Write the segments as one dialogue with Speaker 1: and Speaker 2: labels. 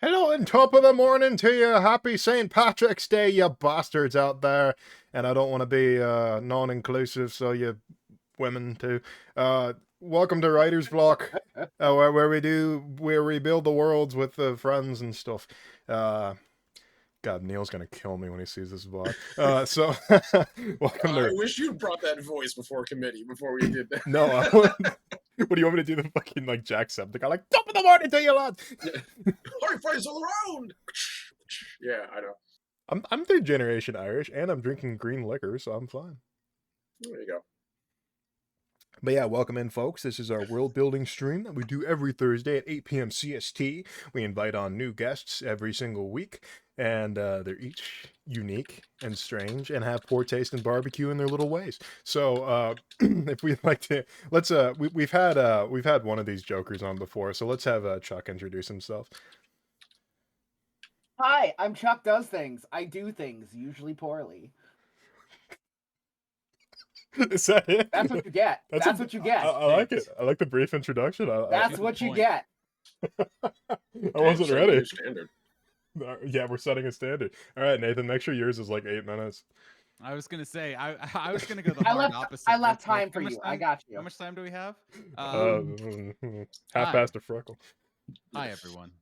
Speaker 1: Hello and top of the morning to you. Happy St. Patrick's Day, you bastards out there. And I don't want to be non-inclusive, so you women too. Welcome to Writer's Block, where we build the worlds with friends and stuff. God, Neil's gonna kill me when he sees this vlog. So welcome
Speaker 2: I
Speaker 1: to.
Speaker 2: wish you'd brought that voice before we did that.
Speaker 1: No, what do you want me to do? The fucking like Jacksepticeye, like top of the morning to you, lads.
Speaker 2: Hard friends all around. Yeah, I know.
Speaker 1: I'm third generation Irish, and I'm drinking green liquor, so I'm fine.
Speaker 2: There you go.
Speaker 1: But yeah, welcome in, folks. This is our world building stream that we do every Thursday at 8 p.m. CST. We invite on new guests every single week, and they're each unique and strange and have poor taste in barbecue in their little ways. So, if we'd like to, let's we've had one of these jokers on before, so let's have Chuck introduce himself.
Speaker 3: Hi, I'm Chuck Does Things. I do things, usually poorly.
Speaker 1: Is that it?
Speaker 3: That's what you get. That's what you get.
Speaker 1: I like it. I like the brief introduction.
Speaker 3: That's what you get.
Speaker 1: I wasn't ready.
Speaker 2: Standard.
Speaker 1: Yeah, we're setting a standard. All right, Nathan, make sure yours is like 8 minutes.
Speaker 4: I was gonna say I was gonna go the hard opposite.
Speaker 3: I left time for you. I got you.
Speaker 4: How much time do we have?
Speaker 1: Half past a freckle.
Speaker 4: Hi everyone,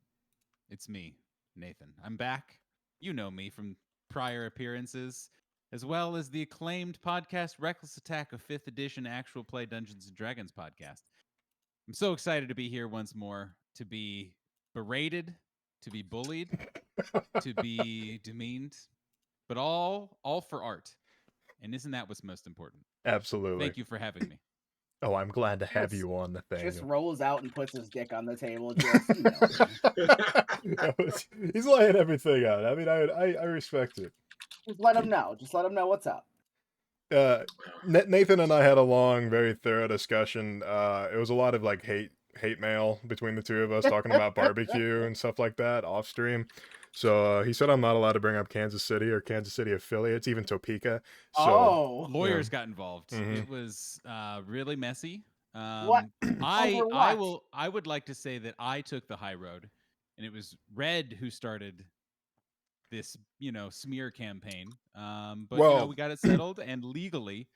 Speaker 4: it's me, Nathan. I'm back. You know me from prior appearances, as well as the acclaimed podcast Reckless Attack, of 5th edition actual play Dungeons and Dragons podcast. I'm so excited to be here once more, to be berated, to be bullied, to be demeaned, but all for art. And isn't that what's most important?
Speaker 1: Absolutely.
Speaker 4: Thank you for having me.
Speaker 1: Oh, I'm glad to have you on the thing.
Speaker 3: Just rolls out and puts his dick on the table. Just,
Speaker 1: He's laying everything out. I mean, I respect it.
Speaker 3: Just let him know. Just let him know what's up.
Speaker 1: Nathan and I had a long, very thorough discussion. It was a lot of like hate mail between the two of us talking about barbecue and stuff like that off stream. So he said I'm not allowed to bring up Kansas City or Kansas City affiliates, even Topeka. So,
Speaker 4: lawyers got involved.
Speaker 1: Mm-hmm.
Speaker 4: It was really messy.
Speaker 3: What?
Speaker 4: I would like to say that I took the high road, and it was Red who started this, smear campaign. But we got it settled, and legally,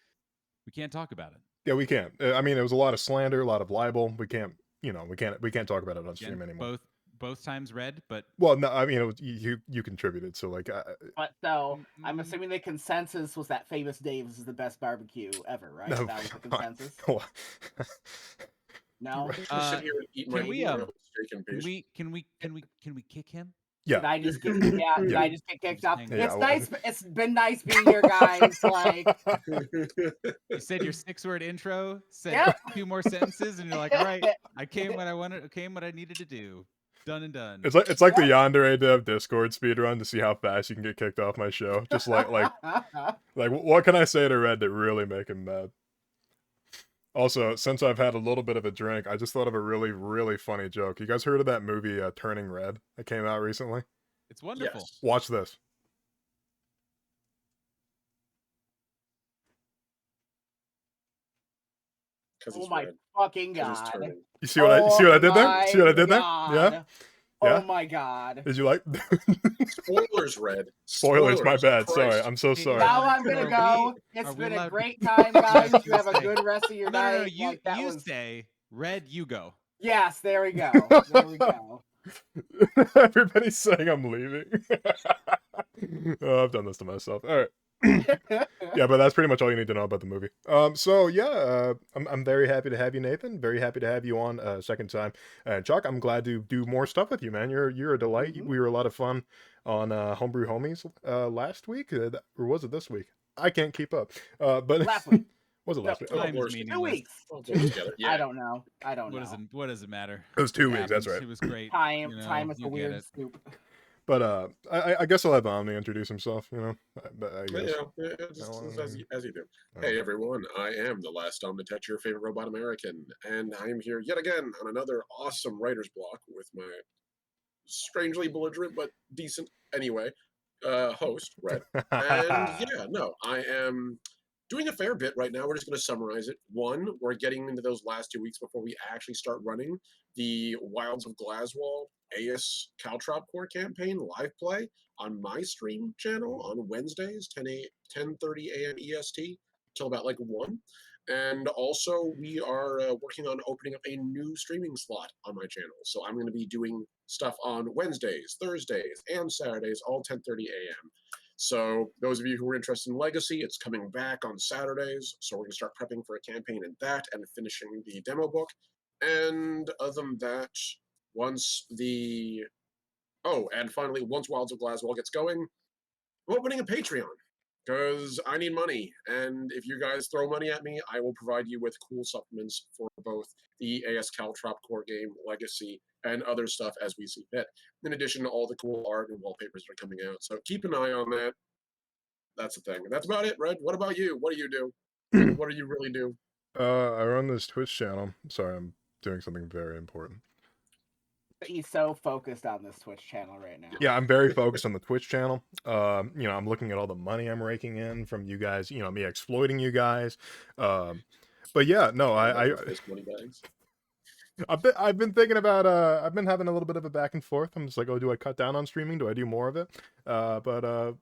Speaker 4: we can't talk about it.
Speaker 1: Yeah, we can't. I mean, it was a lot of slander, a lot of libel. We can't talk about it on stream anymore.
Speaker 4: Both times Red, but
Speaker 1: well, no, I mean, it was, you contributed, so like.
Speaker 3: But so I'm assuming the consensus was that Famous Dave's is the best barbecue ever, right?
Speaker 1: No,
Speaker 3: that was the consensus. No.
Speaker 4: Can we kick him?
Speaker 1: Yeah.
Speaker 3: Did I just get kicked off? Yeah, it's nice. It's been nice being here, guys. Like,
Speaker 4: you said your 6-word intro, said 2 more sentences, and you're like, all right, I came what I wanted, came what I needed to do. Done and done.
Speaker 1: It's like the Yandere Dev Discord speedrun to see how fast you can get kicked off my show. Just like what can I say to Red to really make him mad? Also, since I've had a little bit of a drink, I just thought of a really, really funny joke. You guys heard of that movie Turning Red that came out recently?
Speaker 4: It's wonderful.
Speaker 2: Yes.
Speaker 1: Watch this.
Speaker 3: Oh my fucking god!
Speaker 1: You see what I did there? See what I did there? Yeah.
Speaker 3: Oh my god!
Speaker 1: Did you like?
Speaker 2: Spoilers, Red.
Speaker 1: Spoilers, my bad. Christ. Sorry, I'm so sorry.
Speaker 3: Now I'm gonna go. It's been a great time, guys. You have a good rest of your night.
Speaker 4: No, you say, Red, you go.
Speaker 3: Yes, there we go. There we go.
Speaker 1: Everybody's saying I'm leaving. Oh, I've done this to myself. All right. Yeah, but that's pretty much all you need to know about the movie. So yeah, I'm very happy to have you, Nathan. Very happy to have you on a second time. Chuck, I'm glad to do more stuff with you, man. You're a delight. Mm-hmm. We were a lot of fun on Homebrew Homies last week, or was it this week? I can't keep up. But
Speaker 3: last week.
Speaker 1: Was it last week?
Speaker 3: 2 weeks.
Speaker 2: Yeah.
Speaker 3: I don't know.
Speaker 4: What does it matter?
Speaker 1: It was 2 weeks. That's right.
Speaker 4: It was great.
Speaker 3: Time is a weird scoop.
Speaker 1: But I guess I'll have Omni introduce himself, But I guess,
Speaker 2: as you do. Hey everyone, I am the last Omnitech, your favorite robot American, and I am here yet again on another awesome writer's block with my strangely belligerent but decent anyway host, Red. And I am doing a fair bit right now. We're just going to summarize it. One, we're getting into those last 2 weeks before we actually start running the Wilds of Glaswall AS Caltrop Core campaign live play on my stream channel on Wednesdays, 10:30 a.m. EST till about like 1. And also, we are working on opening up a new streaming slot on my channel. So I'm going to be doing stuff on Wednesdays, Thursdays, and Saturdays, all 10:30 a.m. So those of you who are interested in Legacy, it's coming back on Saturdays. So we're going to start prepping for a campaign in that and finishing the demo book. And other than that, once the... Oh, and finally, once Wilds of Glaswall gets going, I'm opening a Patreon. Because I need money, and if you guys throw money at me, I will provide you with cool supplements for both the AS Caltrop core game, Legacy, and other stuff as we see fit, in addition to all the cool art and wallpapers that are coming out. So keep an eye on that. That's the thing. That's about it, Red. What about you? What do you do? What do you really do?
Speaker 1: I run this Twitch channel. Sorry, I'm doing something very important.
Speaker 3: He's so focused on this Twitch channel right now.
Speaker 1: Yeah, I'm very focused on the Twitch channel. I'm looking at all the money I'm raking in from you guys, me exploiting you guys. But yeah, no, I've been thinking about I've been having a little bit of a back and forth. I'm just like, oh, do I cut down on streaming? Do I do more of it? But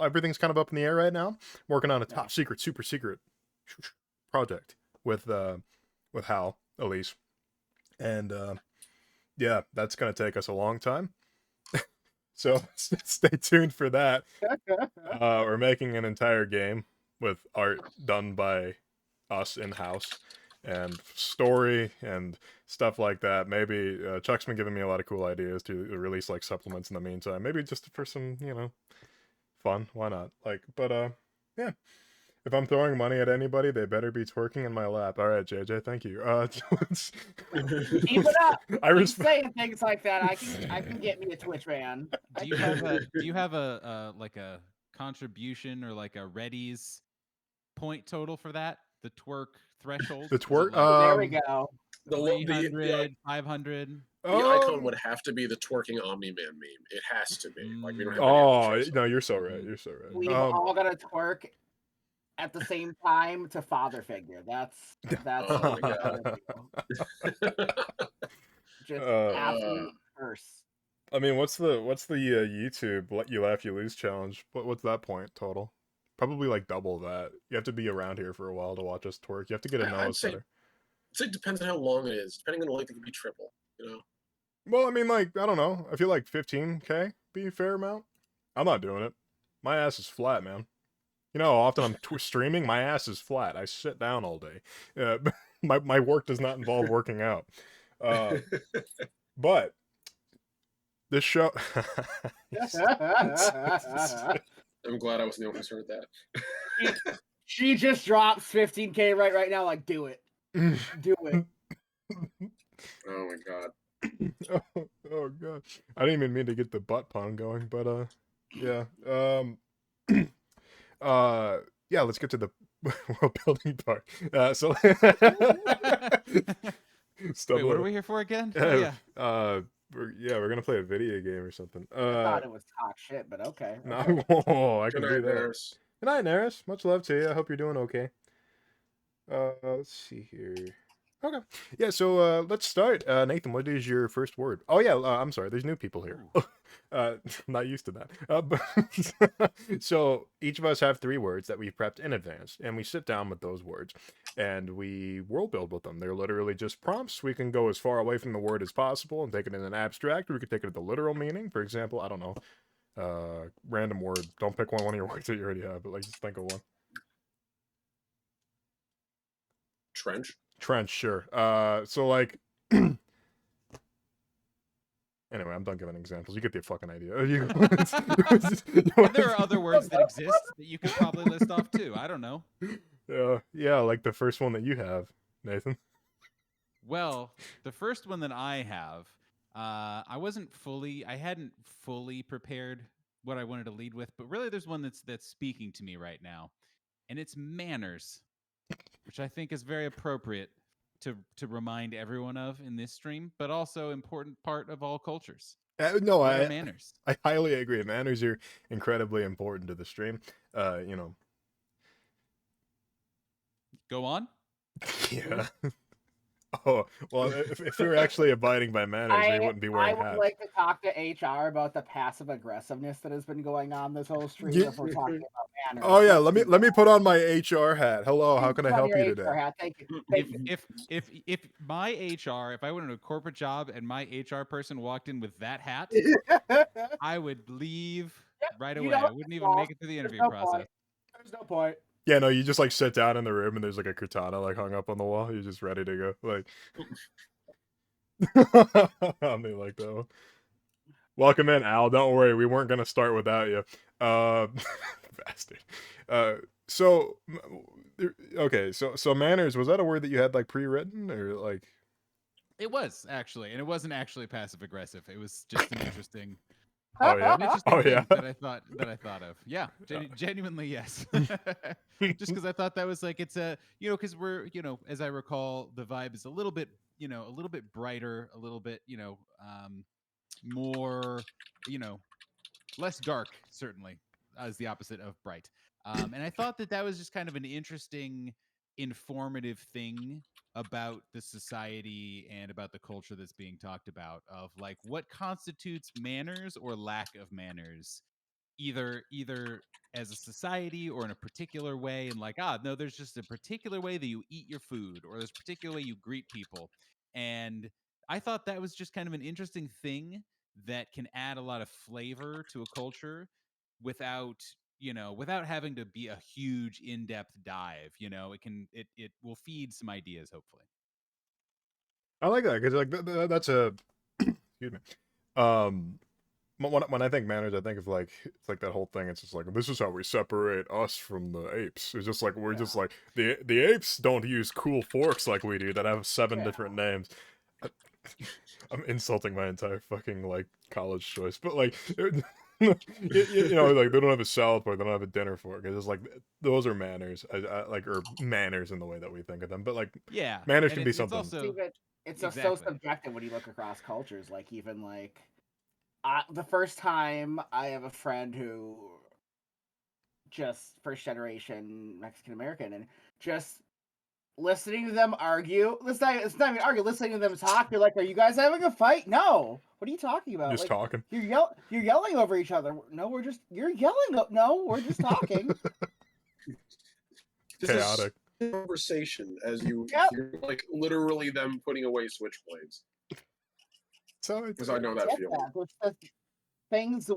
Speaker 1: everything's kind of up in the air right now. I'm working on a top secret, super secret project with Hal, Elise. And yeah, that's going to take us a long time. So stay tuned for that. We're making an entire game with art done by us in-house and story and stuff like that. Maybe Chuck's been giving me a lot of cool ideas to release like supplements in the meantime. Maybe just for some, fun. Why not? Yeah. If I'm throwing money at anybody, they better be twerking in my lap. All right, JJ, thank you.
Speaker 3: Keep it up.
Speaker 1: I
Speaker 3: Keep saying things like that. I can get me a Twitch man.
Speaker 4: Do you have a like a contribution or like a Ready's point total for that? The twerk threshold?
Speaker 1: The twerk?
Speaker 3: There we go.
Speaker 4: 300, 500.
Speaker 2: The icon would have to be the twerking Omni-Man meme. It has to be. Like, we don't have any
Speaker 1: Oh,
Speaker 2: choice.
Speaker 1: no, you're so right. You're so right.
Speaker 3: We've all got to twerk at the same time to father figure. That's
Speaker 2: Oh my God.
Speaker 3: Just absolute curse.
Speaker 1: I mean, what's the YouTube Let You Laugh You Lose challenge? What's that point total? Probably like double that. You have to be around here for a while to watch us twerk. You have to get to know us better.
Speaker 2: It depends on how long it is. Depending on the length, it could be triple.
Speaker 1: Well, I mean, like, I don't know. I feel like 15K be a fair amount. I'm not doing it. My ass is flat, man. You know how often I'm streaming? My ass is flat. I sit down all day. My work does not involve working out. But this show...
Speaker 2: I'm glad I wasn't the only person with that.
Speaker 3: She just drops 15K right now. Like, do it. Do it.
Speaker 2: Oh my God.
Speaker 1: Oh God. I didn't even mean to get the butt pun going, but yeah. Yeah, let's get to the world building part.
Speaker 4: Wait, what are we here for again?
Speaker 1: We're gonna play a video game or something.
Speaker 3: I thought it was talk shit, but okay.
Speaker 1: No, I can do that.
Speaker 2: Neris.
Speaker 1: Good night, Neris. Much love to you. I hope you're doing okay. Let's see here. Okay. Yeah, so let's start. Nathan, what is your first word? Oh yeah, I'm sorry. There's new people here. Not used to that. So each of us have 3 words that we've prepped in advance, and we sit down with those words, and we world build with them. They're literally just prompts. We can go as far away from the word as possible and take it in an abstract, or we could take it at the literal meaning. For example, I don't know, random word. Don't pick one of your words that you already have, but like just think of one.
Speaker 2: Trench.
Speaker 1: Trench, sure. So like anyway, I'm done giving examples. You get the fucking idea.
Speaker 4: There are other words that exist that you could probably list off too. I don't know.
Speaker 1: Yeah, like the first one that you have, Nathan.
Speaker 4: Well, the first one that I have, I hadn't fully prepared what I wanted to lead with, but really there's one that's speaking to me right now, and it's manners, which I think is very appropriate to remind everyone of in this stream, but also important part of all cultures. Manners.
Speaker 1: I highly agree. Manners are incredibly important to the stream.
Speaker 4: Go on.
Speaker 1: Yeah. Oh, well, if we were actually abiding by manners, we wouldn't be
Speaker 3: I
Speaker 1: wearing
Speaker 3: would
Speaker 1: hats.
Speaker 3: like to talk to HR about the passive aggressiveness that has been going on this whole stream.
Speaker 1: Yeah.
Speaker 3: If we're talking about manners,
Speaker 1: Oh yeah,
Speaker 3: let's do
Speaker 1: let me
Speaker 3: that.
Speaker 1: put on my HR hat. Hello, how
Speaker 3: Please
Speaker 1: can I
Speaker 3: put on
Speaker 1: help
Speaker 3: your
Speaker 1: you
Speaker 3: HR
Speaker 1: today?
Speaker 3: hat. Thank you. Thank you.
Speaker 4: If my HR, if I went into a corporate job and my HR person walked in with that hat, I would leave right
Speaker 3: you
Speaker 4: away.
Speaker 3: know,
Speaker 4: I wouldn't even make it through the
Speaker 3: There's
Speaker 4: interview
Speaker 3: no
Speaker 4: process.
Speaker 3: point. There's no point.
Speaker 1: Yeah, no, you just like sit down in the room and there's like a katana like hung up on the wall. You're just ready to go. Like, I mean, like that one. Welcome in, Al. Don't worry, we weren't gonna start without you. Bastard. So okay, so manners, was that a word that you had like pre-written or like?
Speaker 4: It was actually, and it wasn't actually passive aggressive. It was just an interesting,
Speaker 1: Oh yeah.
Speaker 4: an interesting
Speaker 1: Oh
Speaker 4: thing
Speaker 1: yeah.
Speaker 4: that I thought of. Yeah, genuinely yes. Just because I thought that was like it's a because we're as I recall the vibe is a little bit a little bit brighter, a little bit more less dark certainly as the opposite of bright. And I thought that was just kind of an interesting, informative thing about the society and about the culture that's being talked about of like what constitutes manners or lack of manners either as a society or in a particular way and like no there's just a particular way that you eat your food or there's a particular way you greet people. And I thought that was just kind of an interesting thing that can add a lot of flavor to a culture without without having to be a huge in-depth dive. It will feed some ideas hopefully.
Speaker 1: I like that because like that's a excuse me. When I think manners, I think of like it's like that whole thing. It's just like this is how we separate us from the apes. It's just like we're just like the apes don't use cool forks like we do that have 7 different names. I'm insulting my entire fucking like college choice, but like like they don't have a salad fork, they don't have a dinner fork. It's just like those are manners, like or manners in the way that we think of them. But like manners can be something.
Speaker 3: It's so subjective when you look across cultures. Like even like the first time I have a friend who just first generation Mexican American and just listening to them argue. It's not even argue. Listening to them talk, you're like, "Are you guys having a fight?" No. What are you talking about?
Speaker 1: Just
Speaker 3: like,
Speaker 1: talking.
Speaker 3: You're yelling over each other. No, you're yelling. No, we're just talking.
Speaker 1: Chaotic
Speaker 2: conversation as you hear, like literally them putting away switchblades.
Speaker 1: So
Speaker 2: because I know that feeling.
Speaker 3: Things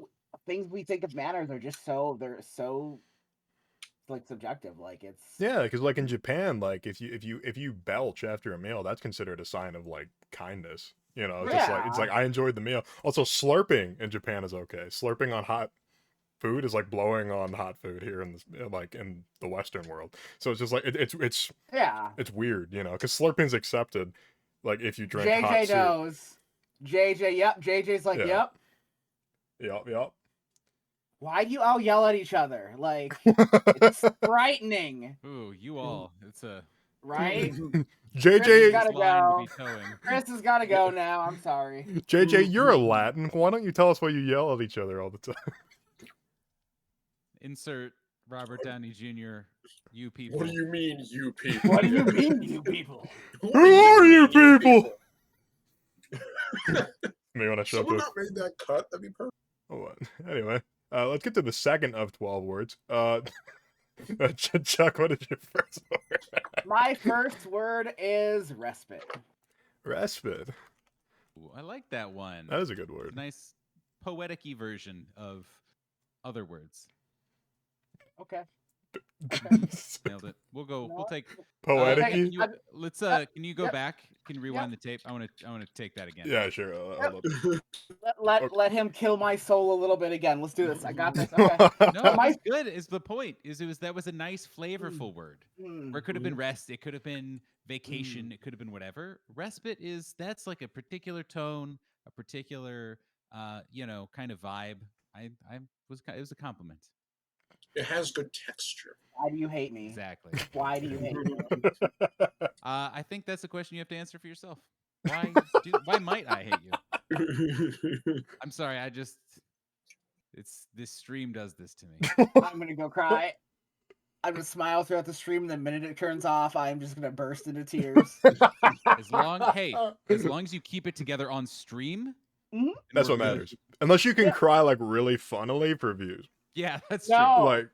Speaker 3: we think of manners are just they're so like subjective. Like it's
Speaker 1: because like in Japan, like if you belch after a meal, that's considered a sign of like kindness. It's just like it's like I enjoyed the meal. Also, slurping in Japan is okay. Slurping on hot food is like blowing on hot food here in the Western world. So it's just like it's weird, because slurping's accepted. Like if you drink hot soup.
Speaker 3: JJ knows. JJ, yep. JJ's like, yep.
Speaker 1: Yep.
Speaker 3: Why do you all yell at each other? Like, it's frightening.
Speaker 4: Ooh, you all. It's a...
Speaker 3: Right?
Speaker 1: JJ...
Speaker 3: gotta go. Chris has got to go now. I'm sorry.
Speaker 1: JJ, you're a Latin. Why don't you tell us why you yell at each other all the time?
Speaker 4: Insert Robert Downey Jr. You people.
Speaker 2: What do you mean, you people?
Speaker 3: What do you mean, you people?
Speaker 1: Who are you people? Me when I show up.
Speaker 2: Someone not made that cut. That'd be perfect.
Speaker 1: Oh, anyway, let's get to the second of 12 words. Chuck, what is your first word?
Speaker 3: My first word is respite.
Speaker 1: Respite.
Speaker 4: Ooh, I like that one.
Speaker 1: That is a good word.
Speaker 4: Nice poetic-y version of other words.
Speaker 3: Okay.
Speaker 4: Nailed it. We'll take
Speaker 1: poetic.
Speaker 4: Let's can you go back? Can you rewind the tape? I want to take that again.
Speaker 1: Yeah, sure.
Speaker 3: Let him kill my soul a little bit again. Let's do this. I got this. Okay.
Speaker 4: No, it's good. Is the point? That was a nice flavorful word. Where it could have been rest, it could have been vacation, it could have been whatever. Respite that's like a particular tone, a particular kind of vibe. It was a compliment.
Speaker 2: It has good texture.
Speaker 3: Why do you hate me?
Speaker 4: Exactly.
Speaker 3: Why do you hate me?
Speaker 4: I think that's a question you have to answer for yourself. Why might I hate you? I'm sorry. This stream does this to me.
Speaker 3: I'm gonna go cry. I'm gonna smile throughout the stream, and the minute it turns off, I'm just gonna burst into tears.
Speaker 4: As long as you keep it together on stream,
Speaker 3: Mhm.
Speaker 1: That's
Speaker 4: we're
Speaker 1: what
Speaker 4: good.
Speaker 1: matters. Unless you can
Speaker 3: Yeah.
Speaker 1: cry like really funnily for views.
Speaker 4: Yeah, that's
Speaker 3: No,
Speaker 4: true.
Speaker 1: Like-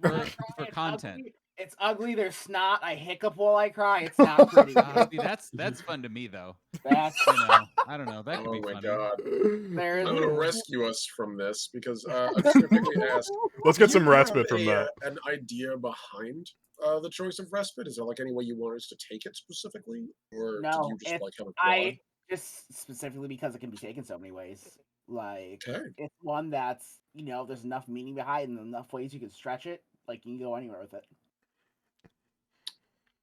Speaker 4: For
Speaker 3: it's
Speaker 4: content.
Speaker 3: ugly. It's ugly. There's snot. I hiccup while I cry. It's not pretty.
Speaker 4: See, that's fun to me though.
Speaker 3: That's
Speaker 4: You know, I don't know. That could
Speaker 2: Oh
Speaker 4: be
Speaker 2: my
Speaker 4: funny.
Speaker 2: god.
Speaker 3: there's.
Speaker 2: I'm going to rescue us from this because I specifically asked.
Speaker 1: Let's get
Speaker 2: do
Speaker 1: some
Speaker 2: you have
Speaker 1: respite from that.
Speaker 2: an idea behind the choice of respite? Is there like any way you want us to take it specifically, or did
Speaker 3: No,
Speaker 2: you just
Speaker 3: it's-
Speaker 2: like have a
Speaker 3: I just specifically because it can be taken so many ways. Like
Speaker 2: Okay.
Speaker 3: it's one that's there's enough meaning behind and enough ways you can stretch it. Like you can go anywhere with it.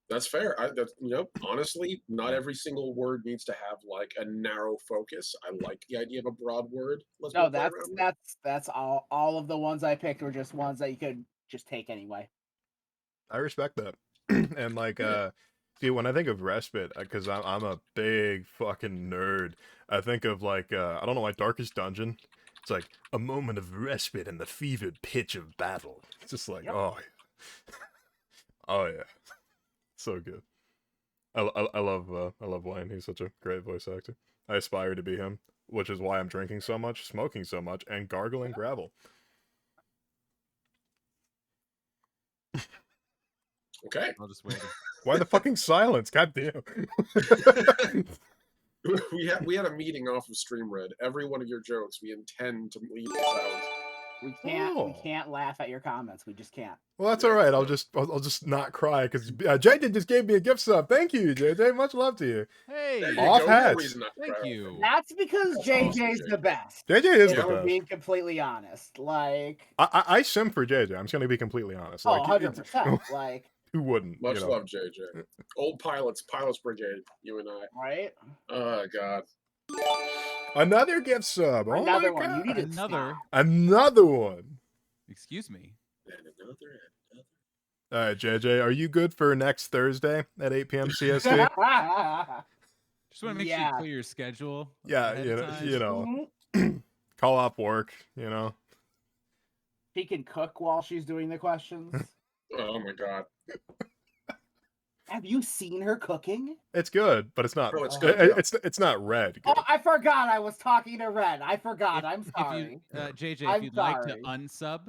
Speaker 2: That's fair. Honestly, not every single word needs to have like a narrow focus. I like the idea of a broad word. Let's
Speaker 3: No,
Speaker 2: go play around with.
Speaker 3: that's all. All of the ones I picked were just ones that you could just take anyway.
Speaker 1: I respect that. And like, see, when I think of respite, because I'm a big fucking nerd, I think of like, I don't know, like Darkest Dungeon. It's like a moment of respite in the fevered pitch of battle. It's just like,
Speaker 3: Yep.
Speaker 1: oh, oh yeah, so good. I love Wayne. He's such a great voice actor. I aspire to be him, which is why I'm drinking so much, smoking so much, and gargling gravel.
Speaker 2: Okay.
Speaker 4: I'll just wait.
Speaker 1: Why the fucking silence? God damn.
Speaker 2: we had a meeting off of StreamRed. Every one of your jokes, we intend to leave the sound.
Speaker 3: We
Speaker 1: Oh.
Speaker 3: can't laugh at your comments. We just can't.
Speaker 1: Well, that's all right. I'll just not cry because JJ just gave me a gift sub. Thank you, JJ. Much love to you.
Speaker 4: Hey,
Speaker 2: There you
Speaker 1: Off
Speaker 2: go. No
Speaker 1: hats.
Speaker 2: reason not to
Speaker 4: thank
Speaker 2: cry.
Speaker 4: you.
Speaker 3: That's because
Speaker 2: That's
Speaker 3: JJ's
Speaker 2: awesome,
Speaker 3: the best.
Speaker 1: JJ is
Speaker 3: If
Speaker 1: the
Speaker 3: we're
Speaker 1: best.
Speaker 3: being completely honest, like
Speaker 1: I sim for JJ. I'm just gonna be completely honest.
Speaker 3: oh,
Speaker 1: Like,
Speaker 3: 100%. Like
Speaker 1: who wouldn't?
Speaker 2: Much
Speaker 1: you know?
Speaker 2: love, JJ. Old Pilots Brigade, you and I.
Speaker 3: right,
Speaker 2: Oh god.
Speaker 1: Another gift sub. Oh
Speaker 3: another
Speaker 1: my
Speaker 3: one. You
Speaker 1: God.
Speaker 3: need to
Speaker 4: Another.
Speaker 1: Another one.
Speaker 4: Excuse me.
Speaker 2: And another.
Speaker 1: All right, JJ, are you good for next Thursday at 8 p.m. CST?
Speaker 3: stop.
Speaker 4: Just want to make sure
Speaker 3: Yeah.
Speaker 4: you clear your schedule.
Speaker 1: Yeah,
Speaker 4: ahead
Speaker 1: you
Speaker 4: of
Speaker 1: know,
Speaker 4: time.
Speaker 1: you know,
Speaker 3: Mhm.
Speaker 1: call off work. You know.
Speaker 3: She can cook while she's doing the questions.
Speaker 2: Oh my god.
Speaker 3: Have you seen her cooking?
Speaker 1: It's good, but it's not.
Speaker 2: Oh, it's
Speaker 3: good,
Speaker 2: yeah.
Speaker 1: It's not red.
Speaker 3: Oh,
Speaker 1: good.
Speaker 3: I forgot. I was talking to Red. I forgot. I'm
Speaker 4: If
Speaker 3: sorry.
Speaker 4: you, JJ,
Speaker 3: I'm
Speaker 4: if you'd like to
Speaker 3: sorry.
Speaker 4: unsub,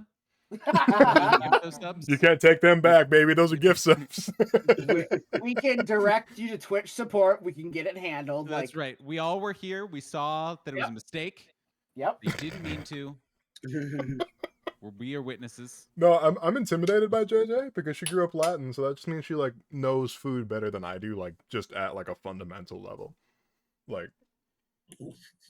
Speaker 4: give those subs.
Speaker 1: You can't take them back, baby. Those are gift subs.
Speaker 3: we can direct you to Twitch support. We can get it handled.
Speaker 4: That's
Speaker 3: like,
Speaker 4: right. We all were here. We saw that it was a mistake.
Speaker 3: Yep.
Speaker 4: They didn't mean to. We are witnesses.
Speaker 1: No, I'm intimidated by JJ because she grew up Latin, so that just means she like knows food better than I do, like just at like a fundamental level. Like,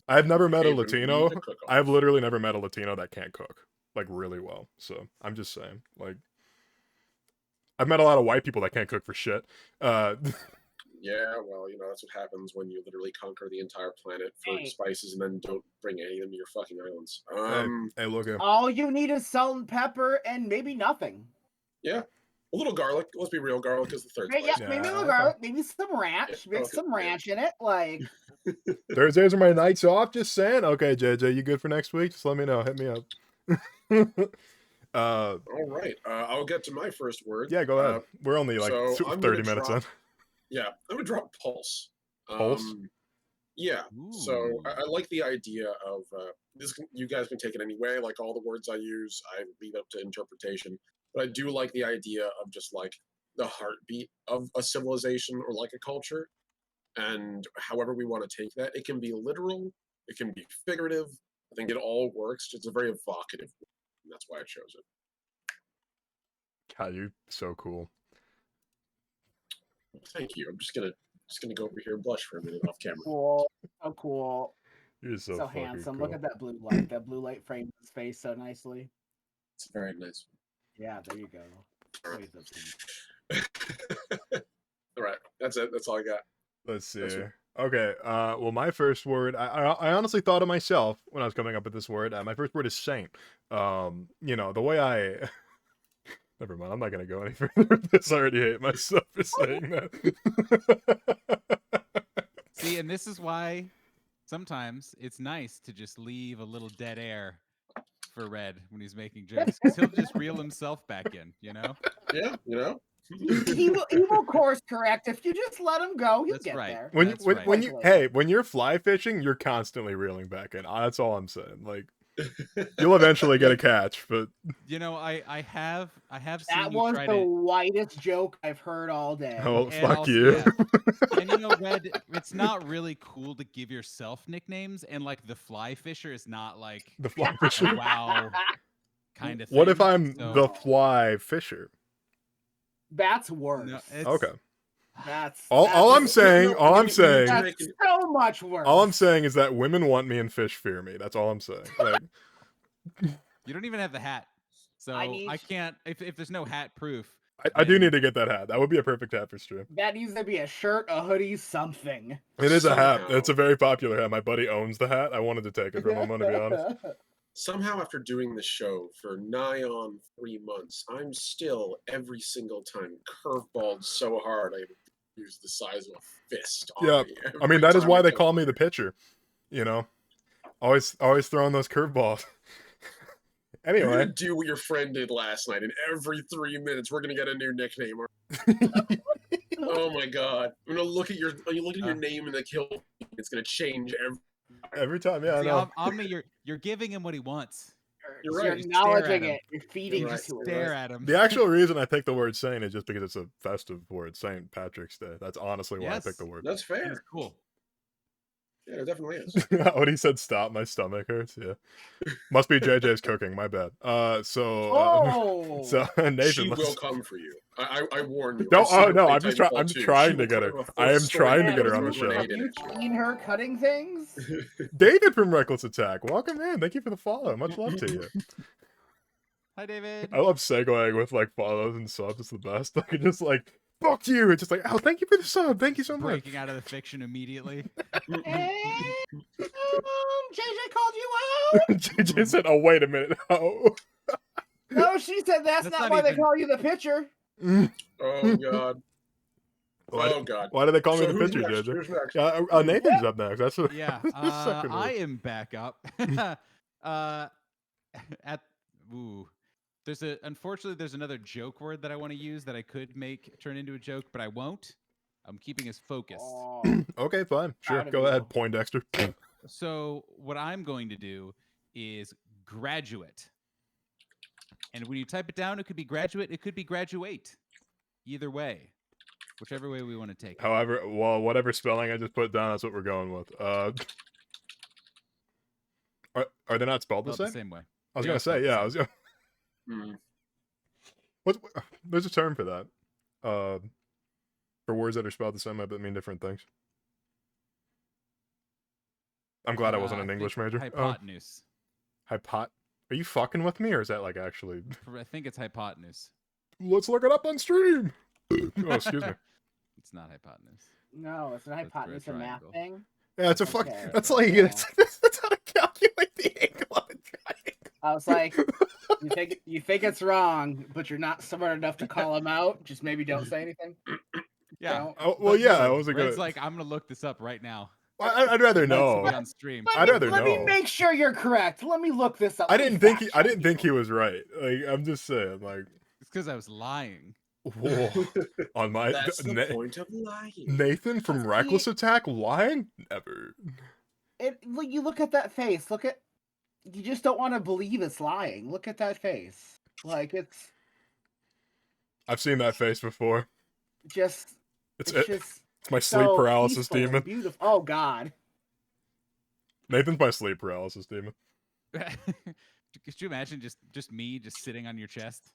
Speaker 1: I've never met a
Speaker 2: Hey, but we
Speaker 1: Latino.
Speaker 2: need to cook off.
Speaker 1: I've literally never met a Latino that can't cook like really well. So I'm just saying, like, I've met a lot of white people that can't cook for shit.
Speaker 2: Yeah, well, that's what happens when you literally conquer the entire planet for
Speaker 3: Hey.
Speaker 2: spices and then don't bring any of them to your fucking islands.
Speaker 1: Hey, look at
Speaker 3: all you need is salt and pepper and maybe nothing.
Speaker 2: A little garlic. Let's be real, garlic is the third
Speaker 3: Yeah,
Speaker 2: spice.
Speaker 3: maybe a
Speaker 1: Yeah,
Speaker 3: little
Speaker 1: okay.
Speaker 3: garlic, maybe some ranch.
Speaker 2: Yeah,
Speaker 3: Mix
Speaker 2: okay,
Speaker 3: some
Speaker 2: yeah.
Speaker 3: ranch in it. Like,
Speaker 1: Thursdays are my nights off. Just saying. Okay, JJ, you good for next week? Just let me know. Hit me up.
Speaker 2: All right, I'll get to my first word.
Speaker 1: Yeah, go ahead. We're only like
Speaker 2: so I'm
Speaker 1: 30
Speaker 2: gonna
Speaker 1: minutes
Speaker 2: drop-
Speaker 1: in.
Speaker 2: Yeah, I'm gonna drop pulse.
Speaker 1: Pulse?
Speaker 2: Yeah. So
Speaker 4: Ooh.
Speaker 2: I like the idea of this. You guys can take it anyway. Like all the words I use, I leave up to interpretation. But I do like the idea of just like the heartbeat of a civilization or like a culture, and however we want to take that. It can be literal. It can be figurative. I think it all works. It's a very evocative word, and that's why I chose it.
Speaker 1: God, you're so cool.
Speaker 2: Thank you. I'm just gonna go over here and blush for a minute off camera.
Speaker 3: cool. So cool.
Speaker 1: You're so,
Speaker 3: So
Speaker 1: fucking
Speaker 3: handsome.
Speaker 1: cool.
Speaker 3: Look at that blue light. That blue light frames his face so nicely.
Speaker 2: It's very nice.
Speaker 3: Yeah, there you go.
Speaker 2: All
Speaker 3: Raise up some-
Speaker 2: All right, that's it. That's all I got.
Speaker 1: Let's see.
Speaker 2: That's right.
Speaker 1: Okay. Well, my first word, I honestly thought of myself when I was coming up with this word. My first word is saint. The way I. Never mind. I'm not gonna go any further with this. I already hate myself for saying that.
Speaker 4: See, and this is why sometimes it's nice to just leave a little dead air for Red when he's making jokes because he'll just reel himself back in.
Speaker 2: Yeah,
Speaker 3: he will course correct if you just let him go. He'll
Speaker 4: That's
Speaker 3: get
Speaker 4: right.
Speaker 3: there.
Speaker 1: When
Speaker 4: That's
Speaker 1: when,
Speaker 4: right.
Speaker 1: when you when you're fly fishing, you're constantly reeling back in. That's all I'm saying. Like you'll eventually get a catch, but
Speaker 4: I have seen
Speaker 3: That
Speaker 4: you
Speaker 3: was
Speaker 4: try
Speaker 3: the
Speaker 4: to.
Speaker 3: whitest joke I've heard all day.
Speaker 1: oh
Speaker 4: And
Speaker 1: fuck
Speaker 4: also,
Speaker 1: you.
Speaker 4: yeah. And Red, it's not really cool to give yourself nicknames, and like the fly fisher is not like
Speaker 1: The fly
Speaker 4: a
Speaker 1: fisher.
Speaker 4: wow kind of thing.
Speaker 1: What if I'm
Speaker 4: So-
Speaker 1: the fly fisher?
Speaker 3: That's worse.
Speaker 4: No, it's-
Speaker 1: Okay.
Speaker 3: That's
Speaker 1: All I'm saying, all I'm saying,
Speaker 3: that's so much worse.
Speaker 1: all I'm saying is that women want me and fish fear me. That's all I'm saying. Like,
Speaker 4: You don't even have the hat, so I can't. If there's no hat proof,
Speaker 1: I do need to get that hat. That would be a perfect hat for stream.
Speaker 3: That needs to be a shirt, a hoodie, something.
Speaker 1: It is a hat.
Speaker 2: Somehow.
Speaker 1: It's a very popular hat. My buddy owns the hat. I wanted to take it from him, I'm gonna be honest.
Speaker 2: Somehow, after doing the show for nigh on 3 months, I'm still every single time curveballed so hard I use the size of a fist. On
Speaker 1: Yeah,
Speaker 2: me
Speaker 1: I mean
Speaker 2: every
Speaker 1: that is
Speaker 2: time
Speaker 1: why
Speaker 2: I
Speaker 1: they
Speaker 2: go.
Speaker 1: call me the pitcher. Always throwing those curveballs.
Speaker 2: You're
Speaker 1: Anyway,
Speaker 2: gonna do what your friend did last night, and every 3 minutes we're gonna get a new nickname. Oh my god! I'm gonna look at your name in the kill. It's gonna change
Speaker 1: every time, yeah, I
Speaker 4: See,
Speaker 1: know.
Speaker 4: Omni, you're giving him what he wants.
Speaker 2: You're
Speaker 3: You're
Speaker 2: right.
Speaker 4: You stare at
Speaker 3: acknowledging
Speaker 4: him.
Speaker 3: it. You're feeding
Speaker 2: You're
Speaker 3: it
Speaker 2: right.
Speaker 3: to
Speaker 4: Stare
Speaker 3: it.
Speaker 4: at him.
Speaker 1: The actual reason I picked the word saint is just because it's a festive word, St. Patrick's Day. That's honestly why I
Speaker 4: Yes.
Speaker 1: picked the word.
Speaker 2: That's fair.
Speaker 4: That's cool.
Speaker 2: Yeah, it definitely is.
Speaker 1: What he said, stop, my stomach hurts. Yeah. Must be JJ's cooking, my bad.
Speaker 3: Oh,
Speaker 1: So Nathan,
Speaker 2: She will
Speaker 1: let's...
Speaker 2: come for you. I warn you.
Speaker 1: No,
Speaker 2: I've seen her
Speaker 1: no,
Speaker 2: play
Speaker 1: I'm just
Speaker 2: Titanfall
Speaker 1: I'm
Speaker 2: 2.
Speaker 1: trying
Speaker 2: She
Speaker 1: to
Speaker 2: will
Speaker 1: get
Speaker 2: put
Speaker 1: her.
Speaker 2: up a
Speaker 1: I
Speaker 2: full
Speaker 1: am
Speaker 2: story
Speaker 1: trying to
Speaker 2: and
Speaker 1: get her
Speaker 2: throw
Speaker 1: on
Speaker 2: a
Speaker 1: the show.
Speaker 2: grenade
Speaker 3: have
Speaker 2: in
Speaker 3: you
Speaker 2: at
Speaker 3: seen her cutting things?
Speaker 1: David from Reckless Attack, welcome in. Thank you for the follow. Much love to you.
Speaker 4: Hi, David.
Speaker 1: I love segueing with like follows and subs. It's the best. I can just like fuck you. It's just like, oh, thank you for the sub. Thank you so much.
Speaker 4: Breaking out of the fiction immediately.
Speaker 3: And JJ called you out.
Speaker 1: JJ said, "Oh, wait a minute." Oh.
Speaker 3: No, she said that's
Speaker 4: That's
Speaker 3: not
Speaker 4: not
Speaker 3: why they
Speaker 4: even-
Speaker 3: call you the pitcher.
Speaker 2: Oh god. Oh god.
Speaker 1: Why do they call me
Speaker 2: So
Speaker 1: the
Speaker 2: who's
Speaker 1: pitcher,
Speaker 2: next?
Speaker 1: JJ?
Speaker 2: Who's next?
Speaker 1: Yeah, Nathan's up next. That's what.
Speaker 4: Yeah,
Speaker 1: that's the second
Speaker 4: I
Speaker 1: move.
Speaker 4: am back up. At ooh, unfortunately there's another joke word that I want to use that I could make turn into a joke, but I won't. I'm keeping us focused.
Speaker 3: Oh,
Speaker 1: Okay, fine. Sure,
Speaker 3: Proud of
Speaker 1: go
Speaker 3: you.
Speaker 1: ahead, Poindexter.
Speaker 4: So what I'm going to do is graduate. And when you type it down, it could be graduate, it could be graduate. Either way. Whichever way we want to take it.
Speaker 1: However, well, whatever spelling I just put down, that's what we're going with. Are they not spelled the
Speaker 4: Spelled
Speaker 1: same?
Speaker 4: way.
Speaker 1: I was
Speaker 4: They
Speaker 1: gonna
Speaker 4: are
Speaker 1: say,
Speaker 4: spelled the
Speaker 1: yeah.
Speaker 4: same.
Speaker 1: I was gonna...
Speaker 2: Hmm.
Speaker 1: There's a term for that. For words that are spelled the same but mean different things. I'm glad I wasn't an
Speaker 4: think
Speaker 1: English major.
Speaker 4: Hypotenuse.
Speaker 1: Are you fucking with me, or is that like actually?
Speaker 4: I think it's hypotenuse.
Speaker 1: Let's look it up on stream. Oh, excuse me.
Speaker 4: It's not hypotenuse.
Speaker 3: no, it's an
Speaker 4: Let's draw a
Speaker 3: hypotenuse or math
Speaker 4: triangle.
Speaker 3: thing.
Speaker 1: Yeah, it's a
Speaker 3: Okay.
Speaker 1: fuck. That's like
Speaker 3: Yeah.
Speaker 1: that's how to calculate the angle of a triangle.
Speaker 3: I was like, you think it's wrong, but you're not smart enough to call him out. Just maybe don't say anything.
Speaker 4: Yeah.
Speaker 3: Don't.
Speaker 1: Oh, well,
Speaker 4: But
Speaker 1: yeah, I
Speaker 4: no,
Speaker 1: wasn't
Speaker 4: Red's
Speaker 1: gonna.
Speaker 4: like, I'm gonna look this up right now.
Speaker 1: I'd rather
Speaker 4: That's
Speaker 1: know.
Speaker 4: be on stream.
Speaker 1: I'd rather
Speaker 3: Let me
Speaker 1: know.
Speaker 3: make sure you're correct. Let me look this up.
Speaker 1: I
Speaker 3: Let me
Speaker 1: didn't think
Speaker 3: fact
Speaker 1: I
Speaker 3: check
Speaker 1: didn't think
Speaker 3: you.
Speaker 1: he was right. Like I'm just saying, like
Speaker 4: It's because I was lying.
Speaker 1: whoa. On my
Speaker 2: That's the point of lying.
Speaker 1: Nathan from
Speaker 3: See-
Speaker 1: Reckless Attack lying? Never.
Speaker 3: You look at that face. You just don't want to believe it's lying. Look at that face. Like it's
Speaker 1: I've seen that face before.
Speaker 3: just
Speaker 1: It's
Speaker 3: it's
Speaker 1: it.
Speaker 3: just
Speaker 1: It's my sleep
Speaker 3: so
Speaker 1: paralysis
Speaker 3: peaceful and
Speaker 1: demon.
Speaker 3: Beautiful. Oh God.
Speaker 1: Nathan's my sleep paralysis demon.
Speaker 4: Could you imagine just me just sitting on your chest?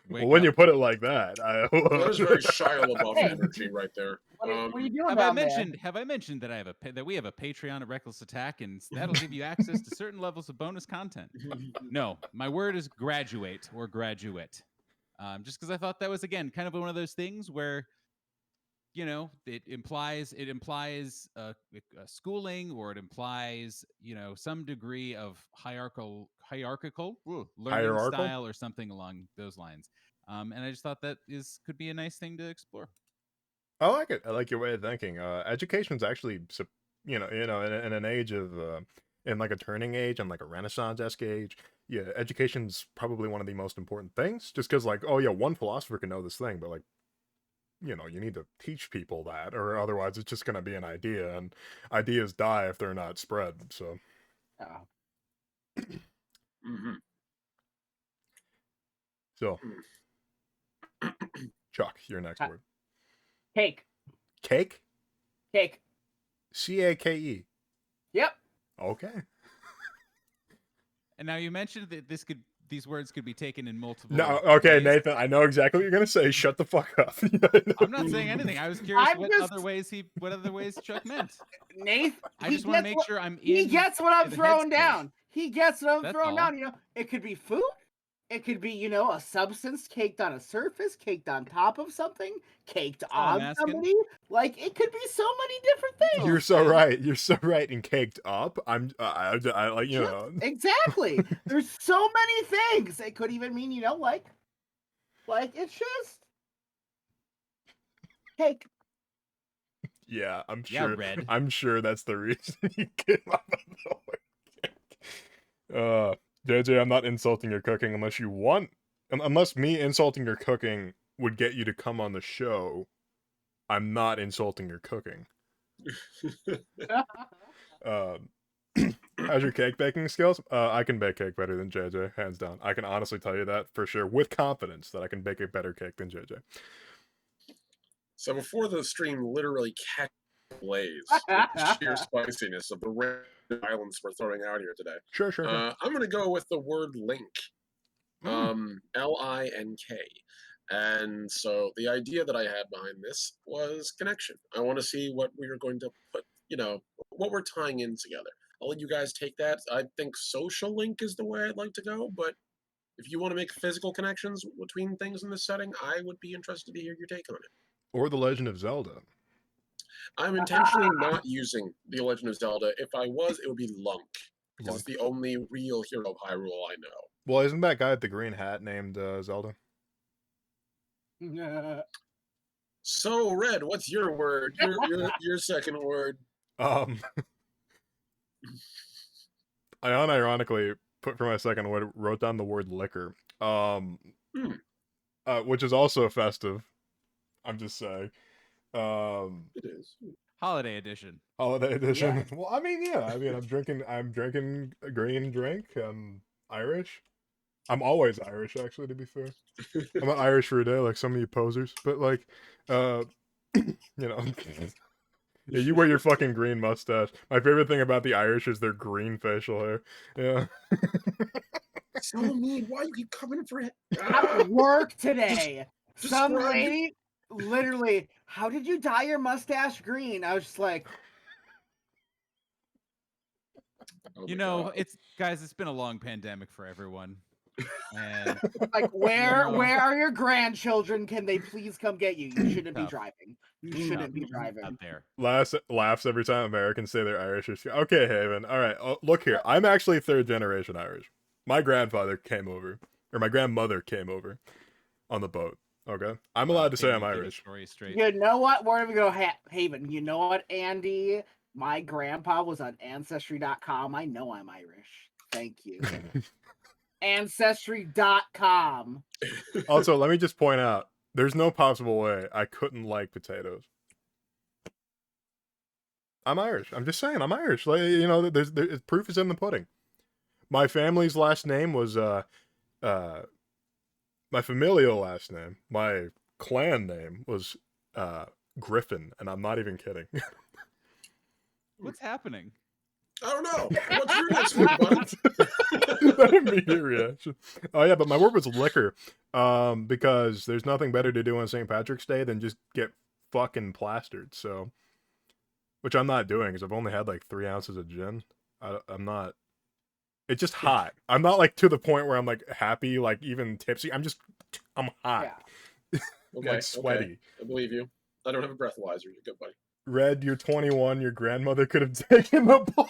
Speaker 1: Well, when you put it like that,
Speaker 2: That was very Shia LaBeouf
Speaker 3: Hey.
Speaker 2: energy right there.
Speaker 3: What are you doing
Speaker 4: Have I
Speaker 3: down there?
Speaker 4: mentioned that that we have a Patreon at Reckless Attack, and that'll give you access to certain levels of bonus content? No, my word is graduate or graduate. Just because I thought that was again kind of one of those things where, it implies a schooling, or it implies some degree of hierarchical learning
Speaker 1: Hierarchical?
Speaker 4: style or something along those lines. And I just thought that could be a nice thing to explore.
Speaker 1: I like it. I like your way of thinking. Education's actually, in an age of in like a turning age and like a Renaissance-esque age, yeah, education's probably one of the most important things. Just because, like, oh yeah, one philosopher can know this thing, but like, you know, you need to teach people that, or otherwise it's just gonna be an idea, and ideas die if they're not spread. So,
Speaker 2: Mm-hmm.
Speaker 1: so, Chuck, your next word.
Speaker 3: Cake.
Speaker 1: Cake.
Speaker 3: Cake.
Speaker 1: C-A-K-E.
Speaker 3: Yep.
Speaker 1: Okay.
Speaker 4: And now you mentioned that these words could be taken in multiple.
Speaker 1: No, okay,
Speaker 4: ways.
Speaker 1: Nathan. I know exactly what you're gonna say. Shut the fuck up.
Speaker 4: I'm not saying anything. I was curious
Speaker 3: I'm
Speaker 4: what
Speaker 3: just-
Speaker 4: other ways Chuck meant.
Speaker 3: Nathan,
Speaker 4: I just want to make sure I'm in.
Speaker 3: He gets what I'm
Speaker 4: the
Speaker 3: throwing
Speaker 4: headspace.
Speaker 3: down. He gets what I'm
Speaker 4: That's
Speaker 3: throwing
Speaker 4: all.
Speaker 3: down. You know, it could be food. It could be, you know, a substance caked on a surface, caked on top of something, caked
Speaker 4: all I'm
Speaker 3: on
Speaker 4: asking.
Speaker 3: somebody. Like, it could be so many different things.
Speaker 1: You're so right. You're so right. And caked up. I like, you know.
Speaker 3: Exactly. There's so many things. It could even mean, you know, like it's just cake.
Speaker 1: Yeah, I'm
Speaker 4: Yeah,
Speaker 1: sure.
Speaker 4: Red.
Speaker 1: I'm sure that's the reason you came up with the word cake. JJ, I'm not insulting your cooking unless you want. Unless me insulting your cooking would get you to come on the show. I'm not insulting your cooking. How's your cake baking skills? I can bake cake better than JJ, hands down. I can honestly tell you that for sure, with confidence, that I can bake a better cake than JJ.
Speaker 2: So before the stream literally catches blaze with the sheer spiciness of the random violence we're throwing out here today,
Speaker 1: Sure.
Speaker 2: I'm going to go with the word link. L-I-N-K. And so the idea that I had behind this was connection. I want to see what we are going to put, you know, what we're tying in together. I'll let you guys take that. I think social link is the way I'd like to go, but if you want to make physical connections between things in this setting, I would be interested to hear your take on it.
Speaker 1: Or The Legend of Zelda.
Speaker 2: I'm intentionally not using The Legend of Zelda. If I was, it would be Lunk, because it's the only real hero of Hyrule I know.
Speaker 1: Well, isn't that guy with the green hat named Zelda?
Speaker 2: So, Red, what's your word? Your second word.
Speaker 1: I unironically put for my second word, wrote down the word liquor. Which is also festive. I'm just saying.
Speaker 2: It is.
Speaker 4: Holiday edition.
Speaker 1: Holiday edition.
Speaker 3: Yeah.
Speaker 1: Well, I mean, yeah. I mean, I'm drinking a green drink. I'm Irish. I'm always Irish, actually, to be fair. I'm not Irish for a day, like some of you posers. But, like, you know. Yeah, you wear your fucking green mustache. My favorite thing about the Irish is their green facial hair. Yeah.
Speaker 2: So mean. Why you keep coming for it?
Speaker 3: At work today, some
Speaker 2: describe-
Speaker 3: lady literally, how did you dye your mustache green? I was just like,
Speaker 2: Oh
Speaker 4: You
Speaker 2: my
Speaker 4: know,
Speaker 2: God.
Speaker 4: it's been a long pandemic for everyone. And
Speaker 3: like where
Speaker 4: No.
Speaker 3: where are your grandchildren? Can they please come get you? You shouldn't be
Speaker 4: Tough.
Speaker 3: driving. You shouldn't be driving.
Speaker 4: out there.
Speaker 1: Laughs every time Americans say they're Irish. Okay, Haven. All right. Oh, look here. I'm actually third generation Irish. My grandfather came over, or my grandmother came over on the boat. Okay. I'm allowed to say I'm
Speaker 4: Get the
Speaker 1: Irish.
Speaker 4: story straight.
Speaker 3: You know what? Where do we go, Haven? You know what, Andy? My grandpa was on Ancestry.com. I know I'm Irish. Thank you. Ancestry.com.
Speaker 1: Also, let me just point out, there's no possible way I couldn't like potatoes. I'm Irish. I'm just saying, I'm Irish. Like, you know, there's proof is in the pudding. My family's last name was my familial last name. My clan name was Griffin, and I'm not even kidding.
Speaker 4: What's happening?
Speaker 2: I don't know. What's your next word, bud?
Speaker 1: That immediate reaction. Oh yeah, but my word was liquor. Because there's nothing better to do on St. Patrick's Day than just get fucking plastered. So, which I'm not doing because I've only had like 3 ounces of gin. I'm not. It's just hot. I'm not like to the point where I'm like happy, like even tipsy. I'm hot.
Speaker 3: Yeah.
Speaker 2: Okay,
Speaker 1: Like sweaty.
Speaker 2: okay. I believe you. I don't have a breathalyzer. You're good, buddy.
Speaker 1: Red, you're 21. Your grandmother could have taken the plane.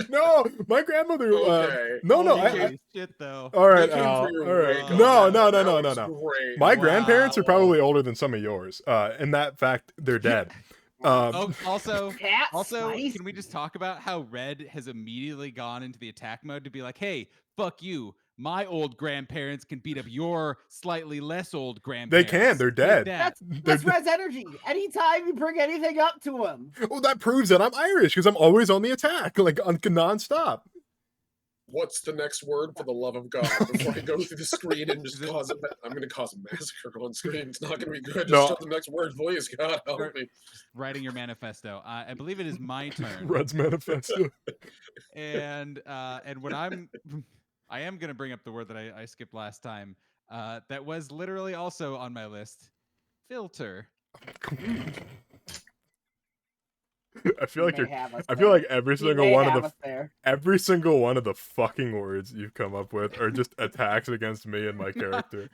Speaker 1: No, my grandmother.
Speaker 2: Okay.
Speaker 1: No,
Speaker 4: Holy shit, though.
Speaker 1: all right,
Speaker 2: Thank you
Speaker 1: Al.
Speaker 2: for your
Speaker 1: All right.
Speaker 2: wake up.
Speaker 1: No.
Speaker 2: That was great.
Speaker 1: My
Speaker 4: Wow.
Speaker 1: grandparents are probably older than some of yours. In that fact, they're dead.
Speaker 4: Oh, also,
Speaker 3: Cat
Speaker 4: also,
Speaker 3: spice?
Speaker 4: can we just talk about how Red has immediately gone into the attack mode to be like, hey, fuck you. My old grandparents can beat up your slightly less old
Speaker 1: They
Speaker 4: grandparents.
Speaker 1: can. They're
Speaker 4: Take
Speaker 1: dead.
Speaker 4: that.
Speaker 3: That's Red's energy. Anytime you bring anything up to him.
Speaker 1: Well, that proves that I'm Irish because I'm always on the attack, like nonstop.
Speaker 2: What's the next word for the love of God before I go through the screen and just cause I'm going to cause a massacre on screen. It's not going to be good. Just
Speaker 1: No.
Speaker 2: start the next word, please. God help
Speaker 4: Start
Speaker 2: me.
Speaker 4: just writing your manifesto. I believe it is my turn.
Speaker 1: Red's manifesto.
Speaker 4: And what I am gonna bring up the word that I skipped last time. That was literally also on my list. Filter.
Speaker 1: I feel like
Speaker 3: You
Speaker 1: you're.
Speaker 3: may have us
Speaker 1: I feel
Speaker 3: there.
Speaker 1: like every
Speaker 3: You
Speaker 1: single
Speaker 3: may
Speaker 1: one
Speaker 3: have
Speaker 1: of
Speaker 3: us there.
Speaker 1: every single one of the fucking words you've come up with are just attacks against me and my character.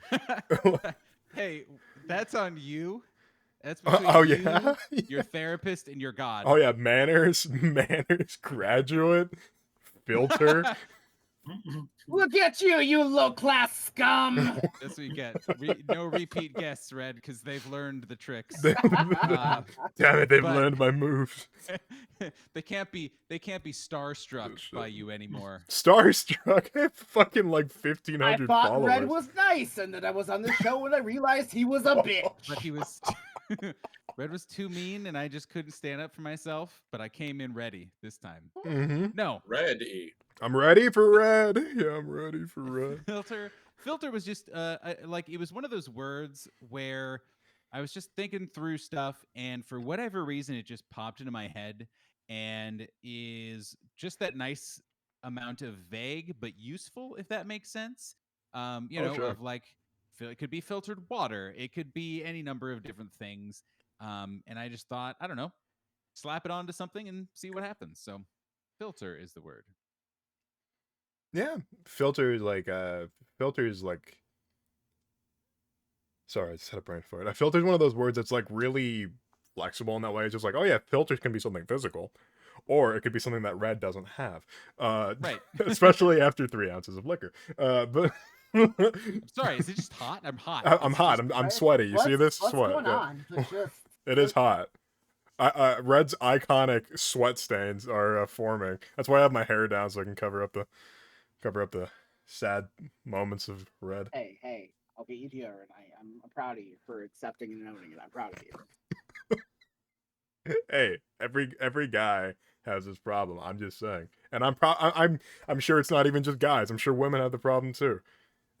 Speaker 4: Hey, that's on you. That's between
Speaker 1: Oh
Speaker 4: you,
Speaker 1: yeah.
Speaker 4: your therapist, and your god.
Speaker 1: Oh yeah. Manners. Graduate. Filter.
Speaker 3: Look at you, you low-class scum!
Speaker 4: That's what you get. No repeat guests, Red, because they've learned the tricks.
Speaker 1: Damn it! They've
Speaker 4: but-
Speaker 1: learned my moves.
Speaker 4: They can't be starstruck by you anymore.
Speaker 1: Starstruck. I have fucking like
Speaker 3: I
Speaker 1: 1,500
Speaker 3: thought
Speaker 1: followers.
Speaker 3: Red was nice, and then I was on the show and I realized he was a bitch.
Speaker 4: But he was Red was too mean, and I just couldn't stand up for myself. But I came in ready this time.
Speaker 1: Mm-hmm.
Speaker 4: No,
Speaker 2: Ready.
Speaker 1: I'm ready for red. Yeah, I'm ready for red.
Speaker 4: filter was just like it was one of those words where I was just thinking through stuff, and for whatever reason, it just popped into my head, and is just that nice amount of vague but useful, if that makes sense. You
Speaker 1: Oh,
Speaker 4: know,
Speaker 1: sure.
Speaker 4: of like it could be filtered water, it could be any number of different things. And I just thought, I don't know, slap it onto something and see what happens. So, filter is the word.
Speaker 1: Yeah, filter is like sorry, I just had a brain fart. A filter is one of those words that's like really flexible in that way. It's just like, oh yeah, filters can be something physical, or it could be something that red doesn't have.
Speaker 4: Right.
Speaker 1: Especially after 3 ounces of liquor. But
Speaker 4: I'm sorry, is it just hot? I'm hot.
Speaker 1: I'm
Speaker 4: It's
Speaker 1: hot.
Speaker 4: just-
Speaker 1: I'm sweaty. You see this
Speaker 3: What's
Speaker 1: sweat?
Speaker 3: going
Speaker 1: Yeah.
Speaker 3: on? It's just-
Speaker 1: It is hot. Red's iconic sweat stains are forming. That's why I have my hair down so I can cover up the sad moments of Red.
Speaker 3: Hey, I'll get you deodorant. I'm proud of you for accepting and owning it. I'm proud of you.
Speaker 1: Hey, every guy has this problem. I'm just saying, and I'm sure it's not even just guys. I'm sure women have the problem too,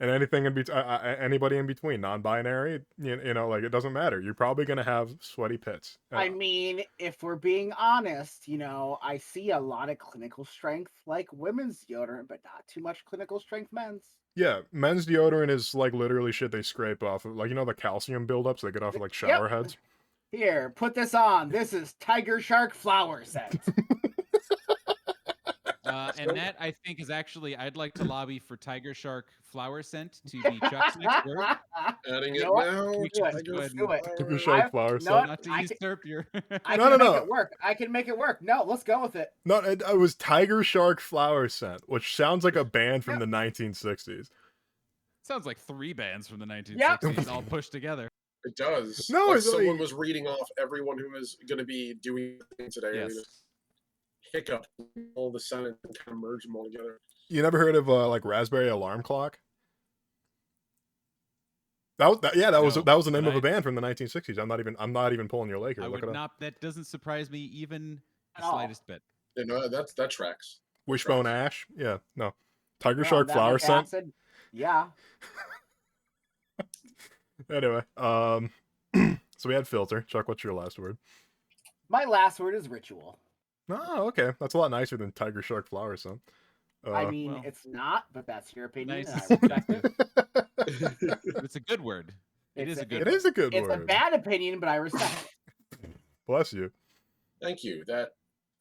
Speaker 1: and anything in between, anybody in between, non-binary, you know, like it doesn't matter. You're probably gonna have sweaty pits.
Speaker 3: I mean, if we're being honest, you know, I see a lot of clinical strength like women's deodorant, but not too much clinical strength men's.
Speaker 1: Yeah, men's deodorant is like literally shit they scrape off of, like, you know, the calcium buildups they get off of like shower heads.
Speaker 3: Here, put this on. This is Tiger Shark flower scent.
Speaker 4: And that, I think, is actually, I'd like to lobby for Tiger Shark flower scent to be Chuck's next word.
Speaker 2: Adding
Speaker 3: You
Speaker 2: it
Speaker 3: know what?
Speaker 2: now.
Speaker 4: We
Speaker 3: Do it.
Speaker 4: just go ahead
Speaker 3: Do it.
Speaker 1: Tiger
Speaker 2: Flower.
Speaker 1: Shark flower
Speaker 3: no,
Speaker 1: scent.
Speaker 4: Not to
Speaker 3: I can-
Speaker 4: usurp your.
Speaker 3: I
Speaker 1: No,
Speaker 3: can
Speaker 1: no,
Speaker 3: make
Speaker 1: no.
Speaker 3: it work. I can make it work. No, let's go with it.
Speaker 1: No, it was Tiger Shark flower scent, which sounds like a band from the 1960s.
Speaker 4: Sounds like 3 bands from the 1960s all pushed together.
Speaker 2: It does.
Speaker 1: No,
Speaker 2: like
Speaker 1: it's
Speaker 2: someone
Speaker 1: like-
Speaker 2: was reading off everyone who was going to be doing it today. I mean,
Speaker 4: Yes.
Speaker 2: hiccup all the Senate and kind of merge them all together.
Speaker 1: You never heard of like Raspberry Alarm Clock? That was
Speaker 4: No,
Speaker 1: that was the name
Speaker 4: but
Speaker 1: of a band from the 1960s. I'm not even pulling your leg here.
Speaker 4: I
Speaker 1: Look
Speaker 4: would
Speaker 1: it up.
Speaker 4: not. That doesn't surprise me even
Speaker 3: At
Speaker 4: the
Speaker 3: all.
Speaker 4: slightest bit.
Speaker 2: You know, that tracks.
Speaker 1: Wishbone Ash. Yeah, no. Tiger
Speaker 3: You're on
Speaker 1: Shark
Speaker 3: that
Speaker 1: flower
Speaker 3: much
Speaker 1: scent.
Speaker 3: acid? Yeah.
Speaker 1: Anyway, so we had filter. Chuck, what's your last word?
Speaker 3: My last word is ritual.
Speaker 1: Oh, okay. That's a lot nicer than Tiger Shark flower scent.
Speaker 3: I mean,
Speaker 4: well.
Speaker 3: it's not, but that's your opinion,
Speaker 4: Nice.
Speaker 3: and I respect it.
Speaker 4: But it's a good word. It is a good
Speaker 1: It
Speaker 4: word.
Speaker 1: is a good
Speaker 3: It's a
Speaker 1: word.
Speaker 3: bad opinion, but I respect it.
Speaker 1: Bless you.
Speaker 2: Thank you. That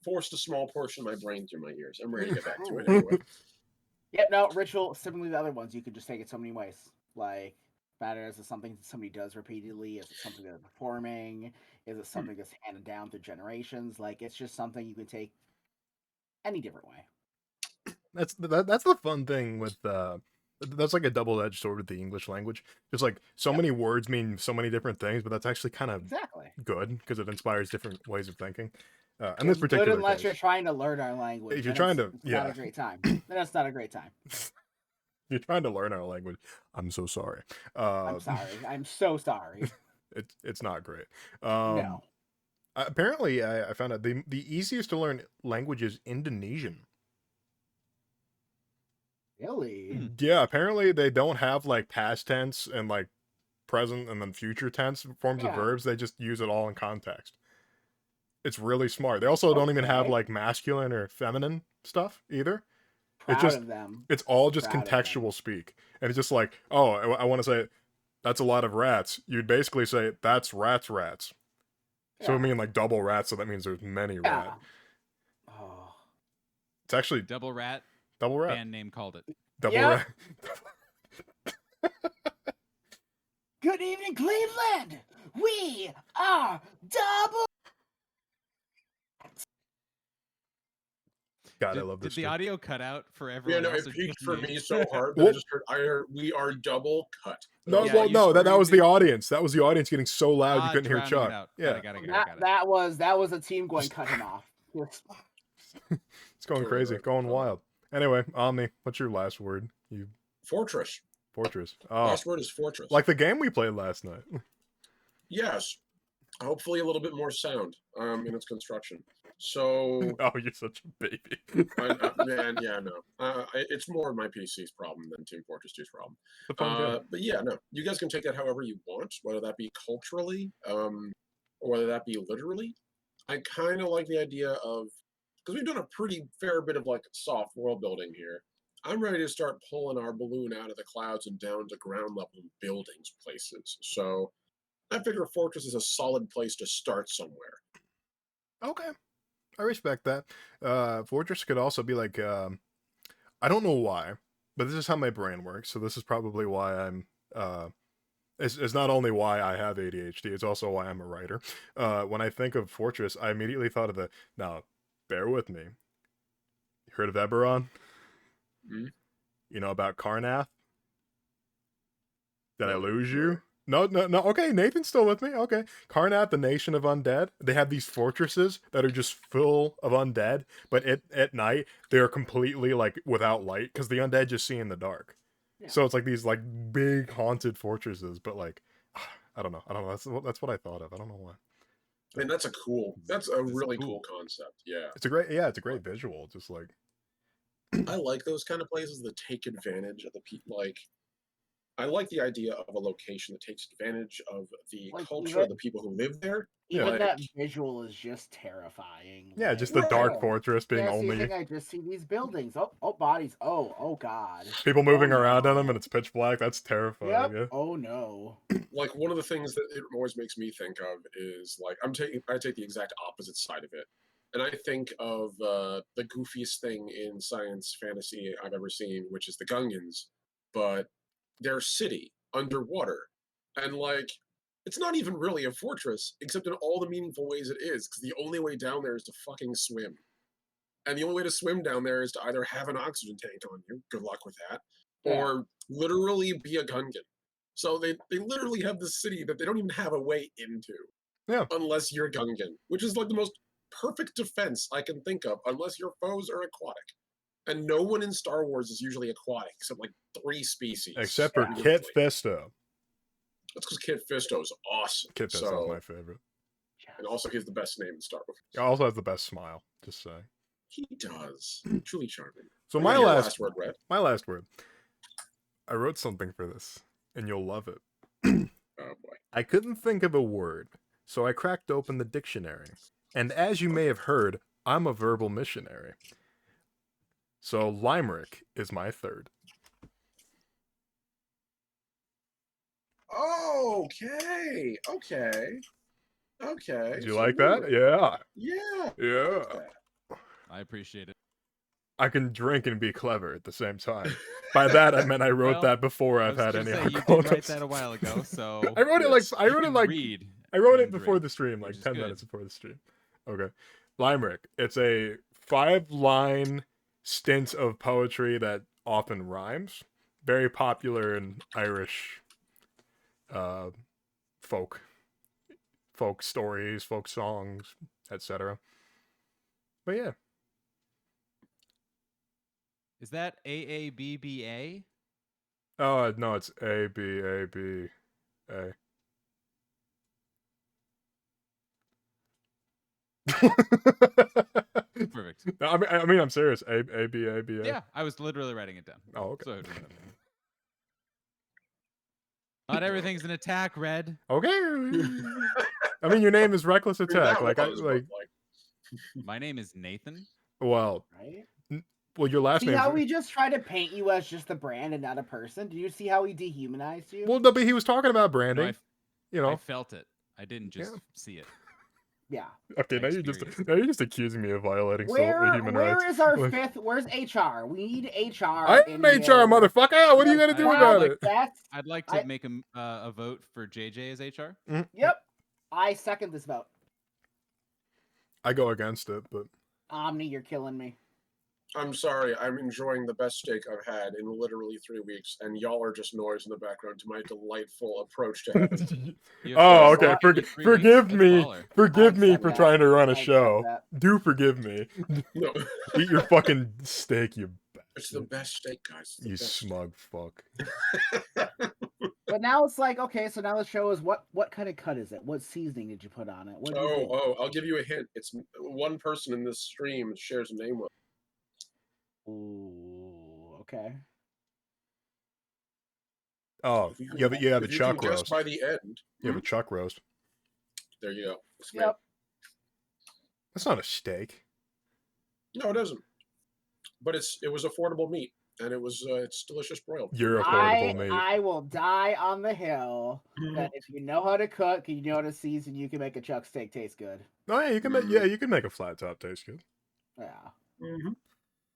Speaker 2: forced a small portion of my brain through my ears. I'm ready to get back to it anyway.
Speaker 3: Yep, no, ritual, similarly to the other ones, you could just take it so many ways. Like, matter is it something somebody does repeatedly? Is it something they're performing? Is it something that's handed down through generations? Like, it's just something you can take any different way.
Speaker 1: That's the fun thing with that's like a double-edged sword with the English language. Just like so
Speaker 3: Yep.
Speaker 1: many words mean so many different things, but that's actually kind of
Speaker 3: Exactly.
Speaker 1: good because it inspires different ways of thinking. In
Speaker 3: It's
Speaker 1: this
Speaker 3: good
Speaker 1: particular
Speaker 3: unless
Speaker 1: case,
Speaker 3: you're trying to learn our language.
Speaker 1: if you're
Speaker 3: then
Speaker 1: trying to,
Speaker 3: it's not a great time. Then it's not a great time.
Speaker 1: you're trying to learn our language. I'm so sorry.
Speaker 3: I'm sorry. I'm so sorry.
Speaker 1: It's not great.
Speaker 3: No.
Speaker 1: Apparently, I found out the easiest to learn language is Indonesian.
Speaker 3: Really?
Speaker 1: Yeah, apparently they don't have like past tense and like present and then future tense forms of
Speaker 3: Yeah.
Speaker 1: verbs. They just use it all in context. It's really smart. They also don't even have
Speaker 3: Okay.
Speaker 1: like masculine or feminine stuff either.
Speaker 3: Proud
Speaker 1: just-
Speaker 3: of them.
Speaker 1: It's all just
Speaker 3: Proud of them.
Speaker 1: contextual speak. And it's just like, oh, I want to say that's a lot of rats. You'd basically say that's rats. So I
Speaker 3: Yeah.
Speaker 1: mean like double rats, so that means there's many
Speaker 3: Yeah.
Speaker 1: rat.
Speaker 3: Oh.
Speaker 1: It's actually
Speaker 4: Double Rat
Speaker 1: double rat.
Speaker 4: band name called it.
Speaker 1: Double
Speaker 3: Yep.
Speaker 1: rat.
Speaker 3: Good evening, Cleveland. We are double.
Speaker 1: God,
Speaker 4: Did,
Speaker 1: I love this.
Speaker 4: did the
Speaker 1: shit.
Speaker 4: audio cut out for
Speaker 2: Yeah,
Speaker 4: everyone
Speaker 2: no,
Speaker 4: else?
Speaker 2: it
Speaker 4: or
Speaker 2: peaked
Speaker 4: just
Speaker 2: for
Speaker 4: me?
Speaker 2: me so hard that
Speaker 1: Well-
Speaker 2: I heard we are double cut.
Speaker 1: No,
Speaker 4: Yeah,
Speaker 1: well,
Speaker 4: you
Speaker 1: no, that was the
Speaker 4: screamed it.
Speaker 1: audience. That was the audience getting so loud you
Speaker 4: Ah,
Speaker 1: couldn't hear
Speaker 4: drowning
Speaker 1: Chuck.
Speaker 4: it out.
Speaker 1: Yeah,
Speaker 4: Got it.
Speaker 3: That was a team going cut him off.
Speaker 1: it's going
Speaker 2: Totally
Speaker 1: crazy,
Speaker 2: right.
Speaker 1: going wild. Anyway, Omni, what's your last word? You
Speaker 2: Fortress.
Speaker 1: fortress. Oh,
Speaker 2: Last word is fortress.
Speaker 1: like the game we played last night.
Speaker 2: Yes. Hopefully a little bit more sound in its construction. So,
Speaker 1: Oh, you're such a baby.
Speaker 2: man, yeah, no. It's more my PC's problem than Team Fortress 2's problem.
Speaker 1: It's a fun game.
Speaker 2: But yeah, no. You guys can take that however you want, whether that be culturally or whether that be literally. I kind of like the idea of, because we've done a pretty fair bit of like soft world building here. I'm ready to start pulling our balloon out of the clouds and down to ground level buildings places. So I figure Fortress is a solid place to start somewhere.
Speaker 1: Okay, I respect that. Fortress could also be like, I don't know why, but this is how my brain works. So this is probably why I'm. It's not only why I have ADHD, it's also why I'm a writer. When I think of Fortress, I immediately thought of now, bear with me. You heard of Eberron?
Speaker 2: Hmm?
Speaker 1: You know about Karnath? Did I
Speaker 2: No,
Speaker 1: lose
Speaker 2: no.
Speaker 1: you? No. Okay, Nathan's still with me. Okay. Karnath, the nation of undead. They have these fortresses that are just full of undead, but at night, they are completely like without light because the undead just see in the dark.
Speaker 3: Yeah.
Speaker 1: So it's like these like big haunted fortresses, but like I don't know. That's what I thought of. I don't know why.
Speaker 2: And that's
Speaker 4: It's
Speaker 2: really
Speaker 4: cool.
Speaker 2: cool concept. Yeah.
Speaker 1: It's a great visual. Just like
Speaker 2: I like those kind of places that take advantage of the people. Like, I like the idea of a location that takes advantage of the
Speaker 3: Like,
Speaker 2: culture
Speaker 3: even-
Speaker 2: of the people who live there.
Speaker 1: Yeah.
Speaker 3: Even that
Speaker 2: Like-
Speaker 3: visual is just terrifying.
Speaker 1: yeah,
Speaker 3: like,
Speaker 1: just the dark
Speaker 3: oh,
Speaker 1: fortress being
Speaker 3: yes,
Speaker 1: only
Speaker 3: you think I just see these buildings. Oh, bodies. Oh, God.
Speaker 1: people moving
Speaker 3: Oh,
Speaker 1: around in them
Speaker 3: no.
Speaker 1: and it's pitch black. That's terrifying.
Speaker 3: Yep.
Speaker 1: Yeah.
Speaker 3: Oh no.
Speaker 2: Like, one of the things that it always makes me think of is like I take the exact opposite side of it, and I think of the goofiest thing in science fantasy I've ever seen, which is the Gungans, but their city underwater, and like it's not even really a fortress, except in all the meaningful ways it is, because the only way down there is to fucking swim, and the only way to swim down there is to either have an oxygen tank on you, good luck with that,
Speaker 3: Yeah.
Speaker 2: or literally be a Gungan. So they literally have this city that they don't even have a way into.
Speaker 1: Yeah.
Speaker 2: Unless you're Gungan, which is like the most perfect defense I can think of, unless your foes are aquatic. And no one in Star Wars is usually aquatic, except like 3 species.
Speaker 1: Except for
Speaker 3: Yeah.
Speaker 1: Kit
Speaker 2: weirdly.
Speaker 1: Fisto.
Speaker 2: That's because Kit Fisto's awesome.
Speaker 1: Kit Fisto's
Speaker 2: So,
Speaker 1: my favorite.
Speaker 2: and also he has the best name in Star Wars.
Speaker 1: He also has the best smile. Just saying.
Speaker 2: He does. Truly charming.
Speaker 1: So
Speaker 2: What
Speaker 1: my
Speaker 2: was your
Speaker 1: last
Speaker 2: word, Red.
Speaker 1: my last word. I wrote something for this, and you'll love it.
Speaker 2: Oh boy.
Speaker 1: I couldn't think of a word, so I cracked open the dictionary. And as you may have heard, I'm a verbal missionary. So limerick is my third.
Speaker 2: Okay. Okay.
Speaker 1: Did you
Speaker 2: so
Speaker 1: like that?
Speaker 2: weird.
Speaker 1: Yeah.
Speaker 2: Yeah.
Speaker 1: Yeah.
Speaker 4: I appreciate it.
Speaker 1: I can drink and be clever at the same time. By that I meant I wrote
Speaker 4: Well,
Speaker 1: that before
Speaker 4: I
Speaker 1: I've
Speaker 4: was
Speaker 1: had
Speaker 4: gonna
Speaker 1: any
Speaker 4: say, you
Speaker 1: alcohol.
Speaker 4: did write that a while ago, so
Speaker 1: I wrote it
Speaker 2: Yes.
Speaker 1: I wrote
Speaker 4: you
Speaker 1: it
Speaker 4: can
Speaker 1: like
Speaker 4: read.
Speaker 1: I wrote it
Speaker 4: and
Speaker 1: before
Speaker 4: drink,
Speaker 1: the stream,
Speaker 4: which
Speaker 1: like
Speaker 4: is
Speaker 1: 10
Speaker 4: good.
Speaker 1: minutes before the stream. Okay. Limerick. It's a 5-line stint of poetry that often rhymes, very popular in Irish folk stories, folk songs, etc. But yeah.
Speaker 4: Is that AABBA?
Speaker 1: Oh no, it's ABABA.
Speaker 4: Perfect.
Speaker 1: No, I mean, I'm serious. ABABA.
Speaker 4: Yeah, I was literally writing it down.
Speaker 1: Oh, okay.
Speaker 4: So I would remember. Not everything's an attack, Red.
Speaker 1: Okay. I mean, your name is Reckless Attack.
Speaker 2: That
Speaker 1: Like,
Speaker 2: was
Speaker 1: like.
Speaker 4: My name is Nathan.
Speaker 1: Well,
Speaker 3: Right?
Speaker 1: well, your last
Speaker 3: See
Speaker 1: name.
Speaker 3: how we just try to paint you as just the brand and not a person? Do you see how we dehumanized you?
Speaker 1: Well, no, but he was talking about
Speaker 4: No,
Speaker 1: branding. You know.
Speaker 4: I felt it. I didn't just see it.
Speaker 3: Yeah.
Speaker 1: Okay, now you're just accusing me of violating human rights.
Speaker 3: Where is our
Speaker 1: Like,
Speaker 3: fifth? Where's HR? We need HR.
Speaker 1: I am HR, motherfucker. What are you gonna do about it?
Speaker 4: I'd like to make a vote for JJ as HR.
Speaker 3: Yep. I second this vote.
Speaker 1: I go against it, but
Speaker 3: Omni, you're killing me.
Speaker 2: I'm sorry. I'm enjoying the best steak I've had in literally 3 weeks, and y'all are just noise in the background to my delightful approach to heaven.
Speaker 1: oh, okay. Forgive me for trying to run a show. Do forgive me.
Speaker 2: No.
Speaker 1: Eat your fucking steak, you.
Speaker 2: It's the best steak, guys.
Speaker 1: You smug fuck.
Speaker 3: But now it's like, okay, so now the show is what kind of cut is it? What seasoning did you put on it? What
Speaker 2: I'll give you a hint. It's one person in this stream shares a name with.
Speaker 3: Ooh, okay.
Speaker 1: Oh, you have a chuck roast.
Speaker 2: By the end.
Speaker 1: You have a chuck roast.
Speaker 2: There you go.
Speaker 3: Yep.
Speaker 1: That's not a steak.
Speaker 2: No, it isn't. But it was affordable meat, and it's delicious broiled.
Speaker 1: You're affordable meat.
Speaker 3: I will die on the hill that if you know how to cook and you know how to season, you can make a chuck steak taste good.
Speaker 1: Oh yeah, you can make a flat top taste good.
Speaker 3: Yeah.
Speaker 2: Mm-hmm.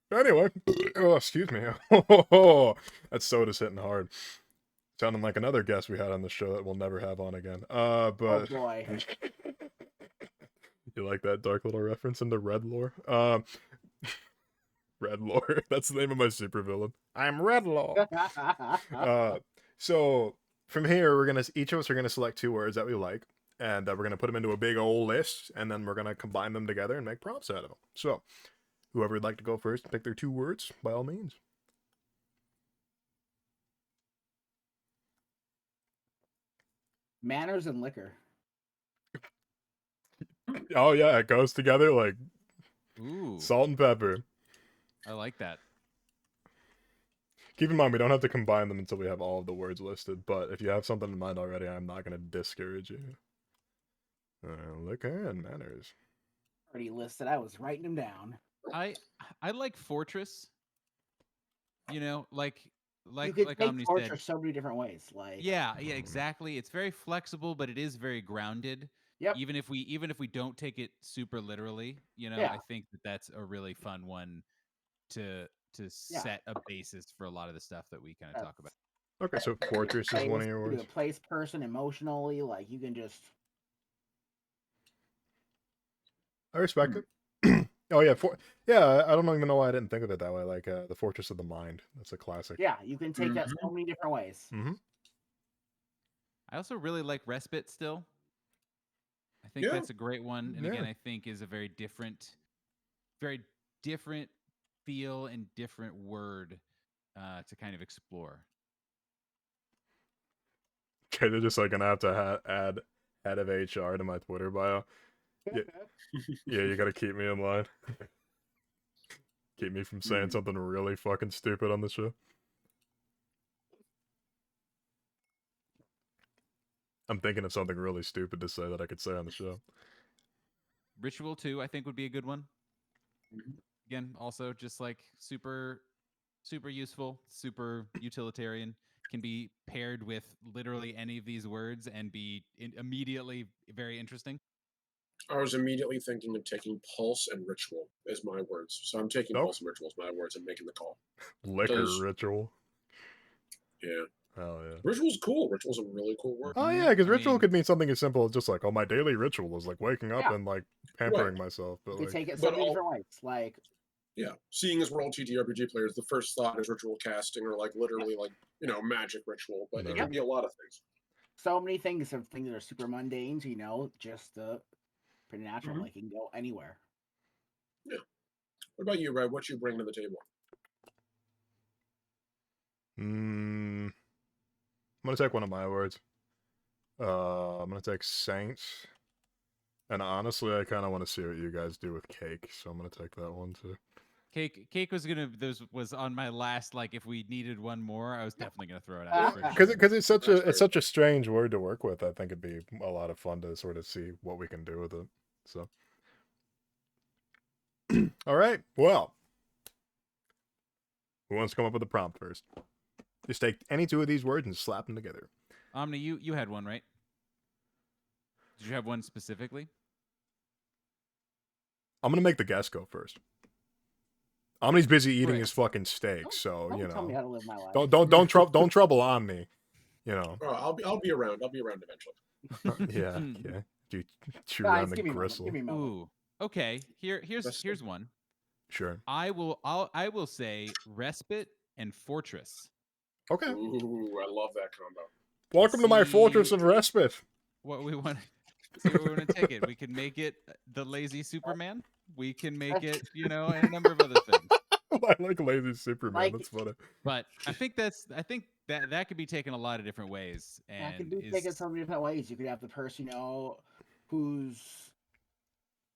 Speaker 1: Anyway, oh, excuse me. That soda's hitting hard. Sounding like another guest we had on the show that we'll never have on again. But
Speaker 3: oh boy.
Speaker 1: You like that dark little reference into Red Lore? Red Lore. That's the name of my supervillain. I'm Red Lore. So from here, each of us are gonna select 2 words that we like, and we're gonna put them into a big old list, and then we're gonna combine them together and make prompts out of them. So, whoever would like to go first, pick their 2 words, by all means.
Speaker 3: Manners and liquor.
Speaker 1: Oh yeah, it goes together like
Speaker 4: Ooh,
Speaker 1: salt and pepper.
Speaker 4: I like that.
Speaker 1: Keep in mind, we don't have to combine them until we have all of the words listed, but if you have something in mind already, I'm not going to discourage you. Liquor and manners.
Speaker 3: Already listed. I was writing them down.
Speaker 4: I like Fortress. You know, like
Speaker 3: you could take
Speaker 4: Omni
Speaker 3: Fortress
Speaker 4: said.
Speaker 3: so many different ways. Like
Speaker 4: Yeah, exactly. It's very flexible, but it is very grounded.
Speaker 3: Yep.
Speaker 4: Even if we don't take it super literally, you know,
Speaker 3: Yeah.
Speaker 4: I think that's a really fun one to set a basis for a lot of the stuff that we kind of talk about.
Speaker 1: Okay, so Fortress is one of your words.
Speaker 3: A place, person, emotionally, like you can just.
Speaker 1: I respect it. Oh yeah, I don't even know why I didn't think of it that way. Like the Fortress of the Mind. That's a classic.
Speaker 3: Yeah, you can take that so many different ways.
Speaker 1: Mm-hmm.
Speaker 4: I also really like Respite still. I think that's a great one, and again, I think is a very different feel and different word to kind of explore.
Speaker 1: Okay, they're just like gonna have to add head of HR to my Twitter bio. Yeah, you gotta keep me in line. Keep me from saying something really fucking stupid on the show. I'm thinking of something really stupid to say that I could say on the show.
Speaker 4: Ritual 2, I think, would be a good one. Again, also just like super useful, super utilitarian. Can be paired with literally any of these words and be immediately very interesting.
Speaker 2: I was immediately thinking of taking pulse and ritual as my words. So I'm taking pulse and ritual as my words and making the call.
Speaker 1: Liquor ritual.
Speaker 2: Yeah.
Speaker 1: Oh yeah.
Speaker 2: Ritual's cool. Ritual's a really cool word.
Speaker 1: Oh yeah, because ritual could mean something as simple as just like, oh, my daily ritual is like waking up and like pampering myself. But
Speaker 3: you
Speaker 1: like,
Speaker 3: take it so many different ways. Like
Speaker 2: Yeah, seeing as we're all TTRPG players, the first thought is ritual casting or like literally like magic ritual, but it
Speaker 1: No.
Speaker 2: can be a lot of things.
Speaker 3: So many things, some things that are super mundane, just pretty natural.
Speaker 2: Mhm.
Speaker 3: Like you can go anywhere.
Speaker 2: Yeah. What about you, Red? What you bring to the table?
Speaker 1: I'm gonna take one of my words. I'm gonna take Saints. And honestly, I kind of want to see what you guys do with Cake, so I'm gonna take that one too.
Speaker 4: Cake was on my last. Like, if we needed one more, I was definitely gonna throw it out.
Speaker 1: Because
Speaker 4: Sure.
Speaker 1: it's such a strange word to work with. I think it'd be a lot of fun to sort of see what we can do with it. So, all right. Well, who wants to come up with a prompt first? Just take any two of these words and slap them together.
Speaker 4: Omni, you had one, right? Did you have one specifically?
Speaker 1: I'm gonna make the guest go first. Omni's busy eating
Speaker 4: Right.
Speaker 1: his fucking steak, so
Speaker 3: Don't tell me how to live my life.
Speaker 1: don't trouble Omni.
Speaker 2: I'll be around. I'll be around eventually.
Speaker 1: Yeah. Chew
Speaker 3: Guys,
Speaker 1: around the
Speaker 3: give me a moment,
Speaker 1: gristle.
Speaker 3: give me a moment.
Speaker 4: Ooh. Okay. Here's one.
Speaker 1: Sure.
Speaker 4: I will say respite and fortress.
Speaker 1: Okay.
Speaker 2: Ooh, I love that combo.
Speaker 1: Welcome to my fortress
Speaker 4: See-
Speaker 1: of respite.
Speaker 4: What we want. See where we want to take it. We can make it the lazy Superman. We can make it, and a number of other things.
Speaker 1: I like lazy Superman.
Speaker 3: Like-
Speaker 1: That's funny.
Speaker 4: But I think that could be taken a lot of different ways.
Speaker 3: That
Speaker 4: And
Speaker 3: could be taken so many different ways. You could have the person, who's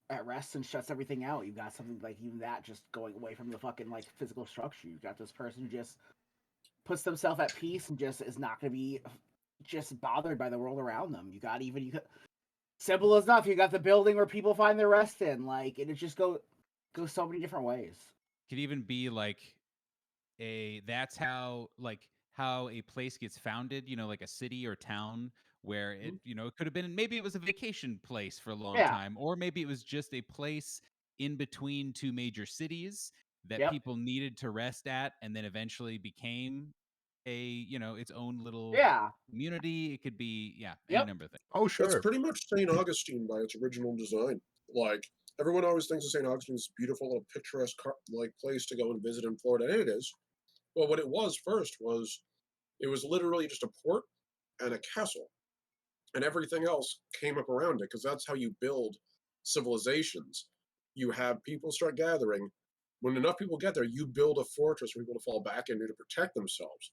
Speaker 3: at rest and shuts everything out. You've got something like even that just going away from the fucking like physical structure. You've got this person who just puts themselves at peace and just is not going to be just bothered by the world around them. You got simple as enough. You got the building where people find their rest in, like, and it just goes so many different ways.
Speaker 4: could even be like that's how a place gets founded, like a city or town where it it could have been, maybe it was a vacation place for a long time, or maybe it was just a place in between two major cities that people needed to rest at, and then eventually became a its own little community. It could be any number of things.
Speaker 1: Oh,
Speaker 2: That's
Speaker 1: sure.
Speaker 2: pretty much St. Augustine by its original design. Like everyone always thinks of St. Augustine as a beautiful little picturesque like place to go and visit in Florida, and it is. Well, what it was first was it was literally just a port and a castle, and everything else came up around it because that's how you build civilizations. You have people start gathering. When enough people get there, you build a fortress for people to fall back into to protect themselves.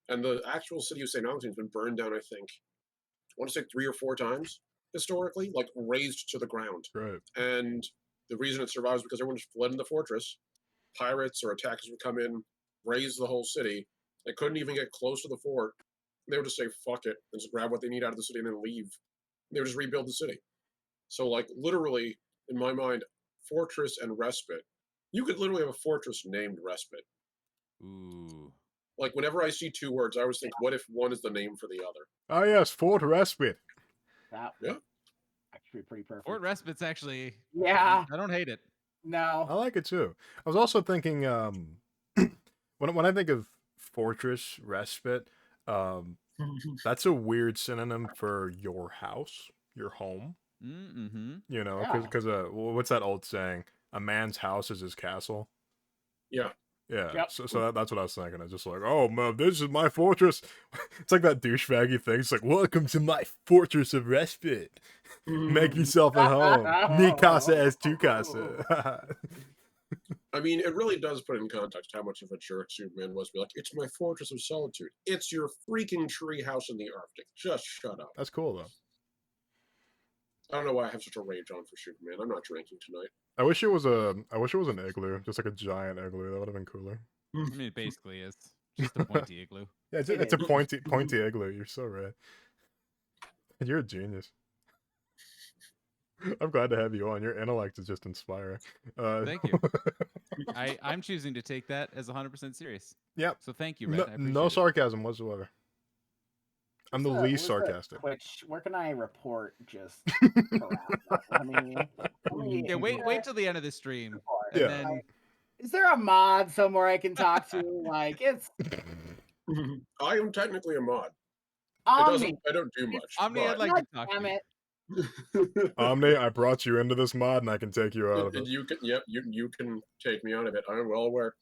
Speaker 2: And the actual city of St. Augustine has been burned down, I think, I want to say 3 or 4 times historically, like razed to the ground.
Speaker 1: Right.
Speaker 2: And the reason it survives is because everyone just fled in the fortress. Pirates or attackers would come in, raze the whole city. They couldn't even get close to the fort. They would just say "fuck it" and just grab what they need out of the city and then leave. They would just rebuild the city. So, like, literally, in my mind, fortress and respite. You could literally have a fortress named Respite.
Speaker 4: Ooh.
Speaker 2: Like, whenever I see 2 words, I always think, what if one is the name for the other?
Speaker 1: Oh yes, Fort Respite.
Speaker 3: That
Speaker 2: Yeah.
Speaker 3: actually pretty perfect.
Speaker 4: Fort Respite's actually
Speaker 3: Yeah.
Speaker 4: I don't hate it.
Speaker 3: No.
Speaker 1: I like it too. I was also thinking, when I think of fortress respite, that's a weird synonym for your house, your home.
Speaker 4: Mm-hmm.
Speaker 1: Because what's that old saying? A man's house is his castle.
Speaker 2: Yeah.
Speaker 1: Yeah.
Speaker 3: Yep.
Speaker 1: So that's what I was thinking. I was just like, oh man, this is my fortress. It's like that douchebaggy thing. It's like, welcome to my fortress of respite. Make yourself at home. Mi casa es tu casa.
Speaker 2: I mean, it really does put in context how much of a jerk Superman was. Be like, it's my fortress of solitude. It's your freaking tree house in the Arctic. Just shut up.
Speaker 1: That's cool though.
Speaker 2: I don't know why I have such a rage on for Superman. I'm not drinking tonight.
Speaker 1: I wish it was an igloo, just like a giant igloo. That would have been cooler.
Speaker 4: I mean, it basically is just a pointy igloo.
Speaker 1: Yeah, it's a pointy igloo. You're so right. You're a genius. I'm glad to have you on. Your intellect is just inspiring.
Speaker 4: Thank you. I'm choosing to take that as 100% serious.
Speaker 1: Yep.
Speaker 4: So thank you, Red. I appreciate
Speaker 1: No
Speaker 4: it.
Speaker 1: sarcasm whatsoever. I'm the least sarcastic.
Speaker 3: Where can I report just harassment? I mean,
Speaker 4: Yeah, wait till the end of the stream. And
Speaker 1: Yeah.
Speaker 4: then
Speaker 3: is there a mod somewhere I can talk to? Like, it's
Speaker 2: I am technically a mod.
Speaker 3: Omni.
Speaker 2: I don't do much.
Speaker 4: Omni, I'd
Speaker 2: but
Speaker 4: like to talk
Speaker 3: Damn
Speaker 4: to you.
Speaker 3: it.
Speaker 1: Omni, I brought you into this mod, and I can take you out of
Speaker 2: And
Speaker 1: it.
Speaker 2: you can, yep, you can take me out of it. I'm well aware.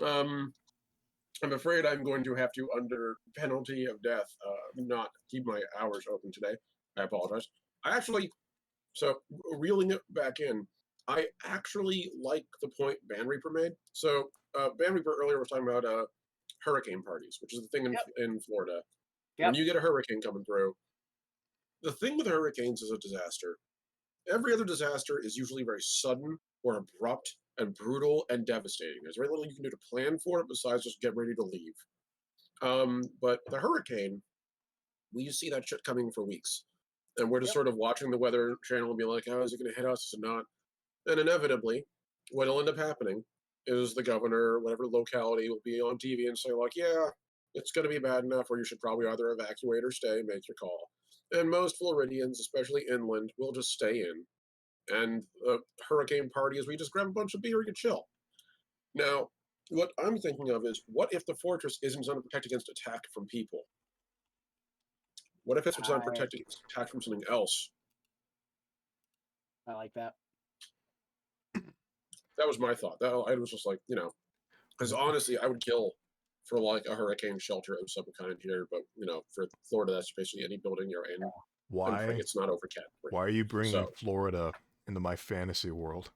Speaker 2: I'm afraid I'm going to have to, under penalty of death, not keep my hours open today. I apologize. I actually, so reeling it back in, I actually like the point Ban Reaper made. So Ban Reaper earlier was talking about hurricane parties, which is the thing in Florida. When you get a hurricane coming through, the thing with hurricanes is a disaster. Every other disaster is usually very sudden or abrupt and brutal and devastating. There's very little you can do to plan for it besides just get ready to leave. But the hurricane, we see that shit coming for weeks. And we're just sort of watching the Weather Channel and be like, oh, is it going to hit us? Is it not? And inevitably, what'll end up happening is the governor, whatever locality, will be on TV and say, like, yeah, it's going to be bad enough where you should probably either evacuate or stay, make your call. And most Floridians, especially inland, will just stay in. And a hurricane party is we just grab a bunch of beer and chill. Now, what I'm thinking of is, what if the fortress isn't designed to protect against attack from people? What if it's designed to protect against attack from something else?
Speaker 3: I like that.
Speaker 2: That was my thought. That I was just like, because honestly, I would kill for like a hurricane shelter of some kind here. But for Florida, that's basically any building you're in.
Speaker 1: Why?
Speaker 2: It's not over cat.
Speaker 1: Why are you bringing
Speaker 2: So,
Speaker 1: Florida into my fantasy world?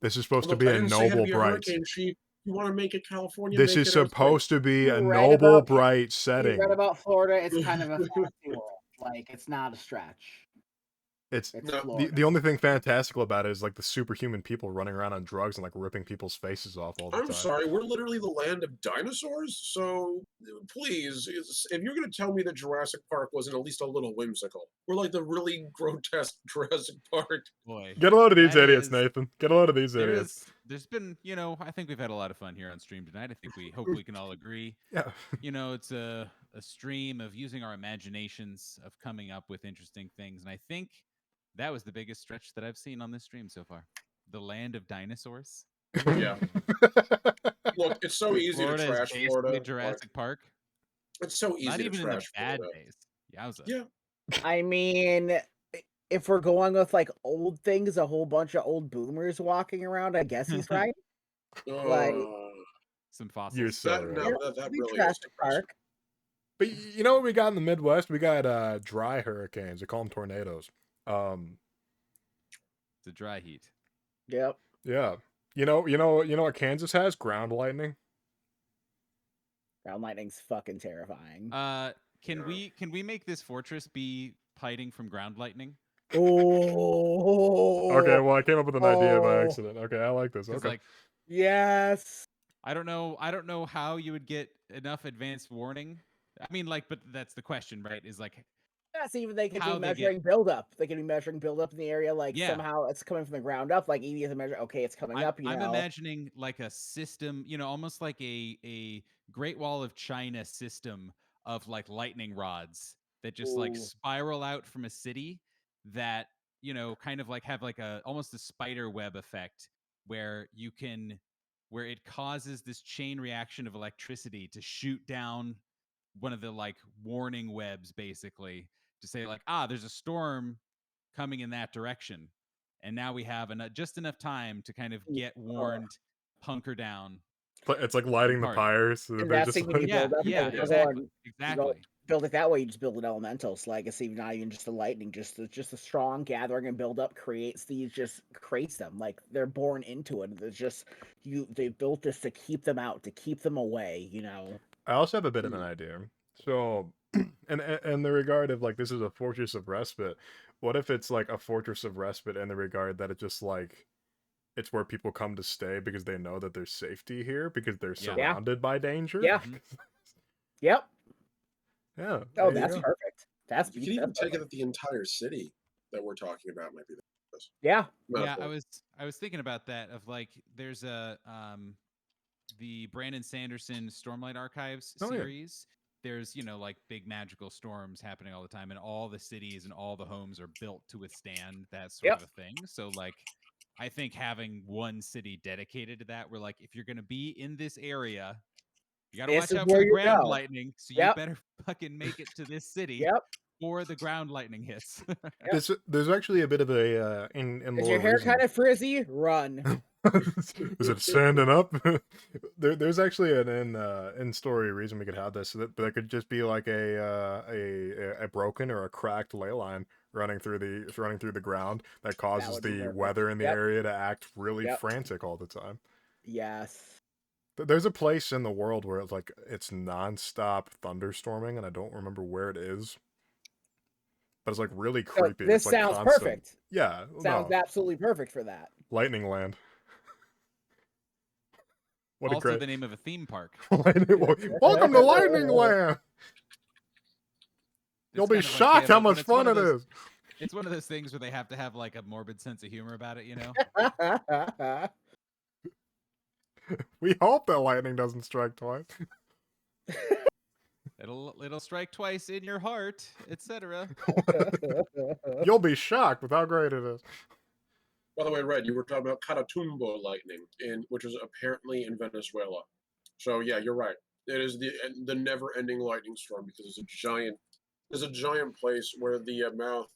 Speaker 1: This is supposed
Speaker 2: look,
Speaker 1: to be
Speaker 2: I
Speaker 1: a
Speaker 2: didn't say it had to
Speaker 1: noble,
Speaker 2: be a
Speaker 1: bright.
Speaker 2: hurricane, Chief. You want to make it California?
Speaker 1: This
Speaker 2: make
Speaker 1: is
Speaker 2: it earthquake.
Speaker 1: supposed to be a
Speaker 3: You read
Speaker 1: noble,
Speaker 3: about-
Speaker 1: bright
Speaker 3: You
Speaker 1: setting.
Speaker 3: read about Florida, it's kind of a fantasy world. Like, it's not a stretch.
Speaker 1: It's
Speaker 3: It's
Speaker 2: No,
Speaker 3: Florida.
Speaker 1: the only thing fantastical about it is like the superhuman people running around on drugs and like ripping people's faces off all the
Speaker 2: I'm
Speaker 1: time.
Speaker 2: sorry, we're literally the land of dinosaurs. So please, if you're going to tell me that Jurassic Park wasn't at least a little whimsical, we're like the really grotesque Jurassic Park.
Speaker 4: Boy,
Speaker 1: Get a load of these
Speaker 4: that
Speaker 1: idiots,
Speaker 4: is-
Speaker 1: Nathan. Get a load of these idiots.
Speaker 4: There's been, I think we've had a lot of fun here on stream tonight. I think we hope we can all agree.
Speaker 1: Yeah.
Speaker 4: It's a stream of using our imaginations, of coming up with interesting things. And I think that was the biggest stretch that I've seen on this stream so far. The land of dinosaurs.
Speaker 2: Yeah. Look, it's so easy
Speaker 4: Florida
Speaker 2: to trash
Speaker 4: is basically
Speaker 2: Florida.
Speaker 4: Jurassic Park.
Speaker 2: It's so easy
Speaker 4: Not
Speaker 2: to
Speaker 4: even in the
Speaker 2: trash
Speaker 4: bad
Speaker 2: Florida.
Speaker 4: days. Yowza.
Speaker 2: Yeah.
Speaker 3: I mean, if we're going with like old things, a whole bunch of old boomers walking around, I guess he's right. Like,
Speaker 4: Some fossils.
Speaker 1: You're so
Speaker 2: that,
Speaker 1: right.
Speaker 2: no, that really is
Speaker 3: Jurassic
Speaker 2: depressing.
Speaker 3: Park.
Speaker 1: But you know what we got in the Midwest? We got dry hurricanes. They call them tornadoes.
Speaker 4: It's a dry heat.
Speaker 3: Yep.
Speaker 1: Yeah. You know what Kansas has? Ground lightning.
Speaker 3: Ground lightning's fucking terrifying.
Speaker 4: Can we make this fortress be hiding from ground lightning?
Speaker 3: Oh.
Speaker 1: Okay, well I came up with an idea by
Speaker 3: Oh.
Speaker 1: accident. Okay, I like this.
Speaker 4: 'Cause,
Speaker 1: Okay.
Speaker 4: like,
Speaker 3: Yes.
Speaker 4: I don't know how you would get enough advanced warning. I mean, like, but that's the question, right? Is like,
Speaker 3: Yes, even they could
Speaker 4: How
Speaker 3: be
Speaker 4: they
Speaker 3: measuring buildup. They could be measuring buildup in the area. Like
Speaker 4: Yeah.
Speaker 3: somehow it's coming from the ground up. Like easy to measure. Okay, it's coming up.
Speaker 4: I'm imagining like a system, almost like a Great Wall of China system of like lightning rods that just like
Speaker 3: Ooh.
Speaker 4: spiral out from a city that, kind of like have like almost a spider web effect where it causes this chain reaction of electricity to shoot down one of the like warning webs, basically, to say like, there's a storm coming in that direction. And now we have just enough time to kind of get warned, hunker down.
Speaker 1: It's like lighting the
Speaker 4: Party.
Speaker 1: pyres.
Speaker 3: And
Speaker 1: They're
Speaker 3: that's
Speaker 1: just
Speaker 3: the thing when you
Speaker 4: Yeah,
Speaker 3: build up.
Speaker 4: yeah,
Speaker 3: and
Speaker 4: exactly.
Speaker 3: Build it that way. You just build an elemental. So like it's even not even just the lightning. Just a strong gathering and build up creates them. Like they're born into it. There's just they built this to keep them out, to keep them away.
Speaker 1: I also have a bit of an idea. So, in the regard of like this is a fortress of respite, what if it's like a fortress of respite in the regard that it's just like it's where people come to stay because they know that there's safety here because they're
Speaker 4: Yeah.
Speaker 1: surrounded by danger?
Speaker 3: Yeah. Yep.
Speaker 1: Yeah.
Speaker 3: Oh,
Speaker 1: there you
Speaker 3: that's
Speaker 1: go.
Speaker 3: perfect. That's
Speaker 2: You can even
Speaker 3: that's
Speaker 2: take it
Speaker 3: perfect.
Speaker 2: that the entire city that we're talking about might be this.
Speaker 3: Yeah.
Speaker 4: Yeah, I was thinking about that of like there's the Brandon Sanderson Stormlight Archives
Speaker 1: Oh, yeah.
Speaker 4: series. There's, like big magical storms happening all the time, and all the cities and all the homes are built to withstand that sort of a thing. So like I think having one city dedicated to that, where like if you're gonna be in this area, you gotta
Speaker 3: This
Speaker 4: watch
Speaker 3: is
Speaker 4: out
Speaker 3: where
Speaker 4: for the
Speaker 3: you
Speaker 4: ground
Speaker 3: go.
Speaker 4: lightning. So
Speaker 3: Yep.
Speaker 4: you better fucking make it to this city.
Speaker 3: Yep.
Speaker 4: before the ground lightning hits.
Speaker 1: There's actually a bit of a in
Speaker 5: Is
Speaker 1: lore
Speaker 5: your hair
Speaker 1: reason.
Speaker 5: kind of frizzy? Run.
Speaker 1: Is it standing up? There's actually an in story reason we could have this. That could just be like a broken or a cracked ley line running through the ground that causes
Speaker 5: would be
Speaker 1: the
Speaker 5: perfect.
Speaker 1: weather in the
Speaker 5: Yep.
Speaker 1: area to act really
Speaker 5: Yep.
Speaker 1: frantic all the time.
Speaker 5: Yes.
Speaker 1: There's a place in the world where it's nonstop thunderstorming, and I don't remember where it is. But it's like really
Speaker 5: So
Speaker 1: creepy.
Speaker 5: this
Speaker 1: It's like
Speaker 5: sounds
Speaker 1: constant.
Speaker 5: perfect.
Speaker 1: Yeah,
Speaker 5: Sounds
Speaker 1: no,
Speaker 5: absolutely perfect for that.
Speaker 1: Lightning Land. What a
Speaker 4: Also
Speaker 1: great
Speaker 4: the name of a theme park.
Speaker 1: Welcome to Lightning Land. You'll be
Speaker 4: It's kind of like,
Speaker 1: shocked
Speaker 4: yeah,
Speaker 1: how
Speaker 4: when
Speaker 1: much
Speaker 4: it's one
Speaker 1: fun
Speaker 4: of
Speaker 1: it
Speaker 4: those-
Speaker 1: is.
Speaker 4: It's one of those things where they have to have like a morbid sense of humor about it, you know?
Speaker 1: We hope that lightning doesn't strike twice.
Speaker 4: It'll strike twice in your heart, etc.
Speaker 1: You'll be shocked with how great it is.
Speaker 2: By the way, Red, you were talking about Catatumbo lightning, which is apparently in Venezuela. So yeah, you're right. It is the never-ending lightning storm because there's a giant place where the mouth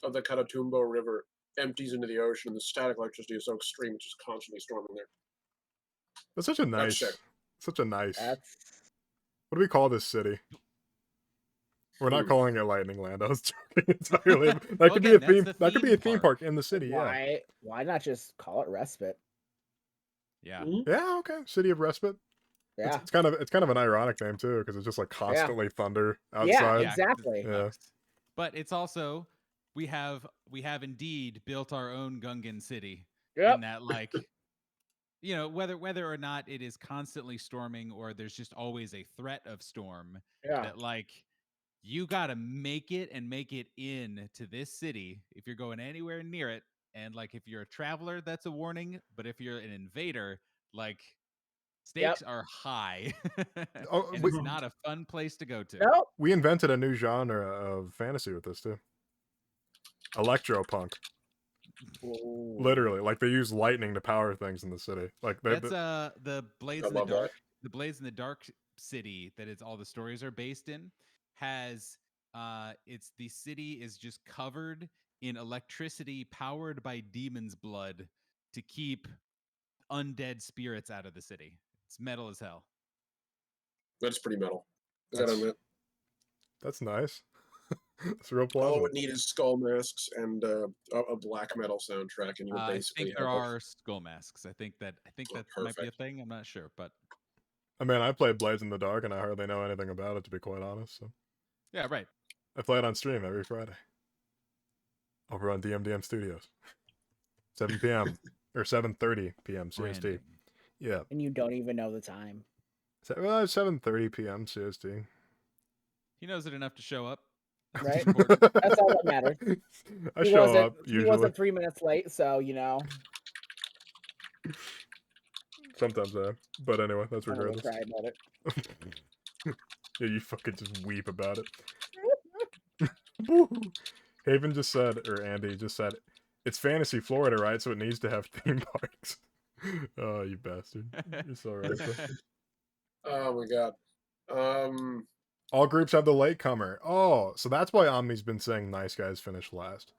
Speaker 2: of the Catatumbo River empties into the ocean, and the static electricity is so extreme it's just constantly storming there.
Speaker 1: That's such a nice,
Speaker 2: sick.
Speaker 5: That's
Speaker 1: What do we call this city? We're not calling it Lightning Land. I was joking entirely. That
Speaker 4: Well,
Speaker 1: could
Speaker 4: again,
Speaker 1: be a
Speaker 4: that's
Speaker 1: theme.
Speaker 4: the
Speaker 1: That could be a
Speaker 4: theme
Speaker 1: theme park in the city. Yeah.
Speaker 5: why not just call it respite?
Speaker 4: Yeah.
Speaker 2: Mhm.
Speaker 1: Yeah. Okay. City of Respite.
Speaker 5: Yeah.
Speaker 1: It's kind of an ironic name too, because it's just like constantly thunder outside.
Speaker 5: Yeah,
Speaker 4: 'cause
Speaker 5: exactly.
Speaker 4: it
Speaker 1: Yeah.
Speaker 4: sucks. But it's also we have indeed built our own Gungan city.
Speaker 5: Yep.
Speaker 4: In that, like, you know, whether or not it is constantly storming or there's just always a threat of storm,
Speaker 5: Yeah.
Speaker 4: that like you gotta make it in to this city if you're going anywhere near it. And like if you're a traveler, that's a warning. But if you're an invader, like stakes are high.
Speaker 1: Oh,
Speaker 4: and
Speaker 1: wait.
Speaker 4: it's not a fun place to go to.
Speaker 5: Nope.
Speaker 1: We invented a new genre of fantasy with this too. Electropunk.
Speaker 5: Ooh.
Speaker 1: Literally, like they use lightning to power things in the city. Like
Speaker 4: That's the Blades
Speaker 2: I
Speaker 4: in the
Speaker 2: love that.
Speaker 4: Dark. The Blades in the Dark city that it's all the stories are based in has it's the city is just covered in electricity powered by demon's blood to keep undead spirits out of the city. It's metal as hell.
Speaker 2: That's pretty metal.
Speaker 1: That's- that's nice. It's real
Speaker 2: All it
Speaker 1: pleasant.
Speaker 2: would need is skull masks and a black metal soundtrack, and you would
Speaker 4: I
Speaker 2: basically
Speaker 4: think there
Speaker 2: have
Speaker 4: are skull masks. I think that might be a
Speaker 2: perfect.
Speaker 4: thing. I'm not sure, but
Speaker 1: I mean, I played Blades in the Dark, and I hardly know anything about it, to be quite honest. So
Speaker 4: yeah, right.
Speaker 1: I play it on stream every Friday over on DMDM Studios, 7 p.m. or 7:30 p.m. CST.
Speaker 4: Branding.
Speaker 1: Yeah,
Speaker 5: And you don't even know the time.
Speaker 1: 7:30 p.m. CST.
Speaker 4: He knows it enough to show up.
Speaker 5: Right?
Speaker 4: Important.
Speaker 5: That's all that matters.
Speaker 1: I
Speaker 5: He
Speaker 1: show
Speaker 5: wasn't-
Speaker 1: up
Speaker 5: He
Speaker 1: usually.
Speaker 5: wasn't 3 minutes late, so you know.
Speaker 1: Sometimes I am. But anyway, that's
Speaker 5: I'm gonna
Speaker 1: regardless.
Speaker 5: cry about it.
Speaker 1: Yeah, you fucking just weep about it. Woo. Haven just said, or Andy just said, it's fantasy Florida, right? So it needs to have theme parks. Oh, you bastard. You're so right. though.
Speaker 2: Oh my god.
Speaker 1: All groups have the latecomer. Oh, so that's why Omni's been saying nice guys finish last.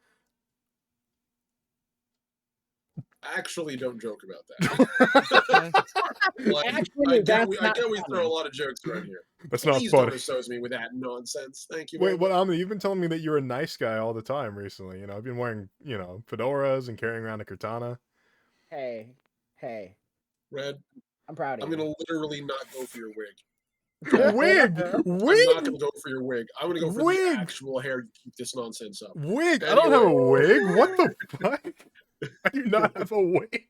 Speaker 2: Actually, don't joke about that. Like,
Speaker 5: Actually,
Speaker 2: I get
Speaker 5: that's
Speaker 2: we
Speaker 5: not
Speaker 2: throw
Speaker 5: funny.
Speaker 2: a lot of jokes around here.
Speaker 1: That's not
Speaker 2: Please don't
Speaker 1: funny.
Speaker 2: associate me with that nonsense. Thank you.
Speaker 1: Wait,
Speaker 2: very
Speaker 1: what,
Speaker 2: much.
Speaker 1: Omni? You've been telling me that you're a nice guy all the time recently. You know, I've been wearing, fedoras and carrying around a katana.
Speaker 5: Hey,
Speaker 2: Red,
Speaker 5: I'm proud of
Speaker 2: I'm
Speaker 5: you.
Speaker 2: gonna literally not go for your wig.
Speaker 1: Wig!
Speaker 2: I'm not
Speaker 1: Wig!
Speaker 2: gonna go for your wig. I'm gonna go for
Speaker 1: Wig!
Speaker 2: the actual hair to keep this nonsense up.
Speaker 1: Wig! I don't have a wig! What the fuck? I do not have a wig.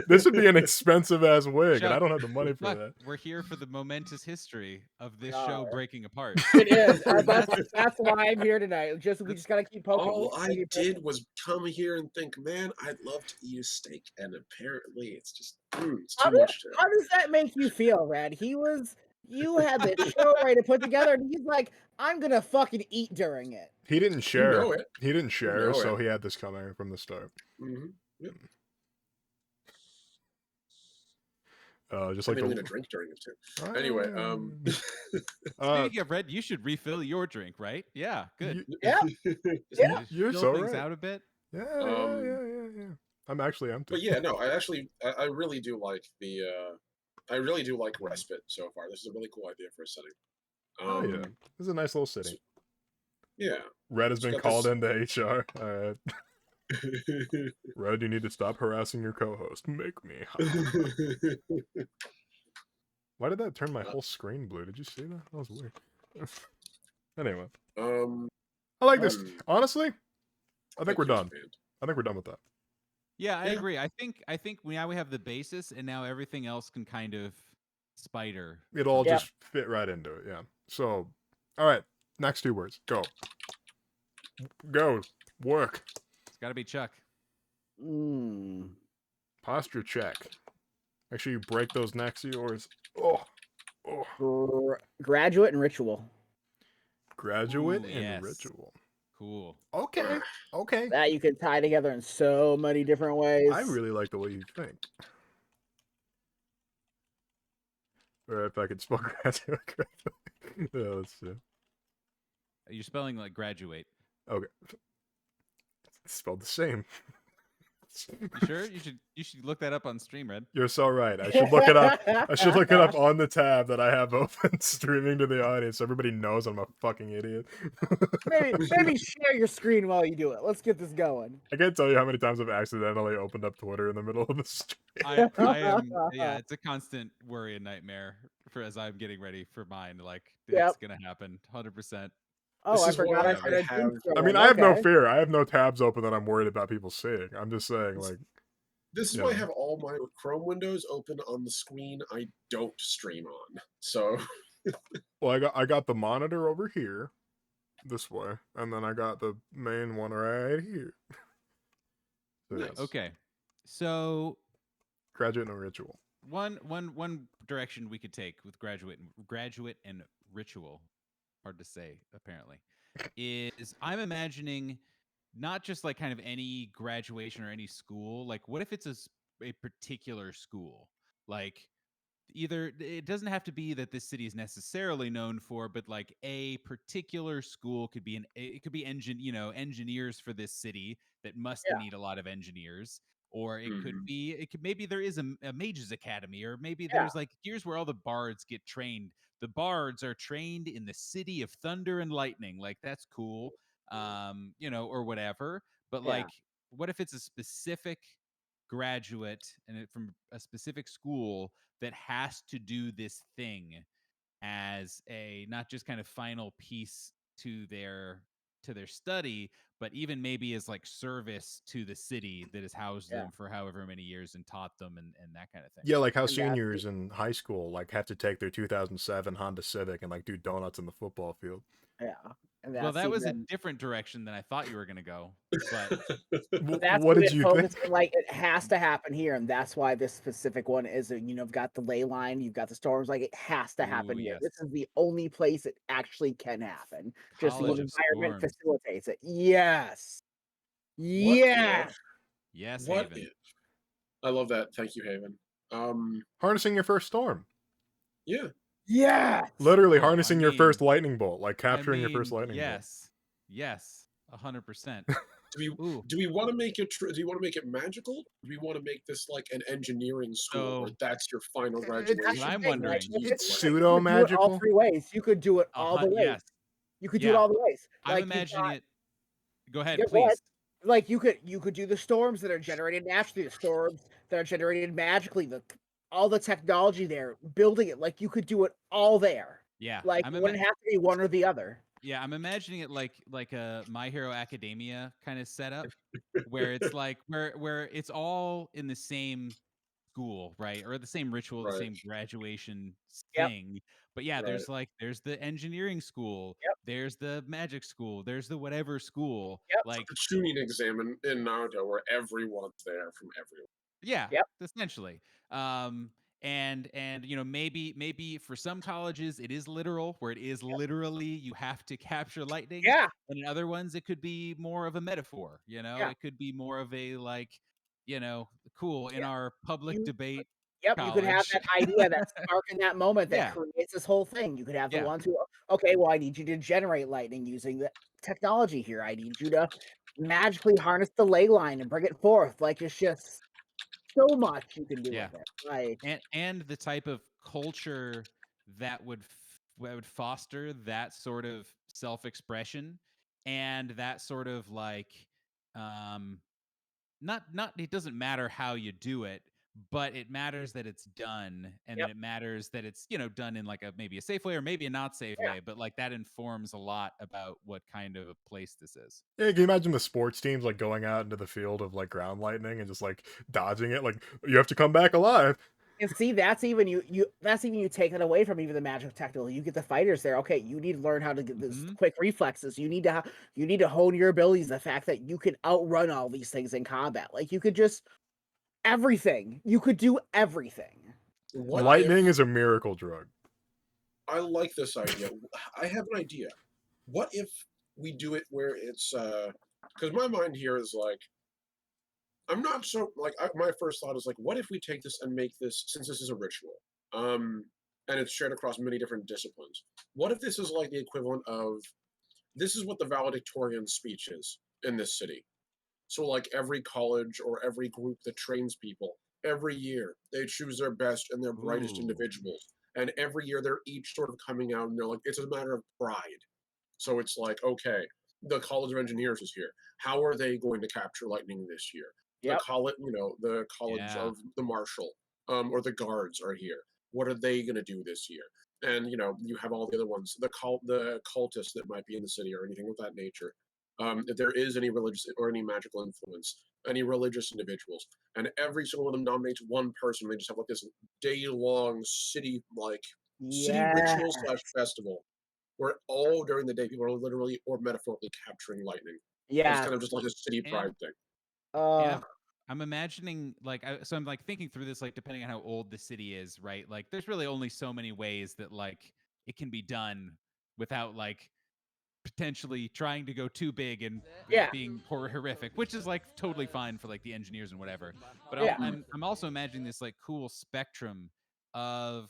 Speaker 1: This would be an expensive ass wig, and I
Speaker 4: Chuck,
Speaker 1: don't have the money for
Speaker 4: Fuck,
Speaker 1: that.
Speaker 4: we're here for the momentous history of this
Speaker 5: Oh.
Speaker 4: show breaking apart.
Speaker 5: It is. That's why I'm here tonight. We just gotta keep poking.
Speaker 2: All I
Speaker 5: keep poking.
Speaker 2: did was come here and think, man, I'd love to eat a steak, and apparently it's just it's
Speaker 5: How
Speaker 2: too
Speaker 5: does,
Speaker 2: much.
Speaker 5: how does that make you feel, Red? You had the show ready to put together, and he's like, I'm gonna fucking eat during it.
Speaker 1: He didn't share.
Speaker 2: know it.
Speaker 1: He didn't share,
Speaker 2: know
Speaker 1: so
Speaker 2: it.
Speaker 1: he had this coming from the start.
Speaker 2: Hmm. Yep.
Speaker 1: Just
Speaker 2: I
Speaker 1: like
Speaker 2: mean, I'm
Speaker 1: the.
Speaker 2: gonna drink during it too. Anyway,
Speaker 4: Speaking of Red, you should refill your drink, right? Yeah, good.
Speaker 5: Yeah.
Speaker 4: Just
Speaker 5: Yeah.
Speaker 4: need to
Speaker 1: You're
Speaker 4: fill
Speaker 1: so
Speaker 4: things
Speaker 1: right.
Speaker 4: out a bit.
Speaker 1: Yeah. I'm actually empty.
Speaker 2: But yeah, no, I really do like I really do like respite so far. This is a really cool idea for a setting.
Speaker 1: Oh yeah, this is a nice little city.
Speaker 2: Yeah.
Speaker 1: Red has
Speaker 2: It's
Speaker 1: been
Speaker 2: got
Speaker 1: called
Speaker 2: this-
Speaker 1: into HR. All right. Red, you need to stop harassing your co-host. Make me. Why did that turn my whole screen blue? Did you see that? That was weird. Anyway, I like this. Honestly, I think we're done. I think we're done with that.
Speaker 4: Yeah, I
Speaker 2: Yeah.
Speaker 4: agree. I think now we have the basis, and now everything else can kind of spider.
Speaker 1: It all
Speaker 5: Yeah.
Speaker 1: just fit right into it. Yeah. So, all right. Next 2 words. Go. Go. Work.
Speaker 4: It's got to be Chuck.
Speaker 1: Posture check. Make sure you break those necks of yours. Oh.
Speaker 5: Graduate and ritual.
Speaker 1: Graduate
Speaker 4: Ooh,
Speaker 1: and
Speaker 4: yes.
Speaker 1: ritual.
Speaker 4: Cool.
Speaker 1: Okay. Okay.
Speaker 5: That you can tie together in so many different ways.
Speaker 1: I really like the way you think. Or if I could spell graduate correctly. Yeah, let's see.
Speaker 4: You're spelling like graduate.
Speaker 1: Okay. It's spelled the same.
Speaker 4: You sure? You should look that up on StreamRed.
Speaker 1: You're so right. I should look it up. I should look it up on the tab that I have open, streaming to the audience, so everybody knows I'm a fucking idiot.
Speaker 5: maybe share your screen while you do it. Let's get this going.
Speaker 1: I can't tell you how many times I've accidentally opened up Twitter in the middle of the stream.
Speaker 4: I am. Yeah, it's a constant worry and nightmare for as I'm getting ready for mine. Like it's gonna happen, 100%.
Speaker 5: Oh,
Speaker 2: This
Speaker 5: I
Speaker 2: is why
Speaker 5: forgot I
Speaker 2: I
Speaker 5: started
Speaker 2: have-
Speaker 5: doom
Speaker 1: I mean,
Speaker 5: scrolling.
Speaker 1: I have no
Speaker 5: Okay.
Speaker 1: fear. I have no tabs open that I'm worried about people seeing. I'm just saying, like,
Speaker 2: This is
Speaker 1: Yeah.
Speaker 2: why I have all my Chrome windows open on the screen I don't stream on. So
Speaker 1: well, I got the monitor over here, this way, and then I got the main one right here. So,
Speaker 2: Nice.
Speaker 1: yes.
Speaker 4: Okay, so
Speaker 1: Graduate and ritual.
Speaker 4: one direction we could take with graduate and ritual, hard to say apparently, is I'm imagining not just like kind of any graduation or any school. Like, what if it's a particular school? Like, either it doesn't have to be that this city is necessarily known for, but like a particular school could be it could be engineers for this city that must need a lot of engineers. Or it could maybe there is a mages academy, or maybe there's like, here's where all the bards get trained. The bards are trained in the city of thunder and lightning. Like, that's cool. Or whatever. But like, what if it's a specific graduate and from a specific school that has to do this thing as a not just kind of final piece to their study, but even maybe as like service to the city that has housed them for however many years and taught them and that kind of thing.
Speaker 1: Yeah, like how
Speaker 5: And that's
Speaker 1: seniors in high school like have to take their 2007 Honda Civic and like do donuts in the football field.
Speaker 5: Yeah. And
Speaker 4: Well, that was a
Speaker 5: even-
Speaker 4: different direction than I thought you were going to go. But
Speaker 5: That's
Speaker 1: What did
Speaker 5: it
Speaker 1: you
Speaker 5: focuses-
Speaker 1: think?
Speaker 5: Like, it has to happen here, and that's why this specific one is. You've got the ley line, you've got the storms. Like, it has to happen
Speaker 4: Ooh,
Speaker 5: here.
Speaker 4: yes.
Speaker 5: This is the only place it actually can happen. Just the
Speaker 4: College of
Speaker 5: environment
Speaker 4: Storms.
Speaker 5: facilitates it. Yes.
Speaker 2: What
Speaker 5: Yeah.
Speaker 2: if-
Speaker 4: Yes,
Speaker 2: what
Speaker 4: Haven.
Speaker 2: if? I love that. Thank you, Haven.
Speaker 1: Harnessing your first storm.
Speaker 2: Yeah.
Speaker 5: Yeah.
Speaker 1: Literally
Speaker 4: Well, I
Speaker 1: harnessing your
Speaker 4: mean-
Speaker 1: first lightning bolt, like
Speaker 4: I
Speaker 1: capturing your first
Speaker 4: mean,
Speaker 1: lightning bolt.
Speaker 4: Yes, 100%.
Speaker 2: Do we want to make it? Do you want to make it magical? Do we want to make this like an engineering school, where
Speaker 4: So-
Speaker 2: that's your final
Speaker 1: It-
Speaker 2: graduation?
Speaker 1: that's
Speaker 4: what I'm
Speaker 5: Thing,
Speaker 4: wondering.
Speaker 5: like,
Speaker 1: It's
Speaker 5: you
Speaker 1: pseudo
Speaker 5: could do it all
Speaker 1: magical.
Speaker 5: 3 ways. You could do it all the ways.
Speaker 4: Yes,
Speaker 5: You could do it
Speaker 4: Yeah.
Speaker 5: all the ways.
Speaker 4: I'm
Speaker 5: Like, you've
Speaker 4: imagining
Speaker 5: got-
Speaker 4: it. Go ahead,
Speaker 5: Yeah, go
Speaker 4: please.
Speaker 5: ahead. Like, you could do the storms that are generated naturally, the storms that are generated magically, all the technology there, building it. Like, you could do it all there.
Speaker 4: Yeah,
Speaker 5: Like,
Speaker 4: I'm
Speaker 5: it wouldn't have to be one or the other.
Speaker 4: Yeah, I'm imagining it like a My Hero Academia kind of setup, where it's like where it's all in the same school, right, or the same ritual, the
Speaker 2: Right.
Speaker 4: same graduation
Speaker 5: Yep.
Speaker 4: thing. But yeah, there's the engineering school,
Speaker 5: Yep.
Speaker 4: there's the magic school, there's the whatever school.
Speaker 5: Yep.
Speaker 4: Like,
Speaker 2: The tuning exam in Naruto, where everyone's there from everyone.
Speaker 4: yeah,
Speaker 5: Yep.
Speaker 4: essentially. And maybe for some colleges it is literal, where it is literally you have to capture lightning.
Speaker 5: Yeah.
Speaker 4: And in other ones it could be more of a metaphor,
Speaker 5: Yeah.
Speaker 4: it could be more of a, like, cool, in
Speaker 5: Yeah.
Speaker 4: our public
Speaker 5: You-
Speaker 4: debate
Speaker 5: Yep, you could have
Speaker 4: college.
Speaker 5: that idea, that spark in that moment that
Speaker 4: Yeah.
Speaker 5: creates this whole thing. You could have the
Speaker 4: Yeah.
Speaker 5: ones who, okay, well, I need you to generate lightning using the technology here. I need you to magically harness the ley line and bring it forth. Like, it's just so much you can do
Speaker 4: Yeah.
Speaker 5: with it. Like,
Speaker 4: And the type of culture that would foster that sort of self-expression and that sort of like um not it doesn't matter how you do it, but it matters that it's done, and
Speaker 5: yep,
Speaker 4: it matters that it's, done in like a maybe a safe way or maybe a not safe
Speaker 5: yeah.
Speaker 4: way, but like that informs a lot about what kind of a place this is.
Speaker 1: Yeah, can you imagine the sports teams like going out into the field of like ground lightning and just like dodging it? Like, you have to come back alive.
Speaker 5: And see, that's even you take it away from even the magic technical. You get the fighters there. Okay, you need to learn how to get this
Speaker 4: Mhm.
Speaker 5: quick reflexes. You need to hone your abilities. The fact that you can outrun all these things in combat, like you could just everything. You could do everything.
Speaker 2: What
Speaker 1: Lightning
Speaker 2: if,
Speaker 1: is a miracle drug.
Speaker 2: I like this idea. I have an idea. What if we do it where it's because my mind here is like, I'm not so like my first thought is like, what if we take this and make this, since this is a ritual, and it's shared across many different disciplines. What if this is like the equivalent of, this is what the valedictorian speech is in this city. So like every college or every group that trains people, every year they choose their best and their brightest
Speaker 4: Ooh.
Speaker 2: individuals, and every year they're each sort of coming out and they're like, it's a matter of pride. So it's like, okay, the College of Engineers is here. How are they going to capture lightning this year? The
Speaker 5: Yep.
Speaker 2: college, the College
Speaker 4: Yeah.
Speaker 2: of the Marshal, or the Guards are here. What are they going to do this year? And you have all the other ones, the cultists that might be in the city or anything of that nature. If there is any religious or any magical influence, any religious individuals, and every single one of them nominates one person. They just have like this day-long city
Speaker 5: Yeah.
Speaker 2: ritual slash festival where all during the day people are literally or metaphorically capturing lightning. It's
Speaker 5: Yeah.
Speaker 2: kind of just like a city pride thing.
Speaker 4: And
Speaker 5: Uh,
Speaker 4: I'm imagining like so I'm like thinking through this, like depending on how old the city is, right? Like there's really only so many ways that like it can be done without like potentially trying to go too big and
Speaker 5: Yeah.
Speaker 4: being horrific, which is like totally fine for like the engineers and whatever. But
Speaker 5: Yeah.
Speaker 4: I'm also imagining this like cool spectrum of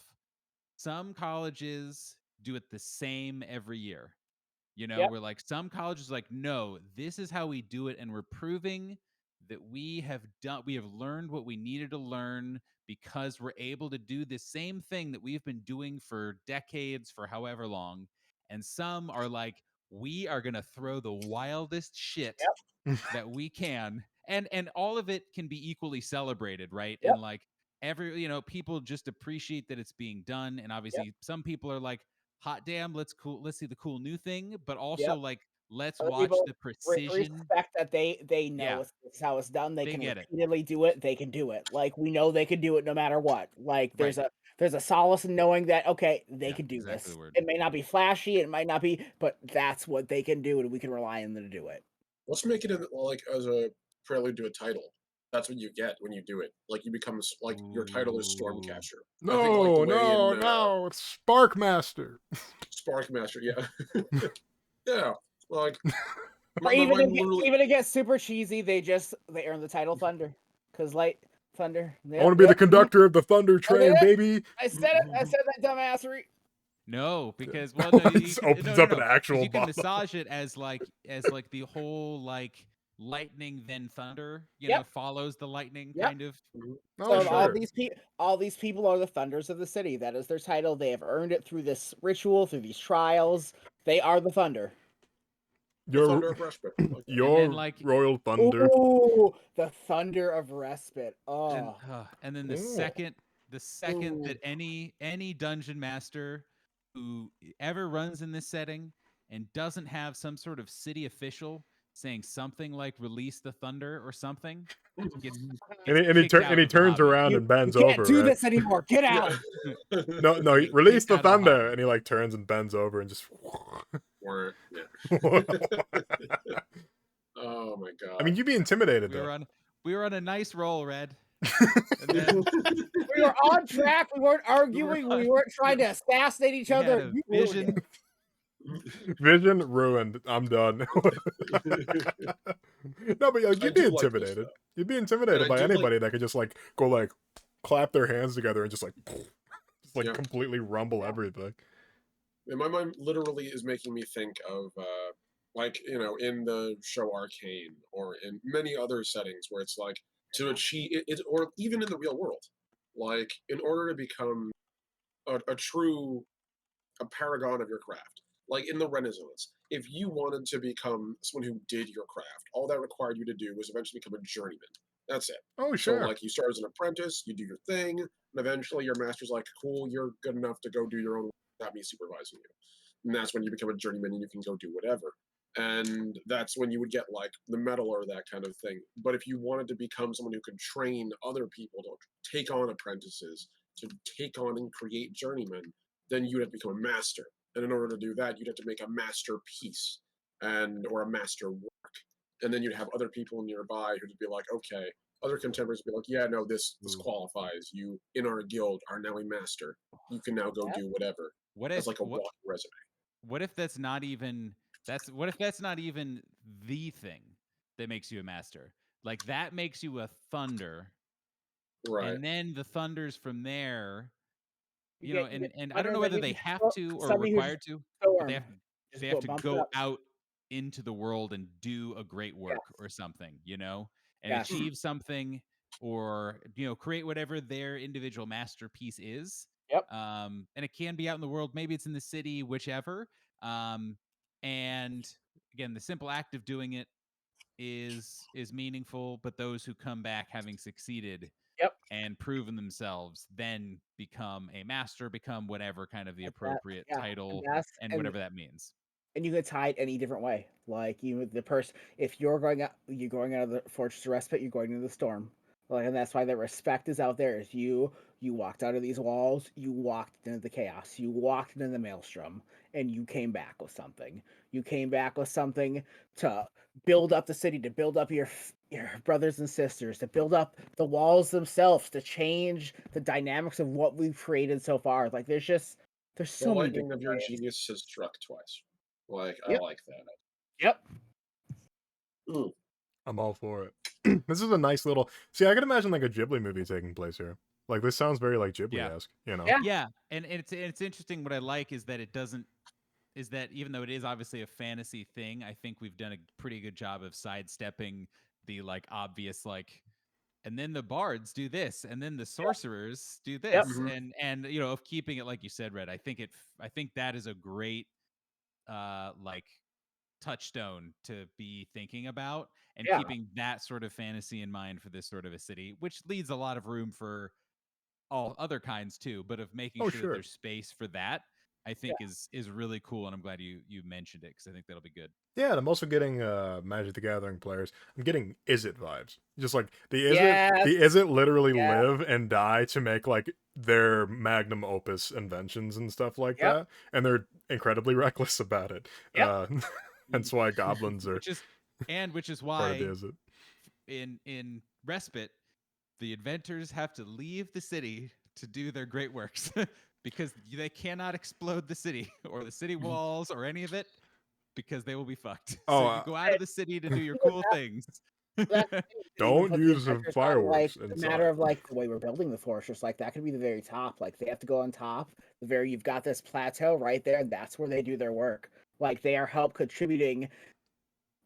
Speaker 4: some colleges do it the same every year.
Speaker 5: Yep.
Speaker 4: We're like some colleges are like, no, this is how we do it, and we're proving that we have learned what we needed to learn because we're able to do the same thing that we've been doing for decades, for however long. And some are like, we are gonna throw the wildest shit that we can, and all of it can be equally celebrated, right?
Speaker 5: Yep.
Speaker 4: And like people just appreciate that it's being done, and
Speaker 5: Yep.
Speaker 4: obviously some people are like, hot damn, let's see the cool new thing, but also
Speaker 5: Yep.
Speaker 4: like let's
Speaker 5: Other
Speaker 4: watch
Speaker 5: people
Speaker 4: the precision.
Speaker 5: respect that they know
Speaker 4: Yeah,
Speaker 5: this is how it's done. They
Speaker 4: they
Speaker 5: can
Speaker 4: get it.
Speaker 5: repeatedly do it. They can do it. Like, we know they can do it no matter what. Like,
Speaker 4: Right.
Speaker 5: there's a solace in knowing that, okay, they
Speaker 4: Yeah,
Speaker 5: can do
Speaker 4: exactly
Speaker 5: this.
Speaker 4: the word.
Speaker 5: It may not be flashy, it might not be, but that's what they can do, and we can rely on them to do it.
Speaker 2: Let's make it like as a prelude to a title. That's what you get when you do it. Like you become like your title is
Speaker 4: Ooh.
Speaker 2: Stormcatcher. I think like
Speaker 1: No,
Speaker 2: the way
Speaker 1: no,
Speaker 2: in
Speaker 1: no, it's Sparkmaster.
Speaker 2: Sparkmaster, yeah, yeah. Like
Speaker 5: Or
Speaker 2: my
Speaker 5: even
Speaker 2: mind literally.
Speaker 5: even it gets super cheesy, they earn the title Thunder. Because light thunder.
Speaker 1: I want to be the conductor of the Thunder Train,
Speaker 5: it.
Speaker 1: baby.
Speaker 5: I said it. I said that dumbassery.
Speaker 4: No, because well, no,
Speaker 1: It just opens up an
Speaker 4: 'cause
Speaker 1: actual
Speaker 4: you can
Speaker 1: bottle.
Speaker 4: massage it as like the whole like lightning then thunder,
Speaker 5: Yep.
Speaker 4: follows the lightning
Speaker 5: Yep.
Speaker 4: kind of.
Speaker 1: Oh,
Speaker 5: So
Speaker 1: sure.
Speaker 5: all these people are the thunders of the city. That is their title. They have earned it through this ritual, through these trials. They are the thunder.
Speaker 2: The Thunder of Respite. Like that.
Speaker 1: Your
Speaker 4: then, like-
Speaker 1: Royal Thunder.
Speaker 5: Ooh, the thunder of respite.
Speaker 4: And,
Speaker 5: Oh,
Speaker 4: and then the
Speaker 1: Cool.
Speaker 4: second
Speaker 5: Ooh.
Speaker 4: that any dungeon master who ever runs in this setting and doesn't have some sort of city official saying something like "release the thunder" or something, gets
Speaker 1: And he
Speaker 4: kicked out
Speaker 1: he
Speaker 4: of the
Speaker 1: turns
Speaker 4: hobby.
Speaker 1: around and bends
Speaker 5: you can't
Speaker 1: over.
Speaker 5: do
Speaker 1: right?
Speaker 5: this anymore. Get out.
Speaker 2: Yeah.
Speaker 1: No, he
Speaker 4: Get
Speaker 1: release
Speaker 4: kicked
Speaker 1: the
Speaker 4: out of the
Speaker 1: thunder,
Speaker 4: hobby.
Speaker 1: and he like turns and bends over and just.
Speaker 2: Yeah. Oh my god.
Speaker 1: I mean, you'd be intimidated
Speaker 4: We were
Speaker 1: though.
Speaker 4: on a nice roll, Red. And then
Speaker 5: We were on track. We weren't arguing. We weren't trying to assassinate each
Speaker 4: we had
Speaker 5: other.
Speaker 4: a
Speaker 5: You ruined
Speaker 4: vision.
Speaker 5: it.
Speaker 1: Vision ruined. I'm done. No, but
Speaker 2: I
Speaker 1: you'd be
Speaker 2: do like this,
Speaker 1: intimidated.
Speaker 2: though.
Speaker 1: You'd be intimidated
Speaker 2: And I
Speaker 1: by
Speaker 2: do like-
Speaker 1: anybody that could just like go like clap their hands together and just like
Speaker 2: Yeah.
Speaker 1: completely rumble everything.
Speaker 2: In my mind, literally is making me think of like in the show Arcane or in many other settings where it's like to achieve it, or even in the real world, like in order to become a true a paragon of your craft. Like in the Renaissance, if you wanted to become someone who did your craft, all that required you to do was eventually become a journeyman. That's it.
Speaker 1: Oh,
Speaker 2: So,
Speaker 1: sure.
Speaker 2: like, you start as an apprentice, you do your thing, and eventually your master's like, cool, you're good enough to go do your own without me supervising you. And that's when you become a journeyman and you can go do whatever. And that's when you would get like the medal or that kind of thing. But if you wanted to become someone who could train other people to take on apprentices, to take on and create journeymen, then you'd have to become a master. And in order to do that, you'd have to make a masterpiece or a master work. And then you'd have other people nearby who'd be like, okay, other contemporaries would be like, yeah, no, this qualifies. You in our guild are now a master. You can now go do whatever.
Speaker 4: What
Speaker 2: As
Speaker 4: if
Speaker 2: like a walking resume.
Speaker 4: what if that's not even the thing that makes you a master? Like that makes you a thunder,
Speaker 2: Right.
Speaker 4: and then the thunders from there,
Speaker 5: You get
Speaker 4: and I
Speaker 5: thunder,
Speaker 4: don't know
Speaker 5: then
Speaker 4: whether
Speaker 5: you
Speaker 4: they
Speaker 5: get
Speaker 4: have
Speaker 5: storm-
Speaker 4: to or
Speaker 5: somebody who's
Speaker 4: required to, but they
Speaker 5: storm.
Speaker 4: they have to
Speaker 5: bump it
Speaker 4: go
Speaker 5: up.
Speaker 4: out into the world and do a great work or something, and
Speaker 5: Yes.
Speaker 4: achieve something, or create whatever their individual masterpiece is.
Speaker 5: Yep.
Speaker 4: And it can be out in the world, maybe it's in the city, whichever. And again, the simple act of doing it is meaningful, but those who come back having succeeded
Speaker 5: Yep.
Speaker 4: and proven themselves then become a master, become whatever kind of the
Speaker 5: Like that,
Speaker 4: appropriate
Speaker 5: yeah,
Speaker 4: title and
Speaker 5: and
Speaker 4: whatever that means.
Speaker 5: and you can tie it any different way. Like the person, if you're going out of the Fortress of Respite, you're going into the storm. Like, and that's why the respect is out there. Is you walked out of these walls, you walked into the chaos, you walked into the maelstrom, and you came back with something. You came back with something to build up the city, to build up your brothers and sisters, to build up the walls themselves, to change the dynamics of what we've created so far. Like there's
Speaker 2: The
Speaker 5: so many
Speaker 2: lightning of your
Speaker 5: ways.
Speaker 2: genius has struck twice. Like,
Speaker 5: Yep.
Speaker 2: I like that.
Speaker 5: Yep.
Speaker 1: I'm all for it. This is a nice little. See, I could imagine like a Ghibli movie taking place here. Like this sounds very like Ghibli-esque,
Speaker 5: Yeah.
Speaker 4: And it's interesting. What I like is that even though it is obviously a fantasy thing, I think we've done a pretty good job of sidestepping the like obvious like, and then the bards do this, and then the sorcerers do this, and of keeping it like you said, Red. I think that is a great like touchstone to be thinking about, and keeping that sort of fantasy in mind for this sort of a city, which leaves a lot of room for all other kinds too, but of making sure that there's space for that, I think is really cool, and I'm glad you mentioned it because I think that'll be good.
Speaker 1: Yeah, and I'm also getting Magic the Gathering players. I'm getting Izzet vibes. Just like the Izzet literally live and die to make like their magnum opus inventions and stuff like that, and they're incredibly reckless about it. Hence why goblins are
Speaker 4: which is why in Respite, the inventors have to leave the city to do their great works because they cannot explode the city or the city walls or any of it, because they will be fucked. So you go out of the city to do your cool things.
Speaker 1: Don't use fireworks.
Speaker 5: Like, the matter of like the way we're building the fortress, like that could be the very top. Like they have to go on top. You've got this plateau right there, and that's where they do their work. Like they are help contributing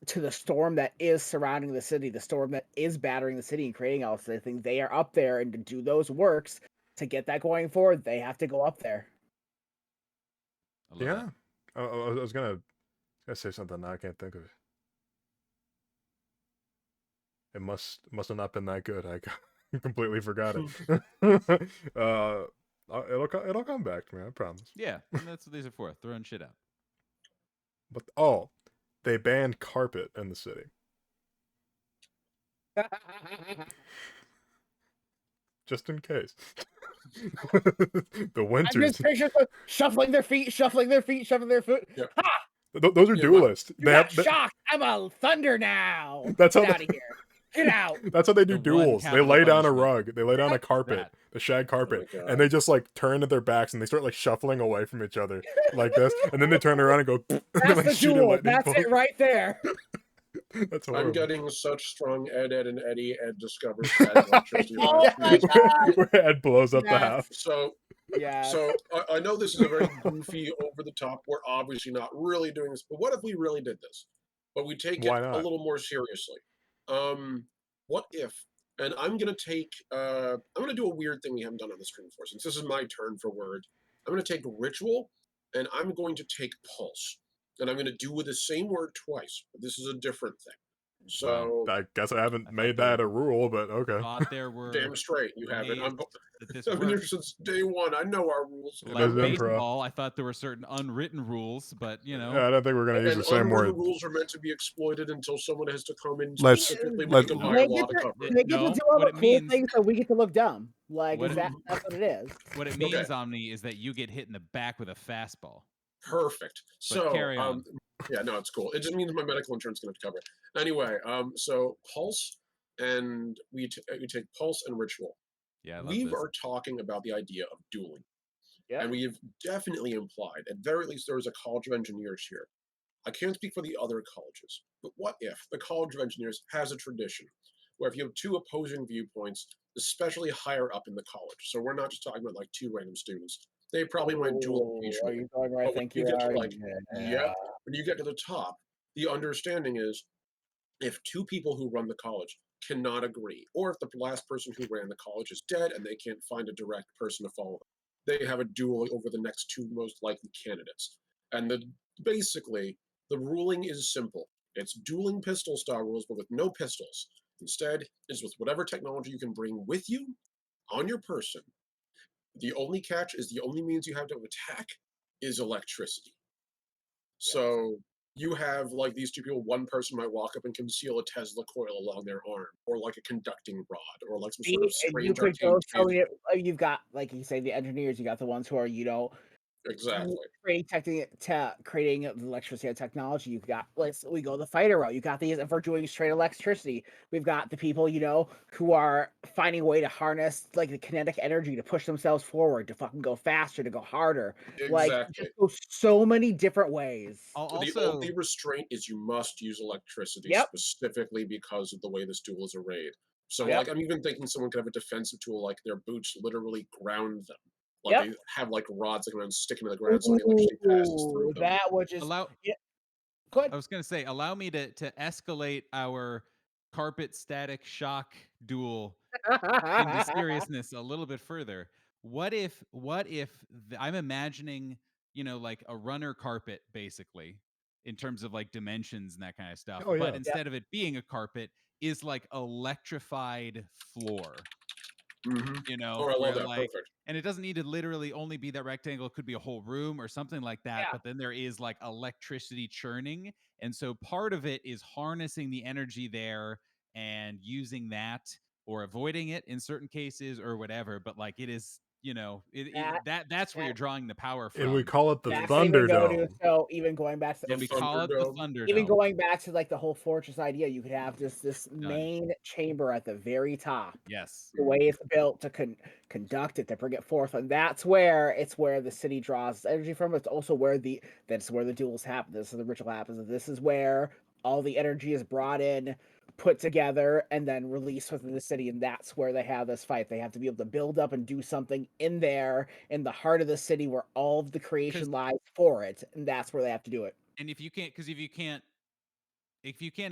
Speaker 5: to the storm that is surrounding the city, the storm that is battering the city and creating all this thing. They are up there, and to do those works to get that going forward, they have to go up there.
Speaker 1: Yeah, I was gonna say something now. I can't think of it. It must have not been that good. I completely forgot it. It'll come back to me. I promise.
Speaker 4: Yeah, and that's what these are for. Throwing shit out.
Speaker 1: But they banned carpet in the city. Just in case. The winters.
Speaker 5: I'm just picturing them shuffling their feet.
Speaker 2: Yep.
Speaker 5: Ha!
Speaker 1: Those are duelists.
Speaker 5: You got shocked. I'm a thunder now.
Speaker 1: That's
Speaker 5: Get
Speaker 1: how
Speaker 5: out of here. Get out.
Speaker 1: That's how they do duels. They lay down a rug. They lay down a carpet,
Speaker 4: That.
Speaker 1: the shag carpet,
Speaker 2: Oh my God.
Speaker 1: and they just like turn to their backs and they start like shuffling away from each other like this, and then they turn around and go.
Speaker 5: That's
Speaker 1: like,
Speaker 5: the
Speaker 1: shoot a
Speaker 5: duel.
Speaker 1: lightning
Speaker 5: That's
Speaker 1: bolt.
Speaker 5: it right there.
Speaker 1: That's
Speaker 2: I'm
Speaker 1: horrible.
Speaker 2: getting such strong Ed, and Eddie. Ed discovers static electricity.
Speaker 5: Oh my god!
Speaker 1: Where Ed blows up the
Speaker 5: Yes.
Speaker 1: house.
Speaker 5: Yeah.
Speaker 2: So I know this is a very goofy, over the top. We're obviously not really doing this, but what if we really did this? But we take
Speaker 1: Why
Speaker 2: it a
Speaker 1: not?
Speaker 2: little more seriously. What if? And I'm gonna do a weird thing we haven't done on the stream before. Since this is my turn for word, I'm gonna take ritual, and I'm going to take pulse, and I'm gonna do the same word twice. But this is a different thing. So
Speaker 1: I guess I haven't
Speaker 4: I thought
Speaker 1: made
Speaker 4: there
Speaker 1: that a rule, but okay.
Speaker 4: Thought there were
Speaker 2: damn straight, you haven't.
Speaker 4: ways that this
Speaker 2: I've been here
Speaker 4: worked.
Speaker 2: since day one. I know our rules.
Speaker 1: It
Speaker 4: Like
Speaker 1: is improv.
Speaker 4: baseball, I thought there were certain unwritten rules, but you know,
Speaker 1: Yeah, I don't think we're gonna use
Speaker 2: And
Speaker 1: the same
Speaker 2: unwritten
Speaker 1: word.
Speaker 2: rules are meant to be exploited until someone has to come in
Speaker 1: Let's-
Speaker 2: specifically
Speaker 1: let's-
Speaker 2: make a
Speaker 4: No,
Speaker 2: higher
Speaker 5: They
Speaker 2: law
Speaker 5: get
Speaker 2: to
Speaker 5: to,
Speaker 2: cover it.
Speaker 5: they get
Speaker 4: No,
Speaker 5: to do all
Speaker 4: what
Speaker 5: the
Speaker 4: it
Speaker 5: cool
Speaker 4: means-
Speaker 5: things so we get to look dumb. Like,
Speaker 4: What
Speaker 5: that's what it is.
Speaker 4: what it
Speaker 2: Okay.
Speaker 4: means, Omni, is that you get hit in the back with a fastball.
Speaker 2: Perfect. So
Speaker 4: carry on.
Speaker 2: yeah, no, it's cool. It just means my medical insurance is going to cover it. Anyway, so pulse, and we take pulse and ritual.
Speaker 4: Yeah, I love
Speaker 2: We
Speaker 4: this.
Speaker 2: are talking about the idea of dueling.
Speaker 5: Yep.
Speaker 2: And we've definitely implied, at very least, there is a College of Engineers here. I can't speak for the other colleges, but what if the College of Engineers has a tradition where if you have two opposing viewpoints, especially higher up in the college, so we're not just talking about like two random students, they probably might duel
Speaker 5: Ooh, are
Speaker 2: occasionally.
Speaker 5: you going where I
Speaker 2: But when
Speaker 5: think
Speaker 2: you
Speaker 5: you
Speaker 2: get to
Speaker 5: are?
Speaker 2: like, when you get to the top, the understanding is if two people who run the college cannot agree, or if the last person who ran the college is dead and they can't find a direct person to follow them, they have a duel over the next two most likely candidates. And basically, the ruling is simple. It's dueling pistol style rules, but with no pistols. Instead, it's with whatever technology you can bring with you on your person. The only catch is the only means you have to attack is electricity. So you have like these two people, one person might walk up and conceal a Tesla coil along their arm, or like a conducting rod, or like some sort of
Speaker 5: And you
Speaker 2: strange
Speaker 5: could go
Speaker 2: arcane
Speaker 5: so
Speaker 2: taser.
Speaker 5: you've got, like you say, the engineers. You got the ones who are,
Speaker 2: Exactly.
Speaker 5: creating the electricity and technology. You got, we go the fighter route. You got these, if we're doing straight electricity, we've got the people, who are finding a way to harness like the kinetic energy to push themselves forward, to fucking go faster, to go harder. Like,
Speaker 2: Exactly.
Speaker 5: just go so many different ways.
Speaker 4: I'll
Speaker 2: The
Speaker 4: also
Speaker 2: only restraint is you must use electricity
Speaker 5: Yep.
Speaker 2: specifically because of the way this duel is arrayed. So,
Speaker 5: Yep.
Speaker 2: like, I'm even thinking someone could have a defensive tool, like their boots literally ground them. Like,
Speaker 5: Yep.
Speaker 2: they have, like, rods that come out and stick into the ground so the electricity passes through
Speaker 5: Ooh,
Speaker 2: them.
Speaker 5: that would just
Speaker 4: allow.
Speaker 5: go ahead.
Speaker 4: I was gonna say, allow me to escalate our carpet static shock duel into seriousness a little bit further. What if I'm imagining, like a runner carpet basically in terms of like dimensions and that kind of stuff.
Speaker 1: Oh,
Speaker 4: But
Speaker 1: yeah.
Speaker 4: instead of it being a carpet is like electrified floor,
Speaker 2: Mm-hmm. Oh, I
Speaker 4: where
Speaker 2: love that.
Speaker 4: like,
Speaker 2: Perfect.
Speaker 4: and it doesn't need to literally only be that rectangle. It could be a whole room or something like that.
Speaker 5: Yeah.
Speaker 4: But then there is like electricity churning. And so part of it is harnessing the energy there and using that or avoiding it in certain cases or whatever. But like it is, that's where you're drawing the power from.
Speaker 1: And we call it the
Speaker 5: That could even go to,
Speaker 1: Thunderdome.
Speaker 5: so even going back to
Speaker 4: and we call it the
Speaker 2: Thunderdome.
Speaker 4: Thunderdome.
Speaker 5: even going back to like the whole fortress idea, you could have this main chamber at the very top.
Speaker 4: Yes.
Speaker 5: The way it's built to conduct it, to bring it forth, and that's where the city draws its energy from. It's also where the duels happen. This is the ritual happens. This is where all the energy is brought in, put together, and then released within the city. And that's where they have this fight. They have to be able to build up and do something in there, in the heart of the city, where all of the creation lies for it, and that's where they have to do it.
Speaker 4: And if you can't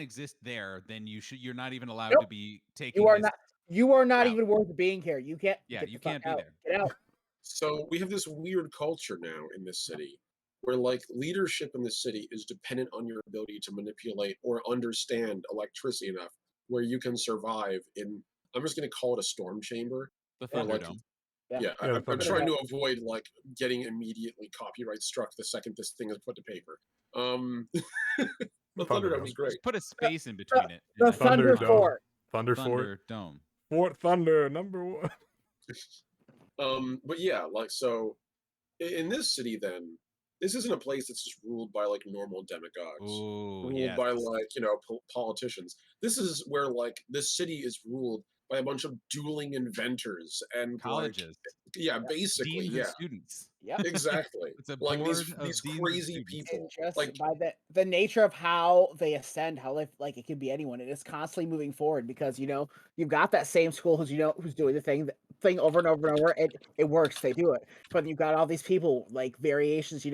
Speaker 4: exist there, then you're not even allowed
Speaker 5: Nope.
Speaker 4: to be taking.
Speaker 5: You are not
Speaker 4: out.
Speaker 5: even worth being here. You can't.
Speaker 4: Yeah,
Speaker 5: get
Speaker 4: you
Speaker 5: the fuck
Speaker 4: can't be
Speaker 5: out.
Speaker 4: there.
Speaker 5: Get out.
Speaker 2: So we have this weird culture now in this city where like leadership in the city is dependent on your ability to manipulate or understand electricity enough where you can survive in, I'm just going to call it a storm chamber.
Speaker 4: The
Speaker 2: Or, like,
Speaker 4: Thunderdome.
Speaker 2: Yeah,
Speaker 1: Yeah,
Speaker 2: I'm trying to avoid like getting immediately copyright struck the second this thing is put to paper. The Thunderdome is great.
Speaker 4: Just put a space in between it.
Speaker 5: The
Speaker 4: and
Speaker 5: Thunder
Speaker 1: Thunderdome.
Speaker 5: Fort.
Speaker 1: Thunder Fort.
Speaker 4: Thunderdome.
Speaker 1: Fort Thunder, #1.
Speaker 2: But yeah, like, so in this city, then this isn't a place that's just ruled by like normal demagogues,
Speaker 4: Ooh,
Speaker 2: ruled
Speaker 4: yes.
Speaker 2: by like politicians. This is where like this city is ruled by a bunch of dueling inventors and like,
Speaker 4: colleges,
Speaker 2: yeah, basically,
Speaker 4: deans
Speaker 2: yeah.
Speaker 4: and students.
Speaker 5: Yep.
Speaker 2: Exactly.
Speaker 4: It's a
Speaker 2: Like
Speaker 4: board
Speaker 2: these
Speaker 4: of
Speaker 2: these
Speaker 4: deans and
Speaker 2: crazy
Speaker 4: students.
Speaker 5: It
Speaker 2: people.
Speaker 5: just
Speaker 2: Like
Speaker 5: by the nature of how they ascend, how like it can be anyone. It is constantly moving forward because you've got that same school who's doing the thing over and over and over. It works. They do it, but you've got all these people like variations.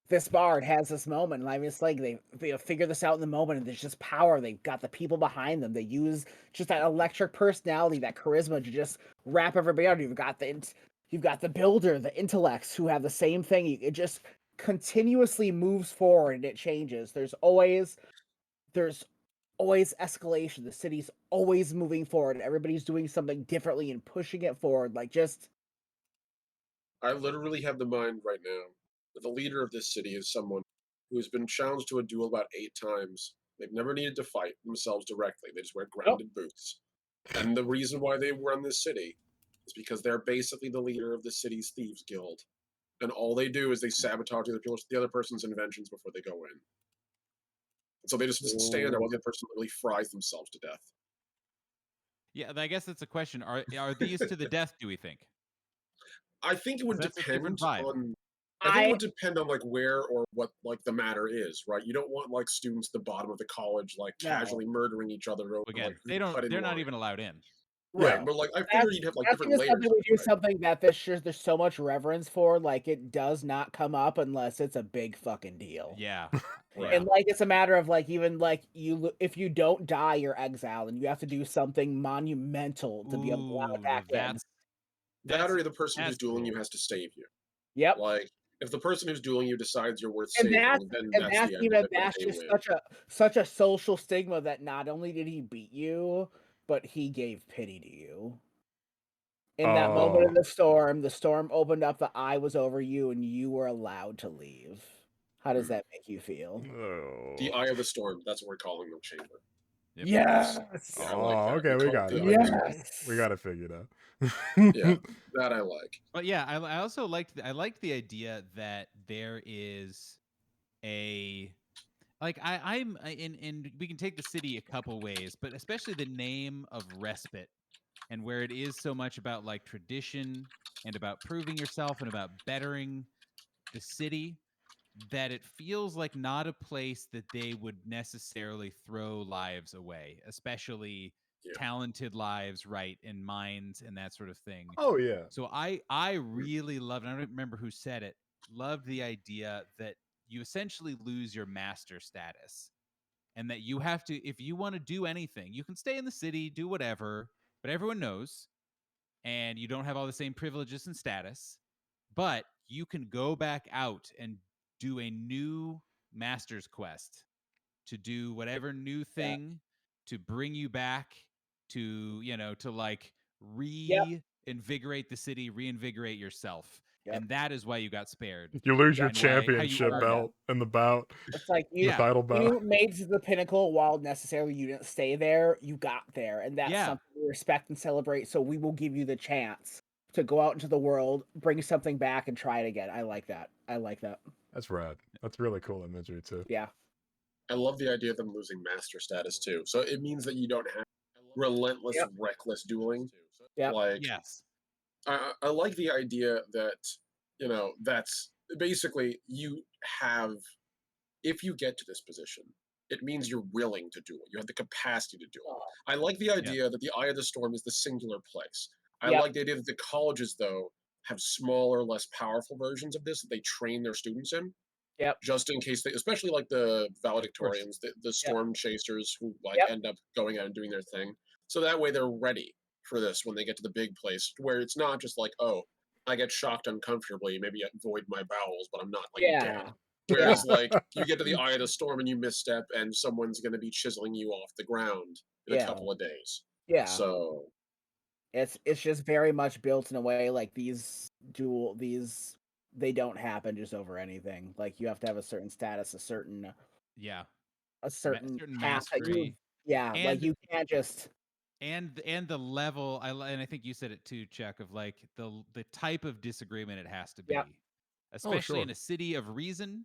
Speaker 5: This bard has this moment, and I mean, it's like they figure this out in the moment, and there's just power. They've got the people behind them. They use just that electric personality, that charisma to just wrap everybody out. You've got the builder, the intellects who have the same thing. It just continuously moves forward and it changes. There's always escalation. The city's always moving forward. Everybody's doing something differently and pushing it forward. Like just
Speaker 2: I literally have the mind right now that the leader of this city is someone who has been challenged to a duel about 8 times. They've never needed to fight themselves directly. They just wear grounded boots. And the reason why they run this city is because they're basically the leader of the city's thieves guild. And all they do is they sabotage the other person's inventions before they go in. So they just stand there while the other person literally fries themselves to death.
Speaker 4: Yeah, I guess that's a question. Are these to the death, do we think?
Speaker 2: I think it would
Speaker 4: That's a different
Speaker 2: depend
Speaker 4: vibe.
Speaker 2: on. I think it would depend on like where or what like the matter is, right? You don't want like students at the bottom of the college like
Speaker 5: No.
Speaker 2: casually murdering each other over
Speaker 4: Again,
Speaker 2: like who cut in
Speaker 4: they're not
Speaker 2: line.
Speaker 4: even allowed in.
Speaker 2: Right,
Speaker 1: Yeah.
Speaker 2: but like I figured you'd have like
Speaker 5: That's
Speaker 2: different
Speaker 5: just
Speaker 2: layers.
Speaker 5: something we do
Speaker 2: Right?
Speaker 5: something that there's so much reverence for. Like it does not come up unless it's a big fucking deal.
Speaker 4: Yeah.
Speaker 2: Right.
Speaker 5: And like it's a matter of like even like if you don't die, you're exiled, and you have to do something monumental to be allowed back in.
Speaker 2: That or the person who's
Speaker 4: that's
Speaker 2: dueling you
Speaker 4: cool.
Speaker 2: has to save you.
Speaker 5: Yep.
Speaker 2: Like if the person who's dueling you decides you're worth
Speaker 5: And
Speaker 2: saving,
Speaker 5: that's
Speaker 2: then that's the end. Of it,
Speaker 5: that's
Speaker 2: they
Speaker 5: just
Speaker 2: win.
Speaker 5: such a social stigma that not only did he beat you, but he gave pity to you. In that moment in the storm opened up, the eye was over you, and you were allowed to leave. How does that make you feel?
Speaker 2: The Eye of the Storm. That's what we're calling the chamber.
Speaker 4: Yep.
Speaker 5: Yes.
Speaker 2: Yeah, I like that.
Speaker 1: Okay, we got it.
Speaker 5: Yes.
Speaker 1: We got it figured out.
Speaker 2: Yeah, that I like.
Speaker 4: But yeah, I also liked the idea that there is a and we can take the city a couple ways, but especially the name of Respite and where it is so much about like tradition and about proving yourself and about bettering the city, that it feels like not a place that they would necessarily throw lives away, especially talented lives, right, and minds and that sort of thing.
Speaker 1: Oh yeah.
Speaker 4: So I really loved, I don't remember who said it, loved the idea that you essentially lose your master status. And that you have to, if you want to do anything, you can stay in the city, do whatever, but everyone knows, and you don't have all the same privileges and status, but you can go back out and do a new master's quest to do whatever new thing to bring you back to, to like reinvigorate the city, reinvigorate yourself. And that is why you got spared.
Speaker 1: You lose your
Speaker 4: And
Speaker 1: championship belt in the bout.
Speaker 5: It's like
Speaker 1: the title bout.
Speaker 5: You made to the pinnacle while necessarily you didn't stay there. You got there, and that's something we respect and celebrate. So we will give you the chance to go out into the world, bring something back, and try it again. I like that.
Speaker 1: That's rad. That's really cool imagery too.
Speaker 5: Yeah.
Speaker 2: I love the idea of them losing master status too. So it means that you don't have relentless, reckless dueling.
Speaker 5: Yeah.
Speaker 2: Like I like the idea that that's basically you have. If you get to this position, it means you're willing to duel. You have the capacity to duel. I like the idea that the Eye of the Storm is the singular place. I like the idea that the colleges, though, have smaller, less powerful versions of this that they train their students in.
Speaker 5: Yep.
Speaker 2: Just in case especially like the valedictorians, the storm chasers who end up going out and doing their thing. So that way they're ready for this when they get to the big place, where it's not just like, oh, I get shocked uncomfortably, maybe I void my bowels, but I'm not like dead. Whereas like you get to the Eye of the Storm and you misstep and someone's gonna be chiseling you off the ground in a couple of days.
Speaker 5: Yeah.
Speaker 2: So
Speaker 5: it's just very much built in a way like they don't happen just over anything. Like you have to have a certain status, a certain path that you like you can't just
Speaker 4: and the level and I think you said it too, Chuck, of like the type of disagreement it has to be. Especially in a city of reason,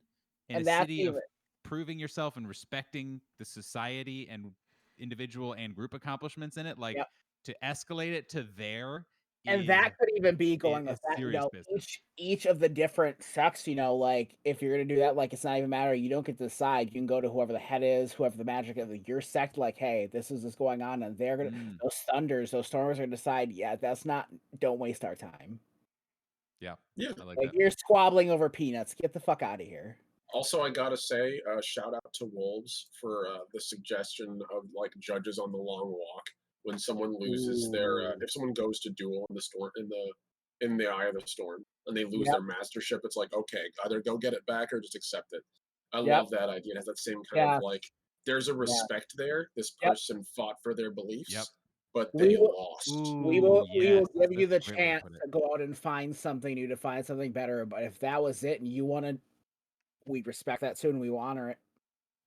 Speaker 4: in a city of proving yourself and respecting the society and individual and group accomplishments in it, like to escalate it to there
Speaker 5: And that could even be going with
Speaker 4: it's
Speaker 5: that,
Speaker 4: serious business.
Speaker 5: each of the different sects, like if you're gonna do that, like it's not even matter, you don't get to decide. You can go to whoever the head is, whoever the magic of your sect, like, hey, this is what's going on, and they're gonna those thunders, those stormers are gonna decide, yeah, that's not, don't waste our time.
Speaker 4: Yeah.
Speaker 2: Yeah.
Speaker 4: I like
Speaker 5: Like
Speaker 4: that.
Speaker 5: you're squabbling over peanuts. Get the fuck out of here.
Speaker 2: Also, I gotta say, shout out to Wolves for the suggestion of like judges on the long walk when someone loses their if someone goes to duel in the storm in the eye of the storm and they lose
Speaker 5: Yep.
Speaker 2: their mastership, it's like, okay, either go get it back or just accept it. I
Speaker 5: Yep.
Speaker 2: love that idea. It has that same kind
Speaker 5: Yeah.
Speaker 2: of like there's a respect there. This
Speaker 5: Yep.
Speaker 2: person fought for their beliefs,
Speaker 4: Yep.
Speaker 2: but
Speaker 5: We
Speaker 2: they
Speaker 5: will-
Speaker 2: lost.
Speaker 5: We will
Speaker 4: yes,
Speaker 5: give you the
Speaker 4: that's a great way to
Speaker 5: chance
Speaker 4: put it.
Speaker 5: to go out and find something new, to find something better. But if that was it and you wanted, we respect that too and we will honor it.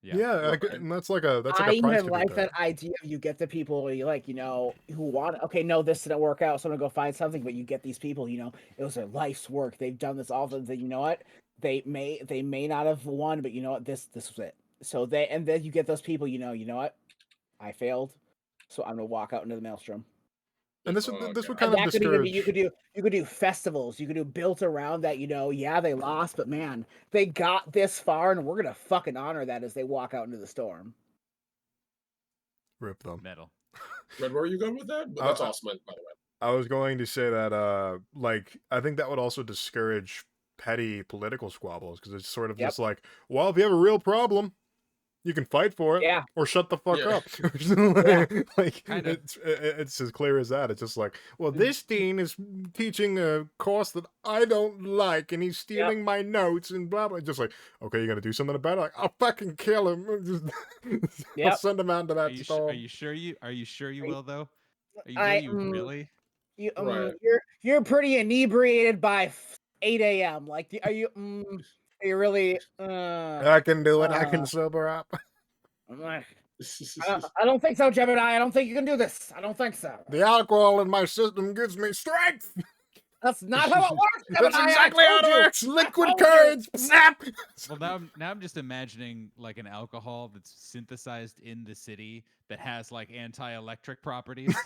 Speaker 1: Yeah,
Speaker 2: Right.
Speaker 1: and that's like a
Speaker 5: I
Speaker 1: price
Speaker 5: even
Speaker 1: to be
Speaker 5: like
Speaker 1: paid.
Speaker 5: that idea of you get the people you like, who want, okay, no, this didn't work out, so I'm gonna go find something, but you get these people, it was their life's work. They've done this all the, you know what? They may not have won, but you know what? This was it. So and then you get those people, you know what? I failed, so I'm gonna walk out into the maelstrom.
Speaker 1: And this
Speaker 2: Oh,
Speaker 1: this would
Speaker 2: God.
Speaker 1: kind of
Speaker 5: That could even be,
Speaker 1: discourage.
Speaker 5: you could do festivals, you could do built around that, yeah, they lost, but man, they got this far, and we're gonna fucking honor that as they walk out into the storm.
Speaker 1: Rip them.
Speaker 4: Metal.
Speaker 2: Red, where are you going with that? But that's awesome, by the way.
Speaker 1: I was going to say that, like, I think that would also discourage petty political squabbles because it's sort of just like, well, if you have a real problem, you can fight for it,
Speaker 5: Yeah.
Speaker 1: or shut the fuck
Speaker 2: Yeah.
Speaker 1: up. Like,
Speaker 4: Kind of.
Speaker 1: it's as clear as that. It's just like, well, this dean is teaching a course that I don't like, and he's stealing my notes, and blah blah. Just like, okay, you gonna do something about it? Like, I'll fucking kill him. I'll send him out into that storm.
Speaker 4: Are you sure you will though?
Speaker 5: I-
Speaker 4: Really?
Speaker 2: Right.
Speaker 5: You're pretty inebriated by 8 a.m. Like, are you really?
Speaker 1: I can do it. I can sober up.
Speaker 5: I'm like, I don't think so, Gemini. I don't think you can do this. I don't think so.
Speaker 1: The alcohol in my system gives me strength.
Speaker 5: That's not how it works, Gemini.
Speaker 1: That's exactly how it works. Liquid
Speaker 5: told you.
Speaker 1: courage. Snap.
Speaker 4: Well, now I'm just imagining like an alcohol that's synthesized in the city that has like anti-electric properties.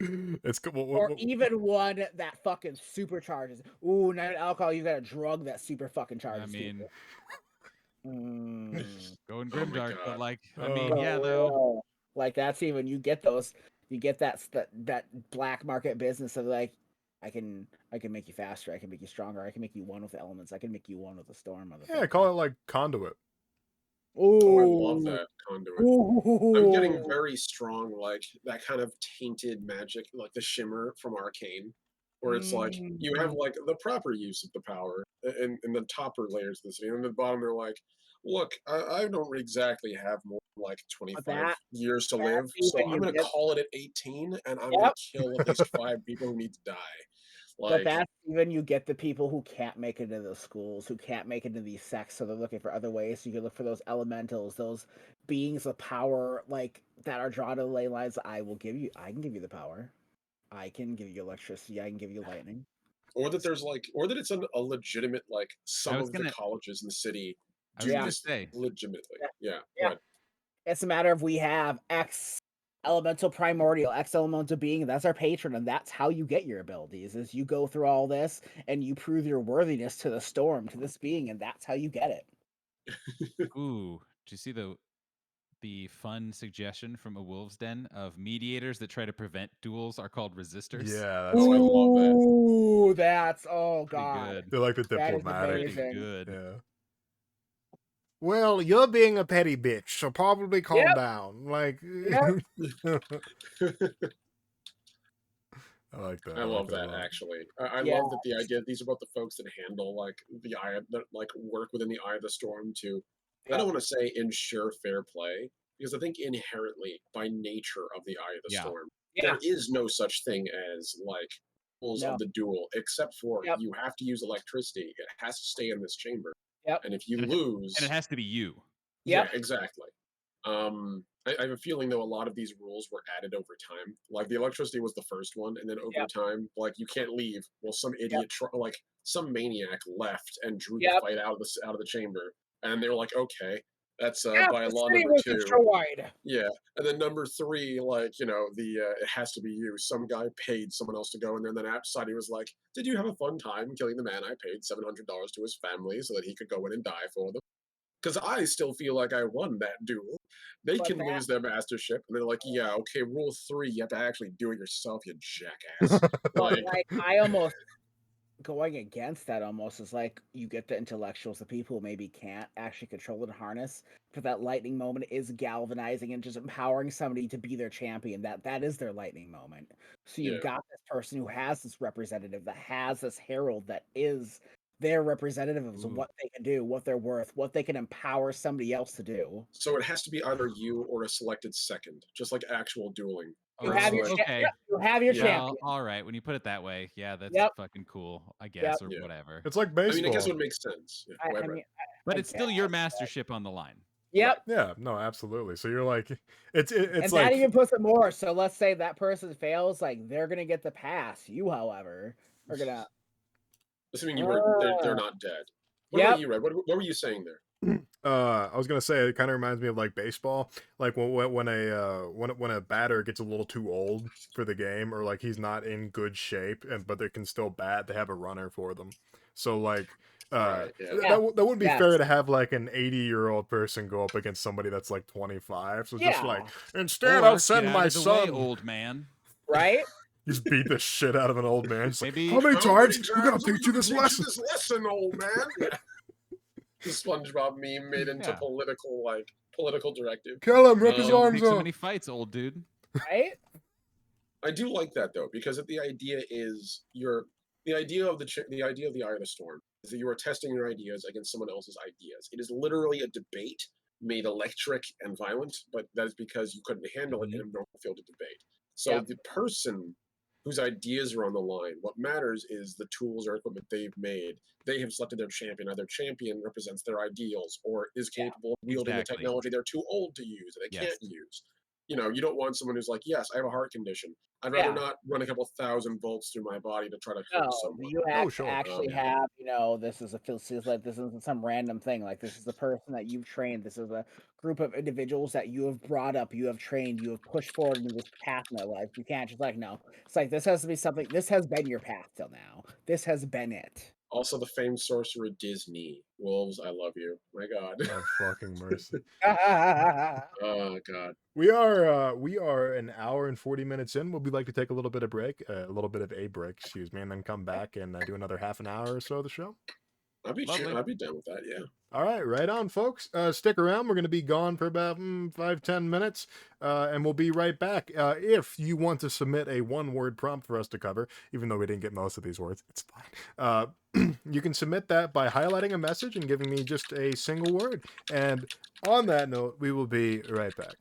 Speaker 1: It's good.
Speaker 5: Or even one that fucking supercharges. Ooh, not alcohol. You got a drug that super fucking charges.
Speaker 4: I mean,
Speaker 5: people.
Speaker 4: going
Speaker 2: Oh my
Speaker 4: grimdark, but
Speaker 2: God.
Speaker 4: like, I mean, yeah, though.
Speaker 5: Oh, like that's even, you get that black market business of like, I can make you faster, I can make you stronger, I can make you one with the elements, I can make you one with the storm.
Speaker 1: Yeah, call it like conduit.
Speaker 2: Oh, I love that conduit.
Speaker 5: Ooh.
Speaker 2: I'm getting very strong, like that kind of tainted magic, like the shimmer from Arcane, where it's like you have like the proper use of the power in the topper layers of the city, and at the bottom they're like, look, I don't exactly have more than like 25 years to live, so I'm going to call it at 18, and I'm going to kill at least 5 people who need to die.
Speaker 5: But that's even, you get the people who can't make it into the schools, who can't make it into these sects, so they're looking for other ways. So you can look for those elementals, those beings of power, like that are drawn to the ley lines. I can give you the power. I can give you electricity. I can give you lightning.
Speaker 2: Or that there's like, or that it's a legitimate, like some of the colleges in the city do this legitimately. Yeah.
Speaker 5: It's a matter of, we have X elemental primordial, X elemental being, that's our patron, and that's how you get your abilities, is you go through all this and you prove your worthiness to the storm, to this being, and that's how you get it.
Speaker 4: Ooh, do you see the fun suggestion from A Wolf's Den of mediators that try to prevent duels are called resistors?
Speaker 1: Yeah,
Speaker 2: that's I love that.
Speaker 5: Ooh, that's, oh god,
Speaker 4: good.
Speaker 1: They're like the diplomatic.
Speaker 4: Good.
Speaker 1: Yeah. Well, you're being a petty bitch, so probably calm down. Like, I like that.
Speaker 2: I love that, actually. I love that the idea, these are about the folks that handle like the eye, that like work within the eye of the storm to, I don't want to say ensure fair play, because I think inherently by nature of the eye of the storm, there is no such thing as like rules of the duel, except for you have to use electricity. It has to stay in this chamber. And if you lose,
Speaker 4: and it has to be you.
Speaker 2: Yeah, exactly. I have a feeling though a lot of these rules were added over time. Like the electricity was the first one, and then over time, like you can't leave. Well, some idiot, like some maniac, left and drew the fight out of the chamber, and they were like, okay, That's
Speaker 5: Yeah,
Speaker 2: by
Speaker 5: the
Speaker 2: law
Speaker 5: city
Speaker 2: number
Speaker 5: was
Speaker 2: 2.
Speaker 5: destroyed.
Speaker 2: Yeah, and then number 3, like, it has to be you. Some guy paid someone else to go in there, and then outside he was like, "Did you have a fun time killing the man I paid $700 to his family so that he could go in and die for them?" Because I still feel like I won that duel. They
Speaker 5: But
Speaker 2: can
Speaker 5: that
Speaker 2: lose their mastership, and they're like, "Yeah, okay, rule 3, you have to actually do it yourself, you jackass."
Speaker 5: but
Speaker 2: Like,
Speaker 5: like I almost going against that almost is like you get the intellectuals, the people who maybe can't actually control and harness. For that lightning moment is galvanizing and just empowering somebody to be their champion. That is their lightning moment. So you've
Speaker 2: yeah.
Speaker 5: got this person who has this representative, that has this herald, that is their representative of
Speaker 4: Ooh.
Speaker 5: what they can do, what they're worth, what they can empower somebody else to do.
Speaker 2: So it has to be either you or a selected second, just like actual dueling.
Speaker 5: You
Speaker 2: Where
Speaker 5: have
Speaker 2: it's
Speaker 5: your
Speaker 2: like,
Speaker 4: Okay.
Speaker 5: yep, you have your
Speaker 2: Yeah.
Speaker 4: Well,
Speaker 5: champion.
Speaker 4: all right. When you put it that way, yeah, that's
Speaker 5: Yep.
Speaker 4: fucking cool, I
Speaker 5: Yep.
Speaker 4: guess, or
Speaker 2: Yeah.
Speaker 4: whatever.
Speaker 1: It's like
Speaker 2: I mean, I
Speaker 1: baseball.
Speaker 2: guess it would make sense. Yeah, go
Speaker 5: I
Speaker 2: ahead, Brett.
Speaker 5: mean,
Speaker 4: But
Speaker 5: I
Speaker 4: it's still your
Speaker 5: guess, but-
Speaker 4: mastership on the line.
Speaker 5: Yep.
Speaker 1: Yeah, no, absolutely. So you're like, it's
Speaker 5: And
Speaker 1: like
Speaker 5: that even puts it more. So let's say that person fails, like they're gonna get the pass. You, however, are gonna.
Speaker 2: Assuming they're not dead. What
Speaker 5: Yep.
Speaker 2: about you, Red? What were you saying there?
Speaker 1: I was gonna say it kind of reminds me of like baseball, like when a batter gets a little too old for the game, or like he's not in good shape, but they can still bat. They have a runner for them. So like,
Speaker 2: Right, yeah.
Speaker 1: that wouldn't be
Speaker 5: Yes.
Speaker 1: fair to have like an 80-year-old person go up against somebody that's like 25. So just
Speaker 5: Yeah.
Speaker 1: like instead,
Speaker 4: Or
Speaker 1: I'll
Speaker 4: get
Speaker 1: send
Speaker 4: out
Speaker 1: my
Speaker 4: of the way,
Speaker 1: son.
Speaker 4: old man.
Speaker 5: Right?
Speaker 1: Just beat the shit out of an old man. It's like,
Speaker 4: Maybe-
Speaker 1: how many
Speaker 2: How
Speaker 1: times?
Speaker 2: many
Speaker 1: We're gonna
Speaker 2: times are we
Speaker 1: teach you
Speaker 2: gonna
Speaker 1: this
Speaker 2: teach
Speaker 1: lesson.
Speaker 2: this lesson, old man. Yeah. The SpongeBob meme made into
Speaker 4: Yeah.
Speaker 2: political directive.
Speaker 1: Kill him, rip his
Speaker 2: Um,
Speaker 4: Don't
Speaker 1: arms
Speaker 4: take so
Speaker 1: off.
Speaker 4: many fights, old dude.
Speaker 5: Right?
Speaker 2: I do like that though, because the idea is the idea of the idea of the Eye of the Storm is that you are testing your ideas against someone else's ideas. It is literally a debate made electric and violent, but that is because you couldn't handle it in a normal field of debate. So
Speaker 5: Yep.
Speaker 2: the person whose ideas are on the line, what matters is the tools or equipment they've made. They have selected their champion. Either champion represents their ideals or is capable of wielding
Speaker 4: Exactly.
Speaker 2: the technology they're too old to use and they
Speaker 4: Yes.
Speaker 2: can't use. You don't want someone who's like, yes, I have a heart condition. I'd rather
Speaker 5: Yeah.
Speaker 2: not run a couple thousand volts through my body to try to hurt
Speaker 5: No,
Speaker 2: someone.
Speaker 5: you have
Speaker 1: sure.
Speaker 5: to actually
Speaker 2: Yeah.
Speaker 5: have, this is like this isn't some random thing. Like this is the person that you've trained. This is a group of individuals that you have brought up, you have trained, you have pushed forward into this path in their life. You can't just like, no. It's like this has to be something. This has been your path till now. This has been it.
Speaker 2: Also, the famed sorcerer Disney. Wolves, I love you. My God.
Speaker 1: Oh, fucking mercy.
Speaker 2: Oh, God.
Speaker 1: We are an hour and 40 minutes in. We'll be like to take a little bit of break, excuse me, and then come back and do another half an hour or so of the show.
Speaker 2: I'd be
Speaker 4: Lovely.
Speaker 2: down with that, yeah.
Speaker 1: All right on, folks. Stick around. We're going to be gone for about 5-10 minutes, and we'll be right back. If you want to submit a one-word prompt for us to cover, even though we didn't get most of these words, it's fine. You can submit that by highlighting a message and giving me just a single word. And on that note, we will be right back.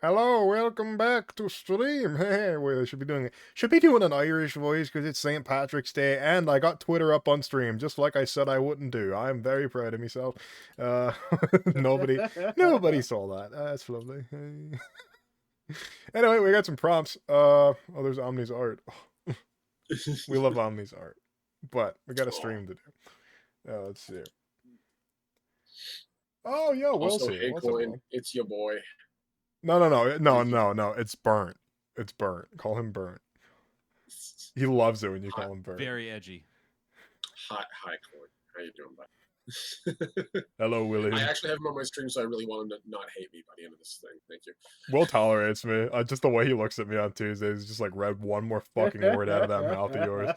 Speaker 1: Hello, welcome back to stream. Hey, well, they should be doing an Irish voice because it's St. Patrick's Day, and I got Twitter up on stream, just like I said I wouldn't do. I'm very proud of myself. Nobody saw that. That's lovely. Anyway, we got some prompts. Oh, there's Omni's art. We love Omni's art, but we got a stream to do. Let's see. Oh, yo, we'll
Speaker 2: Also,
Speaker 1: see.
Speaker 2: hey,
Speaker 1: What's up,
Speaker 2: Coin,
Speaker 1: Bob?
Speaker 2: it's your boy.
Speaker 1: No. It's burnt. It's burnt. Call him burnt. He loves it when you call him burnt.
Speaker 4: Very edgy.
Speaker 2: Hi, Coin. How you doing, bud?
Speaker 1: Hello, Willie.
Speaker 2: I actually have him on my stream, so I really want him to not hate me by the end of this thing. Thank you.
Speaker 1: Will tolerates me. Just the way he looks at me on Tuesdays, he's just like read one more fucking word out of that mouth of yours.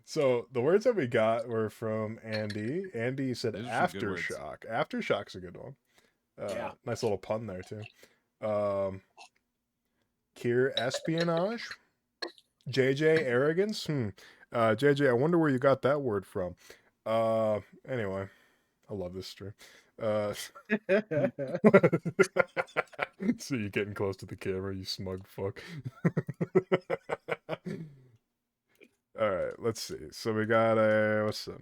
Speaker 1: So the words that we got were from Andy. Andy said
Speaker 4: Those are some good words.
Speaker 1: aftershock. Aftershock's a good one.
Speaker 3: Yeah.
Speaker 1: Nice little pun there too. Kier espionage. JJ arrogance. JJ, I wonder where you got that word from. Anyway, I love this stream. So you're getting close to the camera, you smug fuck. All right, let's see. So we got what's that?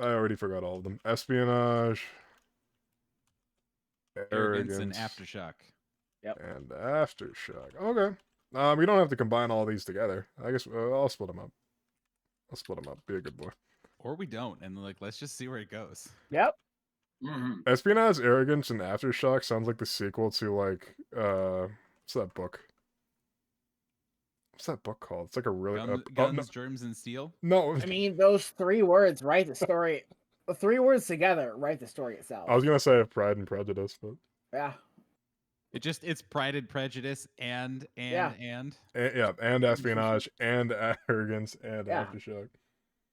Speaker 1: I already forgot all of them. Espionage,
Speaker 4: Arrogance and aftershock.
Speaker 1: and aftershock. Okay. We don't have to combine all these together. I guess I'll split them up. Be a good boy.
Speaker 4: Or we don't, and like let's just see where it goes.
Speaker 5: Yep.
Speaker 2: Mm-hmm.
Speaker 1: Espionage, arrogance, and aftershock sounds like the sequel to like what's that book? What's that book called? It's like a really
Speaker 4: Guns, Germs, and Steel.
Speaker 1: No,
Speaker 5: I mean, those 3 words write the story. The 3 words together write the story itself.
Speaker 1: I was gonna say Pride and Prejudice, but
Speaker 5: Yeah.
Speaker 4: It's Pride and Prejudice and
Speaker 1: and espionage and arrogance and
Speaker 5: Yeah.
Speaker 1: aftershock.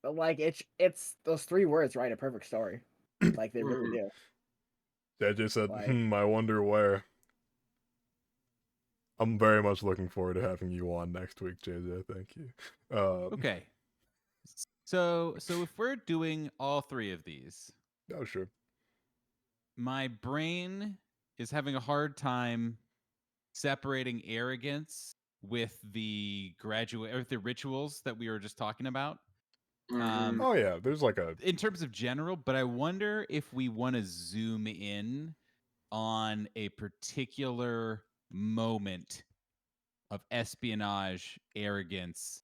Speaker 5: But like it's those 3 words write a perfect story. Like they really do.
Speaker 1: That just said,
Speaker 5: Like-
Speaker 1: I wonder where. I'm very much looking forward to having you on next week, JJ. Thank you.
Speaker 4: Okay. So if we're doing all 3 of these,
Speaker 1: Oh, sure.
Speaker 4: my brain is having a hard time separating arrogance with the rituals that we were just talking about.
Speaker 2: Mm-hmm.
Speaker 1: Oh, yeah. There's like a.
Speaker 4: In terms of general, but I wonder if we want to zoom in on a particular moment of espionage, arrogance,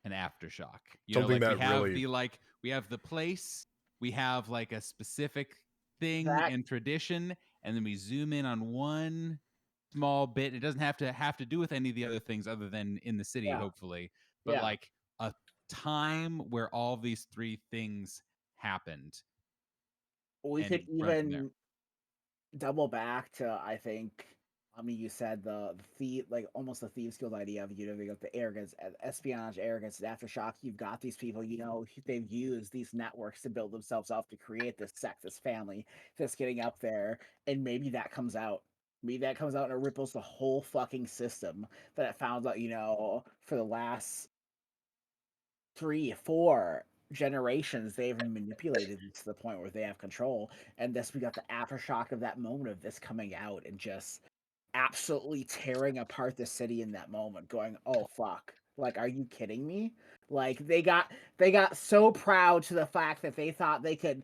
Speaker 4: and aftershock.
Speaker 1: Something
Speaker 4: like
Speaker 1: that
Speaker 4: we have
Speaker 1: really-
Speaker 4: we have the place, we have like a specific thing
Speaker 5: That-
Speaker 4: and tradition, and then we zoom in on one small bit. It doesn't have to do with any of the other things other than in the city,
Speaker 5: Yeah.
Speaker 4: hopefully. But
Speaker 5: Yeah.
Speaker 4: like a time where all these 3 things happened.
Speaker 5: We
Speaker 4: and
Speaker 5: could
Speaker 4: run from there.
Speaker 5: even double back to, I think, I mean, you said the thief, like almost the Thieves Guild idea of, you got the arrogance, espionage, arrogance, and aftershock. You've got these people, they've used these networks to build themselves up to create this sect, this family that's getting up there, and maybe that comes out. Maybe that comes out and it ripples the whole fucking system that it found out, for the last 3, 4 generations they've manipulated it to the point where they have control. And we got the aftershock of that moment of this coming out and just absolutely tearing apart the city in that moment, going, oh fuck, like, are you kidding me? Like, they got so proud to the fact that they thought they could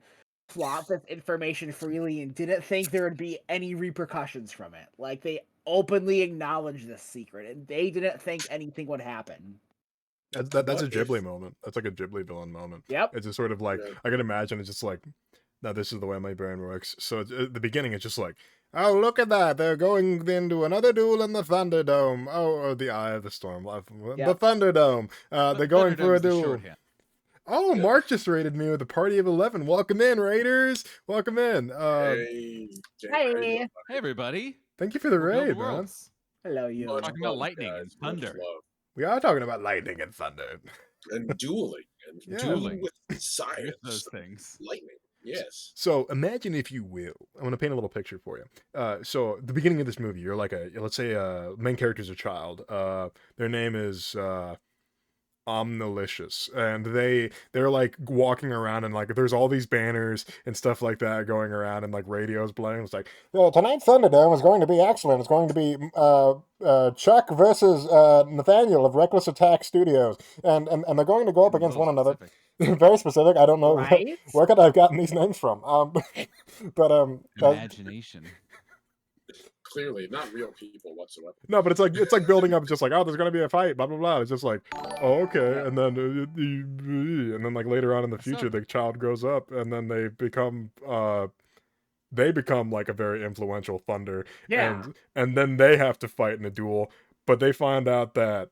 Speaker 5: flaunt this information freely and didn't think there would be any repercussions from it. Like, they openly acknowledged this secret and they didn't think anything would happen.
Speaker 1: That's
Speaker 2: But
Speaker 1: a Ghibli
Speaker 2: if-
Speaker 1: moment. That's like a Ghibli villain moment.
Speaker 5: Yep.
Speaker 1: It's just sort of like,
Speaker 2: Yeah.
Speaker 1: I can imagine it's just like, now this is the way my brain works. So at the beginning, it's just like, oh, look at that. They're going into another duel in the Thunderdome. Oh, or the Eye of the Storm. The
Speaker 5: Yep.
Speaker 1: Thunderdome. They're going for a
Speaker 4: Thunderdome's the
Speaker 1: duel.
Speaker 4: shorthand.
Speaker 1: Oh,
Speaker 2: Yeah.
Speaker 1: Mark just raided me with a party of 11. Welcome in, Raiders. Welcome in.
Speaker 2: Hey, Jay, how you doing,
Speaker 5: Hey.
Speaker 2: buddy?
Speaker 4: Hey everybody.
Speaker 1: Thank you for the
Speaker 4: We're building
Speaker 1: raid, man.
Speaker 4: worlds.
Speaker 5: Hello, you.
Speaker 2: Much
Speaker 4: Talking about
Speaker 2: love,
Speaker 4: lightning and
Speaker 2: guys, much
Speaker 4: thunder.
Speaker 2: love.
Speaker 1: We are talking about lightning and thunder.
Speaker 2: And dueling. And
Speaker 1: Yeah.
Speaker 2: dueling with
Speaker 4: With
Speaker 2: science.
Speaker 4: those things.
Speaker 2: Lightning. Yes.
Speaker 1: So imagine, if you will, I'm going to paint a little picture for you. So the beginning of this movie, you're like let's say main character's a child. Their name is Omnilicious, and they're like walking around, and like there's all these banners and stuff like that going around, and like radios playing. It's like, tonight's Thunderdome is going to be excellent. It's going to be Chuck versus Nathaniel of Reckless Attack Studios, and they're going to go up against one another. Very specific. I don't know where could I have gotten these names from. But
Speaker 4: imagination.
Speaker 2: Clearly, not real people whatsoever.
Speaker 1: No, but it's like building up. It's just like, oh, there's gonna be a fight, blah blah blah. It's just like, oh, okay, and then like later on in the future, the child grows up, and then they become like a very influential Thunder, and then they have to fight in a duel, but they find out that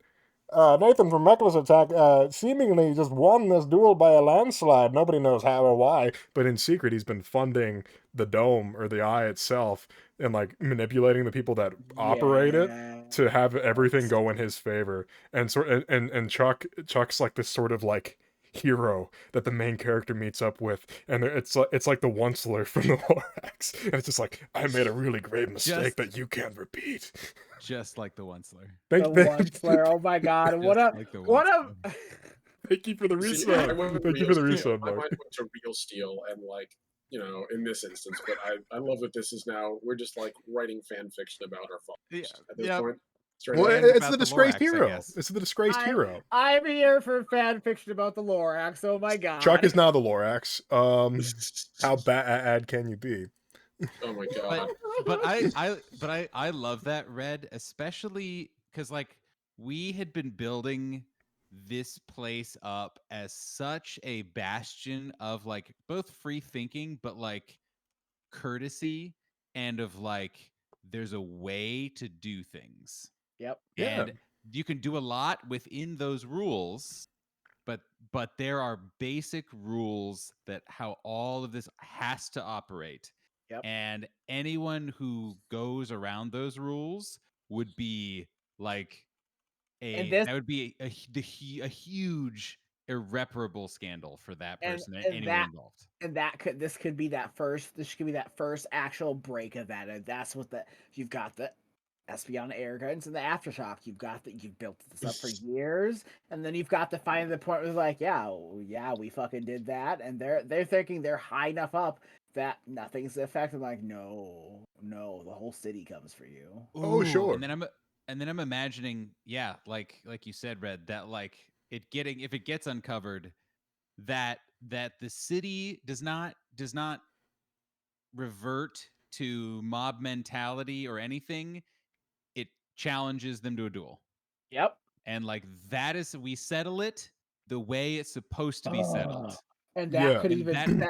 Speaker 1: Nathan from Reckless Attack seemingly just won this duel by a landslide. Nobody knows how or why, but in secret he's been funding the dome or the eye itself and like manipulating the people that operate it to have everything go in his favor. And and Chuck's like this sort of like hero that the main character meets up with, and it's like the Onceler from the Lorax, and it's just like, I made a really grave mistake that you can't repeat.
Speaker 4: Just like the Onceler.
Speaker 5: Onceler, oh my god, what up?
Speaker 1: Thank you for the resub. Thank you for the resub,
Speaker 2: I might went to Real Steel and like, you know, in this instance, but I love that this is now, we're just like writing fan fiction about our fathers at this point.
Speaker 1: Well, it's the disgraced hero. It's the disgraced hero.
Speaker 5: I'm here for fan fiction about the Lorax. Oh my god.
Speaker 1: Chuck is now the Lorax. How bad can you be?
Speaker 2: Oh my god.
Speaker 4: But I love that, Red, especially because like we had been building this place up as such a bastion of like both free thinking but like courtesy and of like there's a way to do things.
Speaker 5: Yep.
Speaker 4: And you can do a lot within those rules, but there are basic rules that how all of this has to operate.
Speaker 5: Yep.
Speaker 4: And anyone who goes around those rules would be like that would be a huge irreparable scandal for that person and anyone involved.
Speaker 5: And this could be that first actual break event. And that's what you've got the Espeon air guns and the Aftershock. You've built this up for years, and then you've got to find the point where it's like, yeah, we fucking did that, and they're thinking they're high enough up that nothing's affected. Like, no, the whole city comes for you.
Speaker 1: Oh, sure.
Speaker 4: And then I'm imagining, like you said, Red, that like if it gets uncovered, that the city does not revert to mob mentality or anything. It challenges them to a duel.
Speaker 5: Yep.
Speaker 4: And like that is, we settle it the way it's supposed to be settled.
Speaker 5: And that could even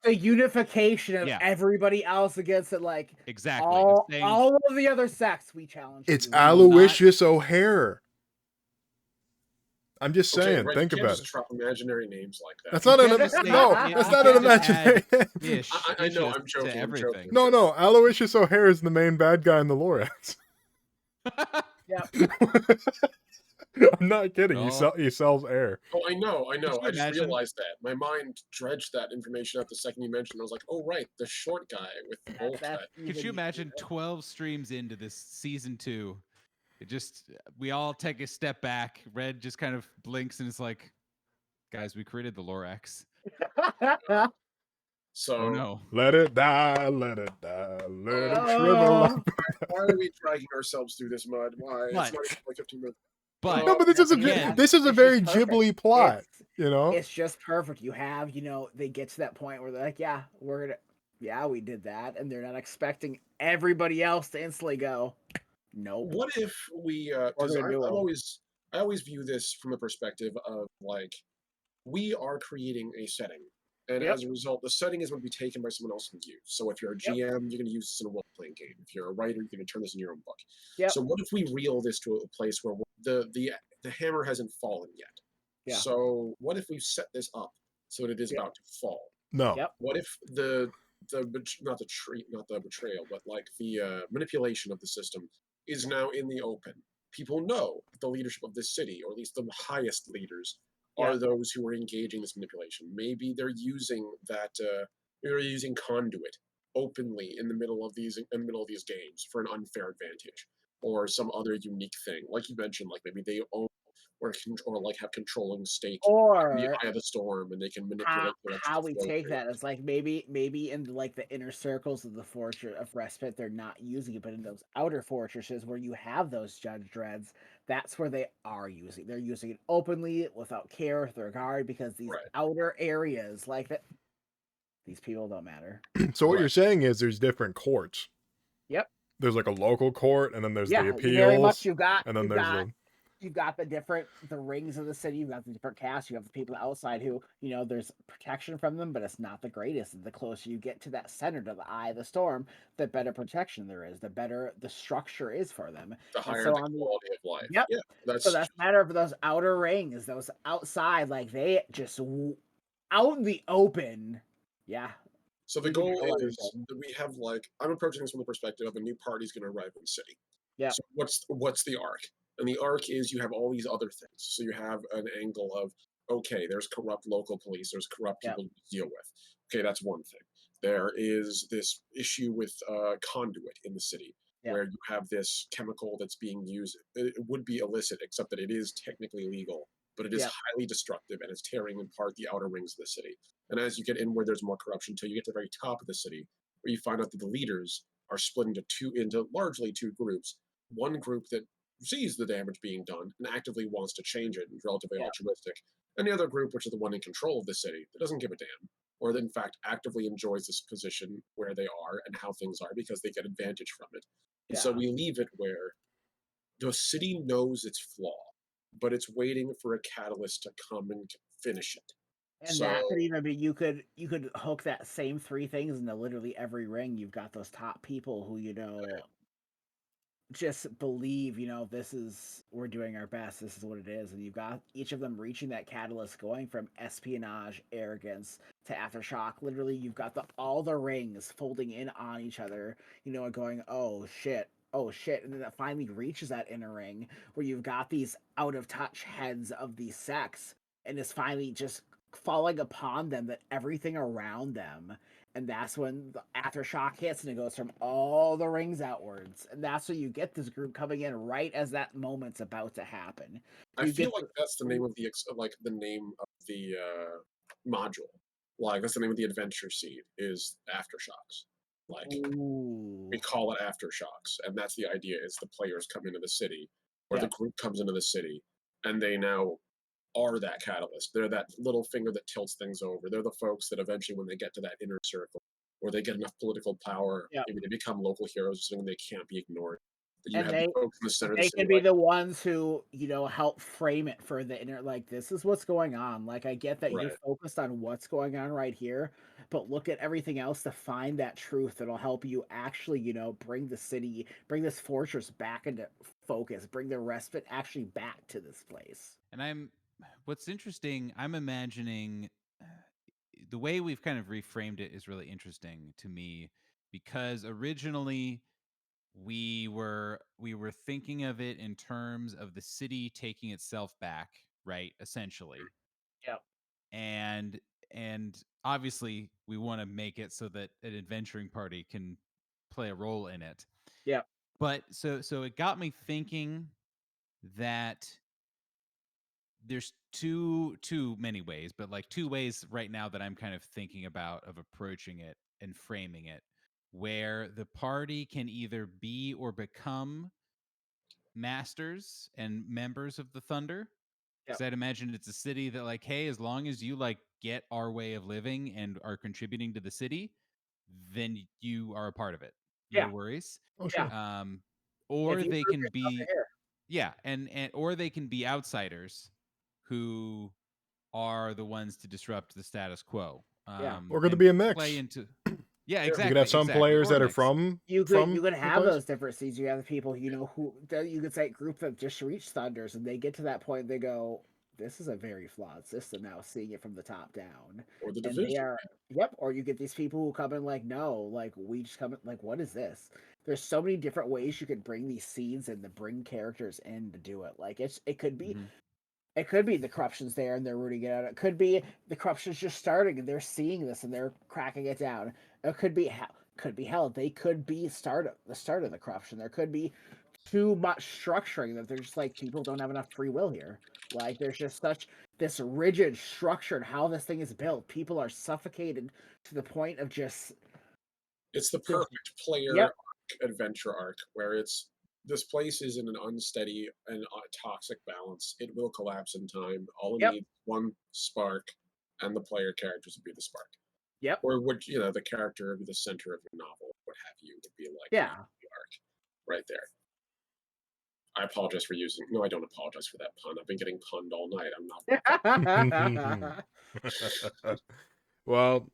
Speaker 5: the unification of everybody else against it, like
Speaker 4: exactly
Speaker 5: all of the other sects we challenge.
Speaker 1: It's Aloysius O'Hare. I'm just saying,
Speaker 2: right,
Speaker 1: think about it.
Speaker 2: Just drop imaginary names like that.
Speaker 1: That's not that's not an imaginary name.
Speaker 2: I know, I'm joking.
Speaker 1: No, Aloysius O'Hare is the main bad guy in the Lorax.
Speaker 5: Yeah.
Speaker 1: I'm not kidding. He sells air.
Speaker 2: Oh, I know. I just realized that. My mind dredged that information out the second you mentioned. I was like, oh, right, the short guy with the bowl cut.
Speaker 4: Could you imagine 12 streams into this season 2? We all take a step back. Red just kind of blinks and it's like, guys, we created the Lorax.
Speaker 2: So
Speaker 4: no.
Speaker 1: Let it die, let it shrivel up.
Speaker 2: Why are we dragging ourselves through this mud? Why? It's not even like 15 minutes.
Speaker 4: But
Speaker 1: this is a very Ghibli plot, you know?
Speaker 5: It's just perfect. You have, they get to that point where they're like, we did that, and they're not expecting everybody else to instantly go, nope.
Speaker 2: What if we I always view this from a perspective of like, we are creating a setting. And as a result, the setting is going to be taken by someone else and used. So if you're a GM, you're going to use this in a role-playing game. If you're a writer, you're going to turn this in your own book.
Speaker 5: Yep.
Speaker 2: So what if we reel this to a place where the hammer hasn't fallen yet?
Speaker 5: Yeah.
Speaker 2: So what if we set this up so that it is about to fall?
Speaker 1: No.
Speaker 5: Yep.
Speaker 2: What if not the betrayal, but like the manipulation of the system is now in the open? People know the leadership of this city, or at least the highest leaders, are those who are engaging this manipulation. Maybe they're using that. They're using conduit openly in the middle of these games for an unfair advantage, or some other unique thing. Like you mentioned, like maybe they own or like have controlling stake in the
Speaker 5: Or
Speaker 2: Eye of the Storm, and they can
Speaker 5: how
Speaker 2: manipulate the
Speaker 5: how we
Speaker 2: electrical flow
Speaker 5: take
Speaker 2: through.
Speaker 5: that is like maybe in like the inner circles of the Fortress of Respite they're not using it, but in those outer fortresses where you have those Judge Dreads, that's where they are using. They're using it openly without care or regard because these
Speaker 2: Right.
Speaker 5: outer areas like that, these people don't matter.
Speaker 1: So what
Speaker 2: Right.
Speaker 1: you're saying is there's different courts.
Speaker 5: Yep.
Speaker 1: There's like a local court, and then there's the
Speaker 5: Yeah, very much.
Speaker 1: appeals, and then there's the
Speaker 5: You've got the rings of the city. You've got the different casts. You have the people outside who, there's protection from them, but it's not the greatest. The closer you get to that center, to the Eye of the Storm, the better protection there is. The better the structure is for them.
Speaker 2: The
Speaker 5: And
Speaker 2: higher
Speaker 5: so
Speaker 2: the
Speaker 5: on the
Speaker 2: quality of life.
Speaker 5: yep.
Speaker 2: Yeah,
Speaker 5: So
Speaker 2: that's
Speaker 5: that's matter of those outer rings, those outside, like they just out in the open. Yeah.
Speaker 2: so the
Speaker 5: People
Speaker 2: goal
Speaker 5: know
Speaker 2: is
Speaker 5: everything.
Speaker 2: that we have like I'm approaching this from the perspective of a new party's going to arrive in the city.
Speaker 5: Yeah.
Speaker 2: So what's the arc? And the arc is you have all these other things. So you have an angle of okay, there's corrupt local police, there's corrupt
Speaker 5: Yeah.
Speaker 2: people to deal with. Okay, that's one thing. There is this issue with conduit in the city
Speaker 5: Yeah.
Speaker 2: where you have this chemical that's being used. It would be illicit, except that it is technically legal, but it is
Speaker 5: Yeah.
Speaker 2: highly destructive and it's tearing apart the outer rings of the city. And as you get in where there's more corruption, till you get to the very top of the city, where you find out that the leaders are split into largely two groups. One group that sees the damage being done and actively wants to change it and is relatively
Speaker 5: Yeah.
Speaker 2: altruistic, and the other group, which is the one in control of the city, that doesn't give a damn, or that in fact actively enjoys this position where they are and how things are because they get advantage from it. And so
Speaker 5: Yeah.
Speaker 2: we leave it where the city knows its flaw, but it's waiting for a catalyst to come and finish it.
Speaker 5: And that could even be you could hook that same three things into literally every ring. You've got those top people who just believe, this is we're doing our best, this is what it is, and you've got each of them reaching that catalyst, going from espionage, arrogance to aftershock. Literally, you've got all the rings folding in on each other, and going, oh shit, and then it finally reaches that inner ring where you've got these out of touch heads of these sects, and it's finally just falling upon them that everything around them, and that's when the aftershock hits and it goes from all the rings outwards, and that's when you get this group coming in right as that moment's about to happen.
Speaker 2: I feel like that's the name of the module. Like that's the name of the adventure seed is aftershocks. Like we call it aftershocks, and that's the idea: is the players come into the city, or the group comes into the city, and they now are that catalyst. They're that little finger that tilts things over. They're the folks that eventually, when they get to that inner circle, or they get enough political power, maybe they become local heroes, something they can't be ignored. But you
Speaker 5: And
Speaker 2: have the folks in the center of the
Speaker 5: they
Speaker 2: city.
Speaker 5: can be the ones who, help frame it for the inner, like, this is what's going on. Like, I get that you're
Speaker 2: Right.
Speaker 5: focused on what's going on right here, but look at everything else to find that truth that'll help you actually, bring the city, bring this fortress back into focus, bring the respite actually back to this place.
Speaker 4: And what's interesting, I'm imagining the way we've kind of reframed it is really interesting to me, because originally we were thinking of it in terms of the city taking itself back, right? Essentially.
Speaker 5: Yep.
Speaker 4: And obviously we want to make it so that an adventuring party can play a role in it.
Speaker 5: Yep.
Speaker 4: But so it got me thinking that there's too many ways, but like two ways right now that I'm kind of thinking about of approaching it and framing it, where the party can either be or become masters and members of the Thunder. Because I'd imagine it's a city that, like, hey, as long as you like get our way of living and are contributing to the city, then you are a part of it. No worries.
Speaker 1: Oh sure.
Speaker 4: Or they can be and or they can be outsiders who are the ones to disrupt the status quo.
Speaker 1: Or could it be a mix?
Speaker 4: Play into exactly.
Speaker 1: You could have some players that are from
Speaker 5: you could have
Speaker 1: place.
Speaker 5: those different seeds. You have the people who you could say group that just reach Thunders, and they get to that point, they go, this is a very flawed system now, seeing it from the top down.
Speaker 2: Or the
Speaker 5: And
Speaker 2: division.
Speaker 5: they are or you get these people who come in like, no, like we just come in like, what is this? There's so many different ways you could bring these seeds and to bring characters in to do it. Like it could be It could be the corruption's there and they're rooting it out. It could be the corruption's just starting and they're seeing this and they're cracking it down. It could be hell. They could be the start of the corruption. There could be too much structuring that there's just like people don't have enough free will here. Like there's just such this rigid structure in how this thing is built. People are suffocated to the point of just
Speaker 2: It's the perfect player
Speaker 5: Yep.
Speaker 2: adventure arc where it's this place is in an unsteady and toxic balance. It will collapse in time. All it
Speaker 5: Yep.
Speaker 2: needs one spark, and the player characters would be the spark.
Speaker 5: Yep.
Speaker 2: Or would the character would be the center of your novel, what have you, would be like
Speaker 5: Yeah.
Speaker 2: the arc right there. I apologize for using. No, I don't apologize for that pun. I've been getting punned all night. I'm not.
Speaker 1: Well,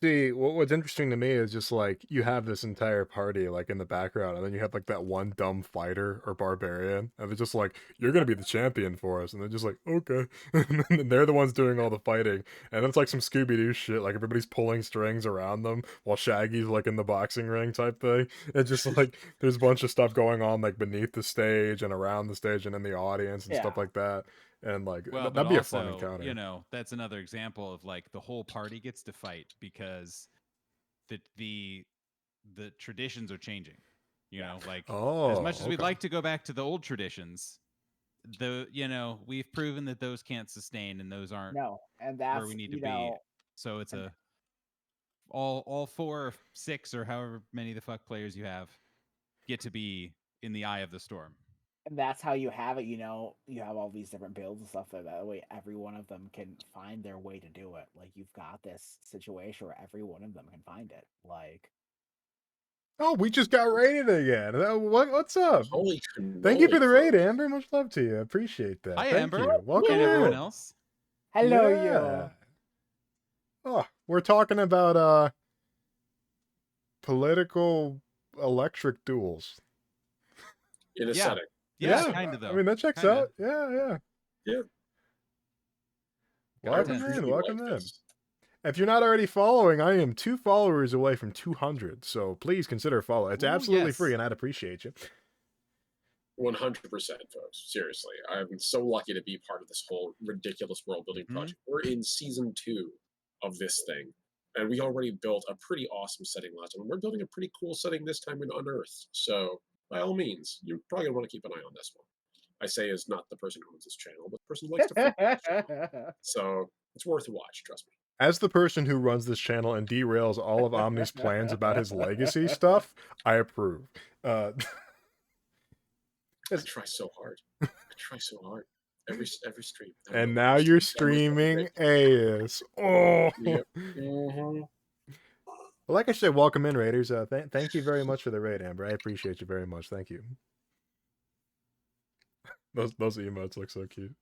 Speaker 1: see, what's interesting to me is just like you have this entire party like in the background, and then you have like that one dumb fighter or barbarian, and they're just like, "You're gonna be the champion for us," and they're just like, "Okay," and then they're the ones doing all the fighting, and then it's like some Scooby Doo shit, like everybody's pulling strings around them while Shaggy's like in the boxing ring type thing. It's just like there's a bunch of stuff going on like beneath the stage and around the stage and in the audience and stuff
Speaker 5: Yeah.
Speaker 1: like that. And like
Speaker 4: Well,
Speaker 1: that'd
Speaker 4: but
Speaker 1: be a
Speaker 4: also,
Speaker 1: fun encounter.
Speaker 4: you know, that's another example of like the whole party gets to fight because the traditions are changing. You know, like as much as we'd
Speaker 1: okay.
Speaker 4: like to go back to the old traditions, we've proven that those can't sustain and those aren't
Speaker 5: No, and that's
Speaker 4: where we need to be. So it's
Speaker 5: and-
Speaker 4: all 4 or 6 or however many the fuck players you have get to be in the eye of the storm.
Speaker 5: And that's how you have it, you have all these different builds and stuff like that. Way every one of them can find their way to do it. Like you've got this situation where every one of them can find it. Like
Speaker 1: Oh, we just got raided again. What's up?
Speaker 2: Holy
Speaker 1: Thank you for the raid,
Speaker 2: folks.
Speaker 1: Amber. Much love to you. I appreciate that.
Speaker 4: Hi,
Speaker 1: Thank
Speaker 4: Amber.
Speaker 1: you. Welcome
Speaker 4: And everyone
Speaker 1: in.
Speaker 4: else.
Speaker 5: hello,
Speaker 1: Yeah.
Speaker 5: you.
Speaker 1: Oh, we're talking about political electric duels.
Speaker 2: In a
Speaker 4: Yeah.
Speaker 2: setting.
Speaker 4: Yeah, kind of though.
Speaker 1: I mean, that checks
Speaker 4: Kinda.
Speaker 1: out. Yeah.
Speaker 2: Yeah.
Speaker 1: Welcome
Speaker 4: I
Speaker 1: in.
Speaker 2: really
Speaker 1: Welcome
Speaker 2: like
Speaker 1: in.
Speaker 2: this.
Speaker 1: If you're not already following, I am 2 followers away from 200. So please consider follow. It's
Speaker 4: Ooh,
Speaker 1: absolutely
Speaker 4: yes.
Speaker 1: free, and I'd appreciate you.
Speaker 2: 100%, folks. Seriously, I'm so lucky to be part of this whole ridiculous world building
Speaker 4: Mhm.
Speaker 2: project. We're in season 2 of this thing, and we already built a pretty awesome setting last time. We're building a pretty cool setting this time in Unearthed. So, by all means, you're probably gonna want to keep an eye on this one. I say as not the person who owns this channel, but the person who likes to follow this channel. So it's worth a watch. Trust me.
Speaker 1: As the person who runs this channel and derails all of Omni's plans about his legacy stuff, I approve.
Speaker 2: I try so hard. Every stream. I
Speaker 1: And
Speaker 2: know,
Speaker 1: now
Speaker 2: every
Speaker 1: you're
Speaker 2: stream, every
Speaker 1: streaming AS. Oh.
Speaker 2: Yep. Mhm.
Speaker 1: Well, like I said, welcome in, Raiders. Thank you very much for the raid, Amber. I appreciate you very much. Thank you. Those emotes look so cute.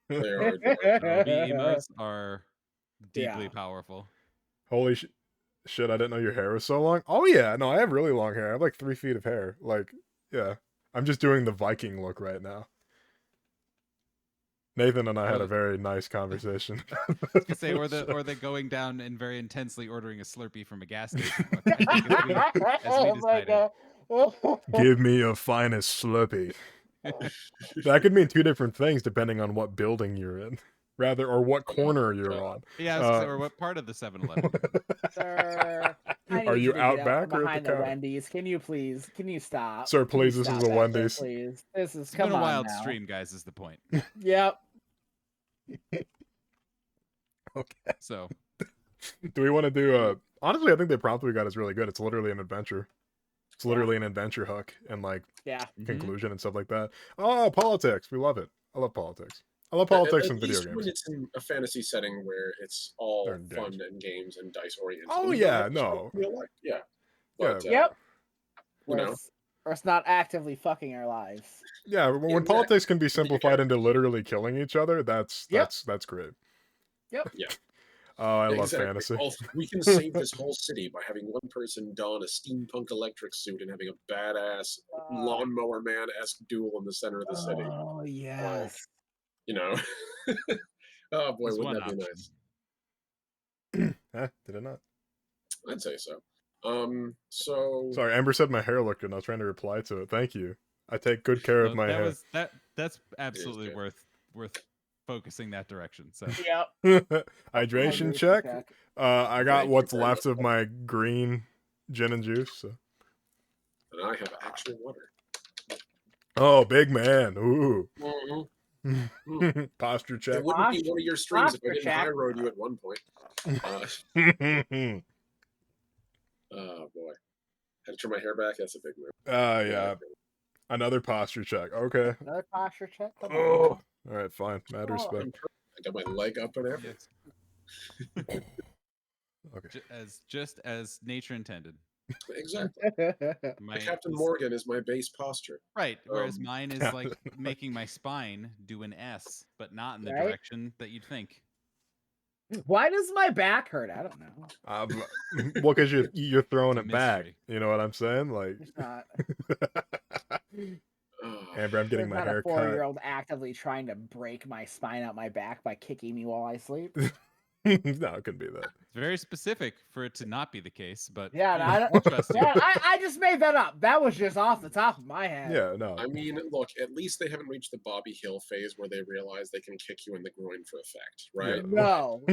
Speaker 2: They are
Speaker 4: The
Speaker 2: adorable.
Speaker 4: emotes are deeply
Speaker 5: Yeah.
Speaker 4: powerful.
Speaker 1: Holy shit, I didn't know your hair was so long. Oh yeah, no, I have really long hair. I have like 3 feet of hair. Like, yeah. I'm just doing the Viking look right now. Nathan and I had a very nice conversation.
Speaker 4: To say, or the going down and very intensely ordering a Slurpee from a gas station. Look, I think as we
Speaker 5: Oh my
Speaker 4: decided.
Speaker 5: god.
Speaker 1: Give me your finest Slurpee. That could mean 2 different things depending on what building you're in, rather, or what corner you're on.
Speaker 4: Yeah, I was gonna say, or what part of the 7-Eleven?
Speaker 5: Sir, I
Speaker 1: Are
Speaker 5: need
Speaker 1: you
Speaker 5: to
Speaker 1: out
Speaker 5: get
Speaker 1: back
Speaker 5: from
Speaker 1: or at
Speaker 5: behind
Speaker 1: the
Speaker 5: the
Speaker 1: counter?
Speaker 5: Wendy's? Can you stop?
Speaker 1: Sir,
Speaker 5: Can you
Speaker 1: please, this is
Speaker 5: stop
Speaker 1: a
Speaker 5: back there,
Speaker 1: Wendy's.
Speaker 5: please. This is
Speaker 4: It's
Speaker 5: come
Speaker 4: been a
Speaker 5: on
Speaker 4: wild
Speaker 5: now.
Speaker 4: stream, guys, is the point.
Speaker 5: Yep.
Speaker 1: Okay.
Speaker 4: So
Speaker 1: Do we want to do honestly, I think the prompt we got is really good. It's literally an adventure. It's literally an adventure hook and like
Speaker 5: Yeah.
Speaker 1: conclusion and stuff like that. Oh, politics. We love it. I love politics. I love politics
Speaker 2: At
Speaker 1: in video
Speaker 2: least when
Speaker 1: games.
Speaker 2: it's in a fantasy setting where it's all
Speaker 1: Or in
Speaker 2: fun
Speaker 1: games.
Speaker 2: and games and dice oriented.
Speaker 1: Oh,
Speaker 2: and you don't
Speaker 1: yeah,
Speaker 2: have to show
Speaker 1: no.
Speaker 2: real life. Yeah.
Speaker 1: Yeah.
Speaker 2: But,
Speaker 5: Yep.
Speaker 2: you know.
Speaker 5: Or it's not actively fucking our lives.
Speaker 1: Yeah, when
Speaker 2: Exactly.
Speaker 1: politics can be
Speaker 2: you
Speaker 1: simplified into literally killing each other, that's great.
Speaker 5: Yep.
Speaker 2: Yeah.
Speaker 1: Oh, I love
Speaker 2: Exactly.
Speaker 1: fantasy.
Speaker 2: We can save this whole city by having one person don a steampunk electric suit and having a badass lawnmower man-esque duel in the center of the city.
Speaker 5: Oh yes.
Speaker 2: You know? Oh boy,
Speaker 4: That's
Speaker 2: wouldn't
Speaker 4: one
Speaker 2: that be
Speaker 4: option.
Speaker 2: nice?
Speaker 1: Huh? Did it not?
Speaker 2: I'd say so. So
Speaker 1: Sorry, Amber said my hair looked good and I was trying to reply to it. Thank you. I take good care of
Speaker 4: so
Speaker 1: my
Speaker 4: that
Speaker 1: hair.
Speaker 4: was that's absolutely
Speaker 2: good.
Speaker 4: worth focusing that direction. So
Speaker 5: Yep.
Speaker 1: Hydration check. I got
Speaker 2: Thank you
Speaker 1: what's
Speaker 2: very
Speaker 1: left
Speaker 2: much.
Speaker 1: of my green gin and juice. So.
Speaker 2: and I have actual water.
Speaker 1: Oh, big man. Ooh.
Speaker 2: Mhm.
Speaker 1: Posture
Speaker 2: It
Speaker 1: check.
Speaker 2: wouldn't be one of your streams if I
Speaker 3: Posture
Speaker 2: didn't
Speaker 3: check.
Speaker 2: high road you at one point. Oh boy, had to trim my hair back. That's a big move.
Speaker 1: Yeah. Another posture check. Okay.
Speaker 3: Another posture check. Come on.
Speaker 1: Oh. All right, fine. Mad
Speaker 3: Oh,
Speaker 1: respect.
Speaker 2: I got my leg up and everything.
Speaker 4: Yes.
Speaker 1: Okay.
Speaker 4: Just as nature intended.
Speaker 2: Exactly.
Speaker 4: My
Speaker 2: Captain
Speaker 4: this-
Speaker 2: Morgan is my base posture.
Speaker 4: Right. Whereas
Speaker 2: Um,
Speaker 4: mine is like making my spine do an S, but not in the
Speaker 3: Right?
Speaker 4: direction that you'd think.
Speaker 3: Why does my back hurt? I don't know.
Speaker 1: Well, because you're throwing
Speaker 4: It's a
Speaker 1: it back.
Speaker 4: mystery.
Speaker 1: You know what I'm saying? Like,
Speaker 3: It's not.
Speaker 1: Amber, I'm getting
Speaker 3: There's
Speaker 1: my
Speaker 3: not
Speaker 1: hair
Speaker 3: a
Speaker 1: cut.
Speaker 3: 4-year-old actively trying to break my spine out my back by kicking me while I sleep.
Speaker 1: No, it couldn't be that.
Speaker 4: It's very specific for it to not be the case, but
Speaker 3: Yeah,
Speaker 4: you
Speaker 3: I
Speaker 4: know,
Speaker 3: don't-
Speaker 4: we'll trust you.
Speaker 3: Yeah, I just made that up. That was just off the top of my head.
Speaker 1: Yeah, no.
Speaker 2: I mean, look, at least they haven't reached the Bobby Hill phase where they realize they can kick you in the groin for effect, right?
Speaker 1: Yeah.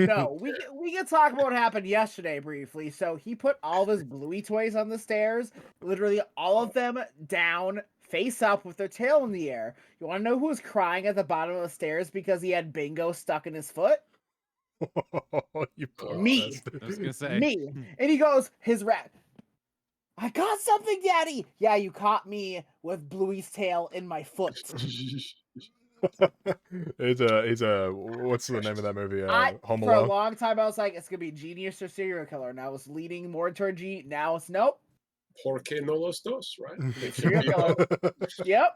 Speaker 3: No. We can talk about what happened yesterday briefly. So he put all of his Bluey toys on the stairs, literally all of them down, face up with their tail in the air. You want to know who was crying at the bottom of the stairs because he had Bingo stuck in his foot?
Speaker 1: You poor
Speaker 3: Me.
Speaker 1: bastard.
Speaker 4: I was gonna say
Speaker 3: Me. And he goes, his rat. I got something, Daddy. Yeah, you caught me with Bluey's tail in my foot.
Speaker 1: He's a what's the name of that movie? Home
Speaker 3: For a
Speaker 1: Alone.
Speaker 3: long time, I was like, it's gonna be genius or serial killer. And I was leaning more toward G. Now it's nope.
Speaker 2: Porque no los dos, right?
Speaker 3: Serial killer. Yep.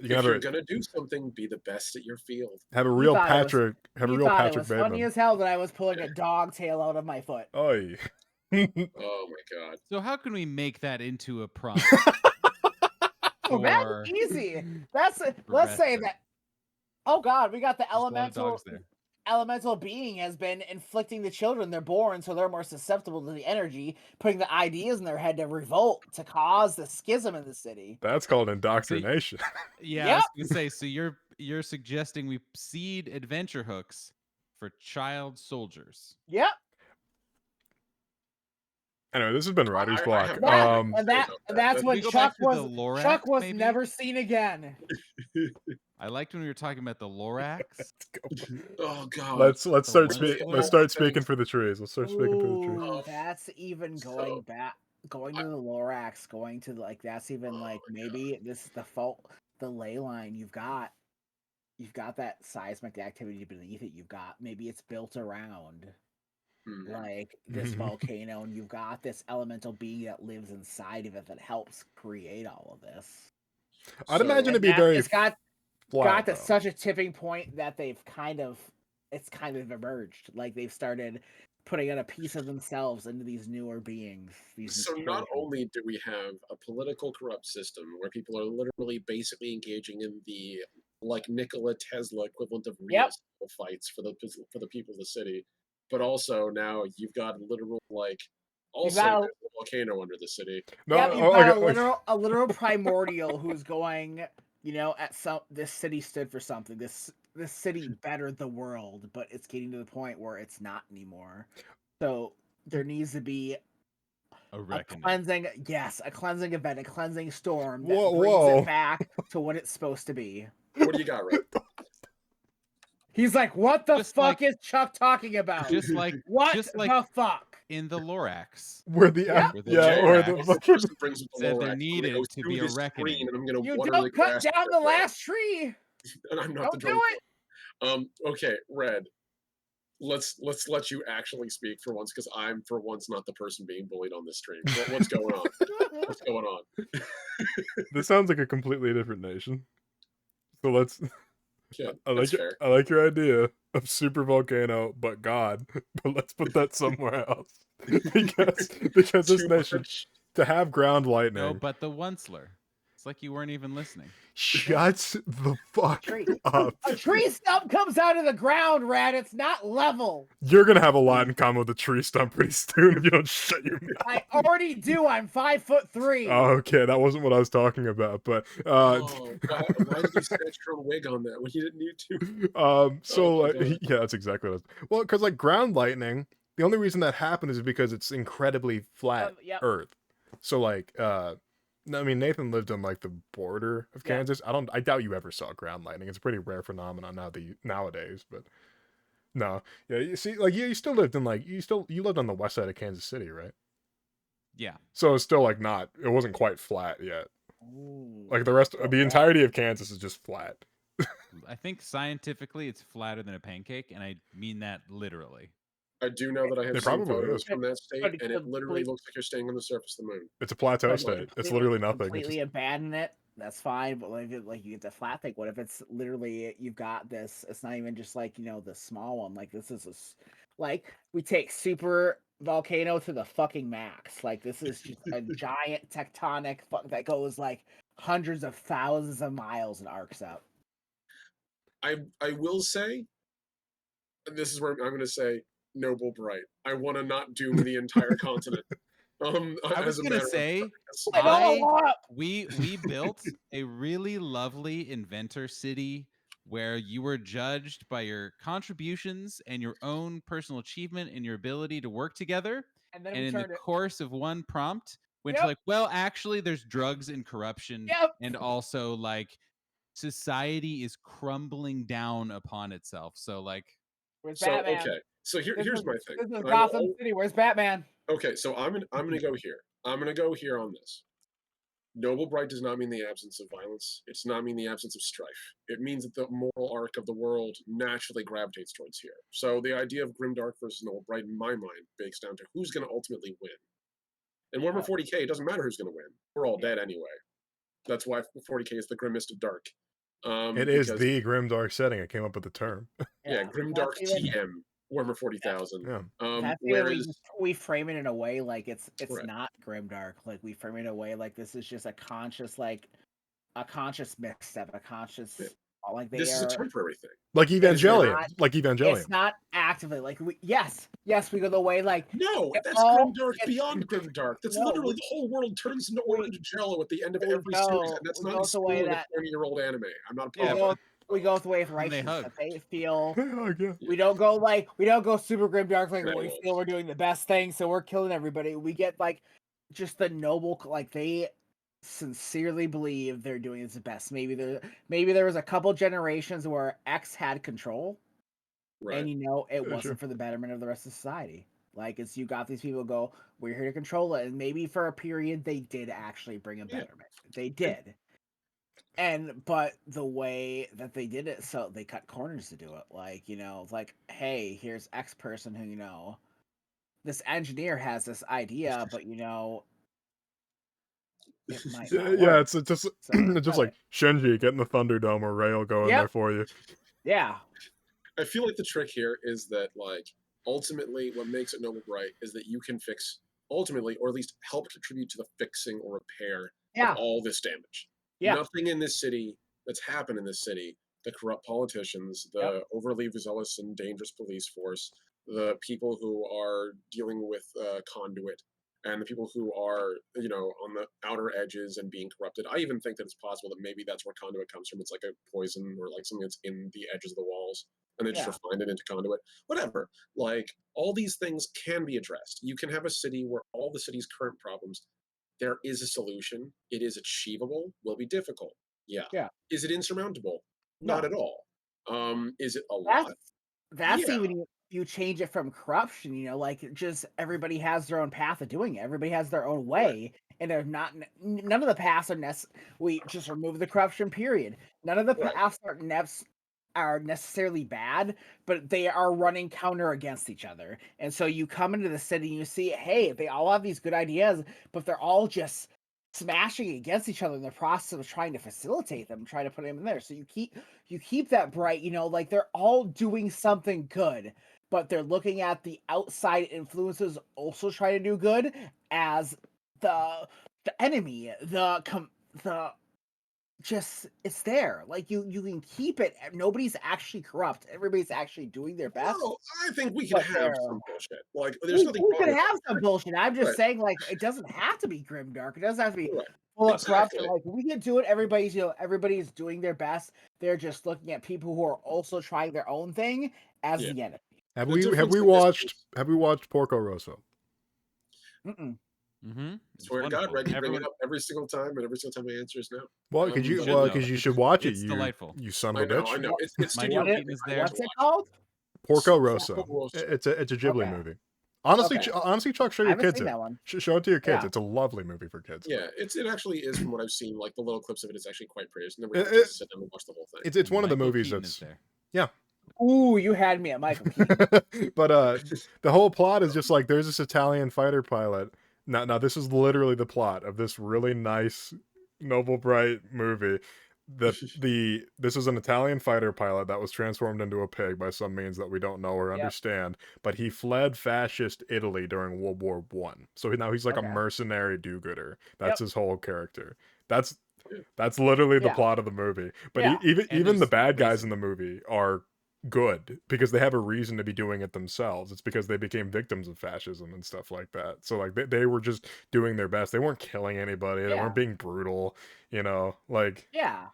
Speaker 1: You
Speaker 2: If
Speaker 1: can
Speaker 2: you're gonna do something, be the best at your field.
Speaker 1: have a real
Speaker 3: thought it was-
Speaker 1: Patrick. Have a
Speaker 3: You
Speaker 1: real
Speaker 3: thought it
Speaker 1: Patrick
Speaker 3: was funny
Speaker 1: Bateman.
Speaker 3: as hell that I was pulling a dog tail out of my foot.
Speaker 1: Oi.
Speaker 2: Oh my god.
Speaker 4: So how can we make that into a prompt?
Speaker 3: Oh, that's
Speaker 4: for-
Speaker 3: easy. Let's say
Speaker 4: Red
Speaker 3: that. Oh God, we got the
Speaker 4: There's a lot of
Speaker 3: elemental.
Speaker 4: dogs there.
Speaker 3: Elemental being has been inflicting the children they're born, so they're more susceptible to the energy, putting the ideas in their head to revolt, to cause the schism in the city.
Speaker 1: That's called indoctrination.
Speaker 4: Yeah, I was gonna say. So you're suggesting we seed adventure hooks for child soldiers.
Speaker 3: Yep.
Speaker 1: Anyway, this has been Writer's
Speaker 2: I
Speaker 1: Block.
Speaker 2: have
Speaker 3: That,
Speaker 2: Um,
Speaker 3: and that's
Speaker 2: But
Speaker 3: when
Speaker 4: we go
Speaker 3: Chuck
Speaker 4: back to the
Speaker 3: was
Speaker 4: Lorax, maybe?
Speaker 3: never seen again.
Speaker 4: I liked when we were talking about the Lorax.
Speaker 2: Oh god.
Speaker 1: Let's
Speaker 4: The
Speaker 1: start
Speaker 4: one
Speaker 1: speaking.
Speaker 4: story.
Speaker 1: Let's start speaking for the trees. Let's start speaking for the trees.
Speaker 3: Ooh, that's even going
Speaker 2: So-
Speaker 3: back, going to the Lorax, going to like that's even like
Speaker 2: my
Speaker 3: maybe this is the fault, the ley line. You've got that seismic activity beneath it. You've got maybe it's built around
Speaker 2: Hmm.
Speaker 3: like this volcano, and you've got this elemental being that lives inside of it that helps create all of this.
Speaker 1: I'd
Speaker 2: So-
Speaker 1: imagine it'd
Speaker 3: And
Speaker 1: be
Speaker 3: that-
Speaker 1: very
Speaker 3: it's got
Speaker 1: flat.
Speaker 3: to
Speaker 1: though.
Speaker 3: such a tipping point that it's kind of emerged. Like they've started putting in a piece of themselves into these newer beings. These
Speaker 2: So not
Speaker 3: children.
Speaker 2: only do we have a political corrupt system where people are literally basically engaging in the like Nikola Tesla equivalent of real
Speaker 3: Yep.
Speaker 2: civil fights for the people of the city, but also now you've got literal like also
Speaker 3: got a-
Speaker 2: there's a volcano under the city.
Speaker 1: No,
Speaker 3: Yep, you've
Speaker 1: oh,
Speaker 3: got
Speaker 1: okay,
Speaker 3: a literal primordial who's going. At some this city stood for something. This city bettered the world, but it's getting to the point where it's not anymore. So there needs to be
Speaker 4: A
Speaker 3: a
Speaker 4: reckoning.
Speaker 3: cleansing. Yes, a cleansing event, a cleansing storm that
Speaker 1: Whoa,
Speaker 3: brings
Speaker 1: whoa.
Speaker 3: it back to what it's supposed to be.
Speaker 2: What do you got, Red?
Speaker 3: He's like, "What the
Speaker 4: Just
Speaker 3: fuck
Speaker 4: like-
Speaker 3: is Chuck talking about?
Speaker 4: Just like
Speaker 3: What
Speaker 4: just like
Speaker 3: the fuck?"
Speaker 4: in the Lorax.
Speaker 1: Where the
Speaker 3: Yeah.
Speaker 4: Where the
Speaker 1: yeah,
Speaker 2: Jay
Speaker 1: or
Speaker 4: Lorax
Speaker 1: the
Speaker 2: Rax,
Speaker 1: fucking
Speaker 2: person brings up the
Speaker 4: said there
Speaker 2: Lorax, I'm gonna
Speaker 4: needed
Speaker 2: go
Speaker 4: to
Speaker 2: through
Speaker 4: be a
Speaker 2: this
Speaker 4: reckoning.
Speaker 2: screen and I'm gonna
Speaker 3: You
Speaker 2: water
Speaker 3: don't
Speaker 2: the
Speaker 3: cut
Speaker 2: grass
Speaker 3: down
Speaker 2: with
Speaker 3: the
Speaker 2: that
Speaker 3: last tree.
Speaker 2: and I'm not
Speaker 3: Don't
Speaker 2: the
Speaker 3: do
Speaker 2: drunk
Speaker 3: it.
Speaker 2: one. Okay, Red. Let's let you actually speak for once, because I'm for once not the person being bullied on this stream. What's going on? What's going on?
Speaker 1: this sounds like a completely different nation. So let's.
Speaker 2: Yeah,
Speaker 1: I
Speaker 2: that's
Speaker 1: like
Speaker 2: fair.
Speaker 1: I like your idea of super volcano, but God. But let's put that somewhere else because this
Speaker 2: Too
Speaker 1: nation
Speaker 2: much.
Speaker 1: to have ground lightning.
Speaker 4: No, but the Onceler. It's like you weren't even listening.
Speaker 1: Shut the fuck
Speaker 3: Tree.
Speaker 1: up.
Speaker 3: A tree stump comes out of the ground, Rat. It's not level.
Speaker 1: You're gonna have a lot in common with a tree stump pretty soon if you don't shut your mouth.
Speaker 3: I already do. I'm 5'3".
Speaker 1: Okay, that wasn't what I was talking about, but
Speaker 2: Oh, why did you scratch your own wig on that when you didn't need to?
Speaker 1: so
Speaker 2: my
Speaker 1: like,
Speaker 2: God.
Speaker 1: yeah, that's exactly what it was. Well, because like ground lightning, the only reason that happened is because it's incredibly flat
Speaker 3: Yep.
Speaker 1: Earth. So like No, I mean Nathan lived on like the border of
Speaker 3: Yeah.
Speaker 1: Kansas. I doubt you ever saw ground lightning. It's a pretty rare phenomenon nowadays, but no. Yeah, you see, like you still lived in like you lived on the west side of Kansas City, right?
Speaker 4: Yeah.
Speaker 1: So it's still like not it wasn't quite flat yet.
Speaker 5: Ooh.
Speaker 1: Like the rest
Speaker 5: Oh,
Speaker 1: the entirety of Kansas is just flat.
Speaker 4: I think scientifically it's flatter than a pancake, and I mean that literally.
Speaker 2: I do know that I have
Speaker 1: It
Speaker 2: seen
Speaker 1: probably
Speaker 2: photos
Speaker 1: is.
Speaker 2: from that state,
Speaker 3: But
Speaker 2: and it literally
Speaker 3: complete-
Speaker 2: looks like you're staying on the surface of the moon.
Speaker 1: It's a plateau
Speaker 3: But
Speaker 1: state. It's
Speaker 3: completely-
Speaker 1: literally nothing. It's
Speaker 3: Completely
Speaker 1: just,
Speaker 3: abandon it. That's fine, but like you get the flat thing. What if it's literally you've got this? It's not even just like the small one. Like this is like we take super volcano to the fucking max. Like this is just a giant tectonic that goes like hundreds of thousands of miles and arcs out.
Speaker 2: I will say, and this is where I'm going to say, Noble Bright. I want to not doom the entire continent.
Speaker 4: I was
Speaker 2: as a
Speaker 4: gonna
Speaker 2: matter of
Speaker 4: say,
Speaker 2: practice.
Speaker 4: we built a really lovely inventor city where you were judged by your contributions and your own personal achievement and your ability to work together.
Speaker 3: And then
Speaker 4: And
Speaker 3: we
Speaker 4: in the
Speaker 3: turned it.
Speaker 4: course of one prompt, went to
Speaker 3: Yep.
Speaker 4: like, well, actually, there's drugs and corruption,
Speaker 3: Yep.
Speaker 4: and also like society is crumbling down upon itself. So like,
Speaker 3: Where's
Speaker 2: So
Speaker 3: Batman?
Speaker 2: okay, so
Speaker 3: This
Speaker 2: here's
Speaker 3: is-
Speaker 2: my thing.
Speaker 3: This is
Speaker 2: I'm
Speaker 3: Gotham
Speaker 2: al-
Speaker 3: City. Where's Batman?
Speaker 2: Okay, so I'm gonna go here. I'm gonna go here on this. Noble Bright does not mean the absence of violence. It does not mean the absence of strife. It means that the moral arc of the world naturally gravitates towards here. So the idea of Grimdark versus Noble Bright, in my mind, bakes down to who's going to ultimately win. In Warhammer 40k, it doesn't matter who's going to win. We're all dead anyway. That's why 40k is the grimmest of dark.
Speaker 1: it is
Speaker 2: because-
Speaker 1: the grimdark setting. I came up with the term.
Speaker 2: yeah, Grimdark
Speaker 3: That's even-
Speaker 2: TM, Warhammer 40,000.
Speaker 1: Yeah.
Speaker 3: That's the way
Speaker 2: Whereas
Speaker 3: we frame it in a way like it's
Speaker 2: Right.
Speaker 3: not grimdark. Like we frame it in a way like this is just a conscious misstep, a conscious
Speaker 2: Yeah.
Speaker 3: like they
Speaker 2: this is
Speaker 3: are.
Speaker 2: a temporary thing.
Speaker 1: Like Evangelion.
Speaker 3: not-
Speaker 1: Like Evangelion.
Speaker 3: It's not actively like yes we go the way like
Speaker 2: No,
Speaker 3: It
Speaker 2: that's
Speaker 3: all
Speaker 2: Grimdark
Speaker 3: gets-
Speaker 2: beyond Grimdark. That's
Speaker 3: No,
Speaker 2: literally the whole world turns into orange jello at the end of
Speaker 3: we
Speaker 2: every
Speaker 3: go-
Speaker 2: series, and that's
Speaker 3: we
Speaker 2: not
Speaker 3: go the way
Speaker 2: spoiling a
Speaker 3: that-
Speaker 2: 20-year-old anime. I'm not
Speaker 3: we
Speaker 4: Yeah,
Speaker 2: apologizing.
Speaker 3: go the way with
Speaker 4: When they
Speaker 3: righteousness
Speaker 4: hug.
Speaker 3: that they feel.
Speaker 1: Oh, yeah.
Speaker 3: We don't go super grimdark like
Speaker 2: That
Speaker 3: we
Speaker 2: was.
Speaker 3: feel we're doing the best thing, so we're killing everybody. We get like just the noble like they sincerely believe they're doing the best. Maybe there was a couple generations where X had control,
Speaker 2: Right.
Speaker 3: and it
Speaker 1: Yeah,
Speaker 3: wasn't
Speaker 1: sure.
Speaker 3: for the betterment of the rest of society. Like it's you got these people go, we're here to control it, and maybe for a period they did actually bring a
Speaker 2: Yeah.
Speaker 3: betterment. They did. But the way that they did it, so they cut corners to do it. Like, like, hey, here's X person who, this engineer has this idea, but it might not
Speaker 1: Yeah,
Speaker 3: work.
Speaker 1: it's just
Speaker 3: So
Speaker 1: it's just
Speaker 3: cut
Speaker 1: like Shinji, get in the Thunderdome or Ray will go in
Speaker 3: Yep.
Speaker 1: there for you.
Speaker 3: Yeah.
Speaker 2: I feel like the trick here is that, like, ultimately what makes it Noble Bright is that you can fix, ultimately, or at least help contribute to the fixing or repair
Speaker 3: Yeah.
Speaker 2: of all this damage.
Speaker 3: Yeah.
Speaker 2: Nothing in this city that's happened in this city, the corrupt politicians, the overly zealous and dangerous police force, the people who are dealing with conduit, and the people who are, on the outer edges and being corrupted. I even think that it's possible that maybe that's where conduit comes from. It's like a poison or like something that's in the edges of the walls, and they just
Speaker 3: Yeah.
Speaker 2: refined it into conduit. Whatever. Like, all these things can be addressed. You can have a city where all the city's current problems, there is a solution. It is achievable. Will be difficult. Yeah.
Speaker 3: Yeah.
Speaker 2: Is it insurmountable?
Speaker 3: No.
Speaker 2: Not at all. Is it a
Speaker 3: That's
Speaker 2: lot?
Speaker 3: that's
Speaker 2: Yeah.
Speaker 3: even you change it from corruption, like just everybody has their own path of doing it. Everybody has their own way, and they're not none of the paths are we just remove the corruption period. None of the
Speaker 2: Right.
Speaker 3: paths are necessarily bad, but they are running counter against each other. And so you come into the city and you see, hey, they all have these good ideas, but they're all just smashing against each other in the process of trying to facilitate them, trying to put them in there. So you keep that bright, like they're all doing something good, but they're looking at the outside influences also trying to do good as the enemy, just it's there. Like you can keep it. Nobody's actually corrupt. Everybody's actually doing their best.
Speaker 2: No, I think we can
Speaker 3: But
Speaker 2: have
Speaker 3: they're-
Speaker 2: some bullshit. Like, there's nothing
Speaker 3: we
Speaker 2: wrong
Speaker 3: can
Speaker 2: with
Speaker 3: have some bullshit. I'm just
Speaker 2: Right.
Speaker 3: saying, like, it doesn't have to be grimdark. It doesn't have to be
Speaker 2: Right.
Speaker 3: full of corruption.
Speaker 2: Exactly.
Speaker 3: Like we can do it. Everybody's doing their best. They're just looking at people who are also trying their own thing as
Speaker 2: Yeah.
Speaker 3: the enemy.
Speaker 1: Have
Speaker 2: The
Speaker 1: we
Speaker 2: difference in this
Speaker 1: watched Porco Rosso?
Speaker 3: Mm-mm.
Speaker 4: Mm-hmm.
Speaker 2: Swear to God, Reggie, bring it up every single time, and every single time my answer is no.
Speaker 1: Well, because you
Speaker 4: should know.
Speaker 1: because you should watch it.
Speaker 4: It's
Speaker 1: You
Speaker 4: delightful.
Speaker 1: you son
Speaker 2: I
Speaker 1: of a
Speaker 2: know,
Speaker 1: bitch.
Speaker 2: I know. It's
Speaker 4: Mike
Speaker 2: Studio
Speaker 4: Keaton
Speaker 2: Ghibli.
Speaker 4: is
Speaker 2: I
Speaker 4: there.
Speaker 2: have to
Speaker 3: What's it
Speaker 2: watch
Speaker 3: called?
Speaker 1: Porco
Speaker 2: Porco
Speaker 1: Rosso.
Speaker 2: Rosso.
Speaker 1: It's a Ghibli
Speaker 3: Okay.
Speaker 1: movie. Honestly,
Speaker 3: Okay.
Speaker 1: honestly, Chuck, show
Speaker 3: I
Speaker 1: your
Speaker 3: haven't
Speaker 1: kids
Speaker 3: seen
Speaker 1: it.
Speaker 3: that one.
Speaker 1: Show it to your kids.
Speaker 3: Yeah.
Speaker 1: It's a lovely movie for kids.
Speaker 2: Yeah, it actually is from what I've seen. Like the little clips of it is actually quite praised. Never
Speaker 1: It-
Speaker 2: got a chance
Speaker 1: it-
Speaker 2: to sit down and watch the whole thing.
Speaker 1: It's one of the
Speaker 4: Michael
Speaker 1: movies
Speaker 4: Keaton
Speaker 1: that's
Speaker 4: is there.
Speaker 3: Ooh, you had me at Michael Keaton.
Speaker 1: but the whole plot is just like there's this Italian fighter pilot. Now this is literally the plot of this really nice Noble Bright movie. This is an Italian fighter pilot that was transformed into a pig by some means that we don't know or
Speaker 3: Yep.
Speaker 1: understand, but he fled fascist Italy during World War One. So now he's like a
Speaker 3: Okay.
Speaker 1: mercenary do-gooder. That's
Speaker 3: Yep.
Speaker 1: his whole character. That's literally the
Speaker 3: Yeah.
Speaker 1: plot of the movie. But
Speaker 3: Yeah.
Speaker 1: even
Speaker 4: And
Speaker 1: the
Speaker 4: there's
Speaker 1: bad guys
Speaker 4: racing.
Speaker 1: in the movie are good because they have a reason to be doing it themselves. It's because they became victims of fascism and stuff like that. So like they were just doing their best. They weren't killing anybody. They
Speaker 3: Yeah.
Speaker 1: weren't being brutal. Like
Speaker 3: Yeah.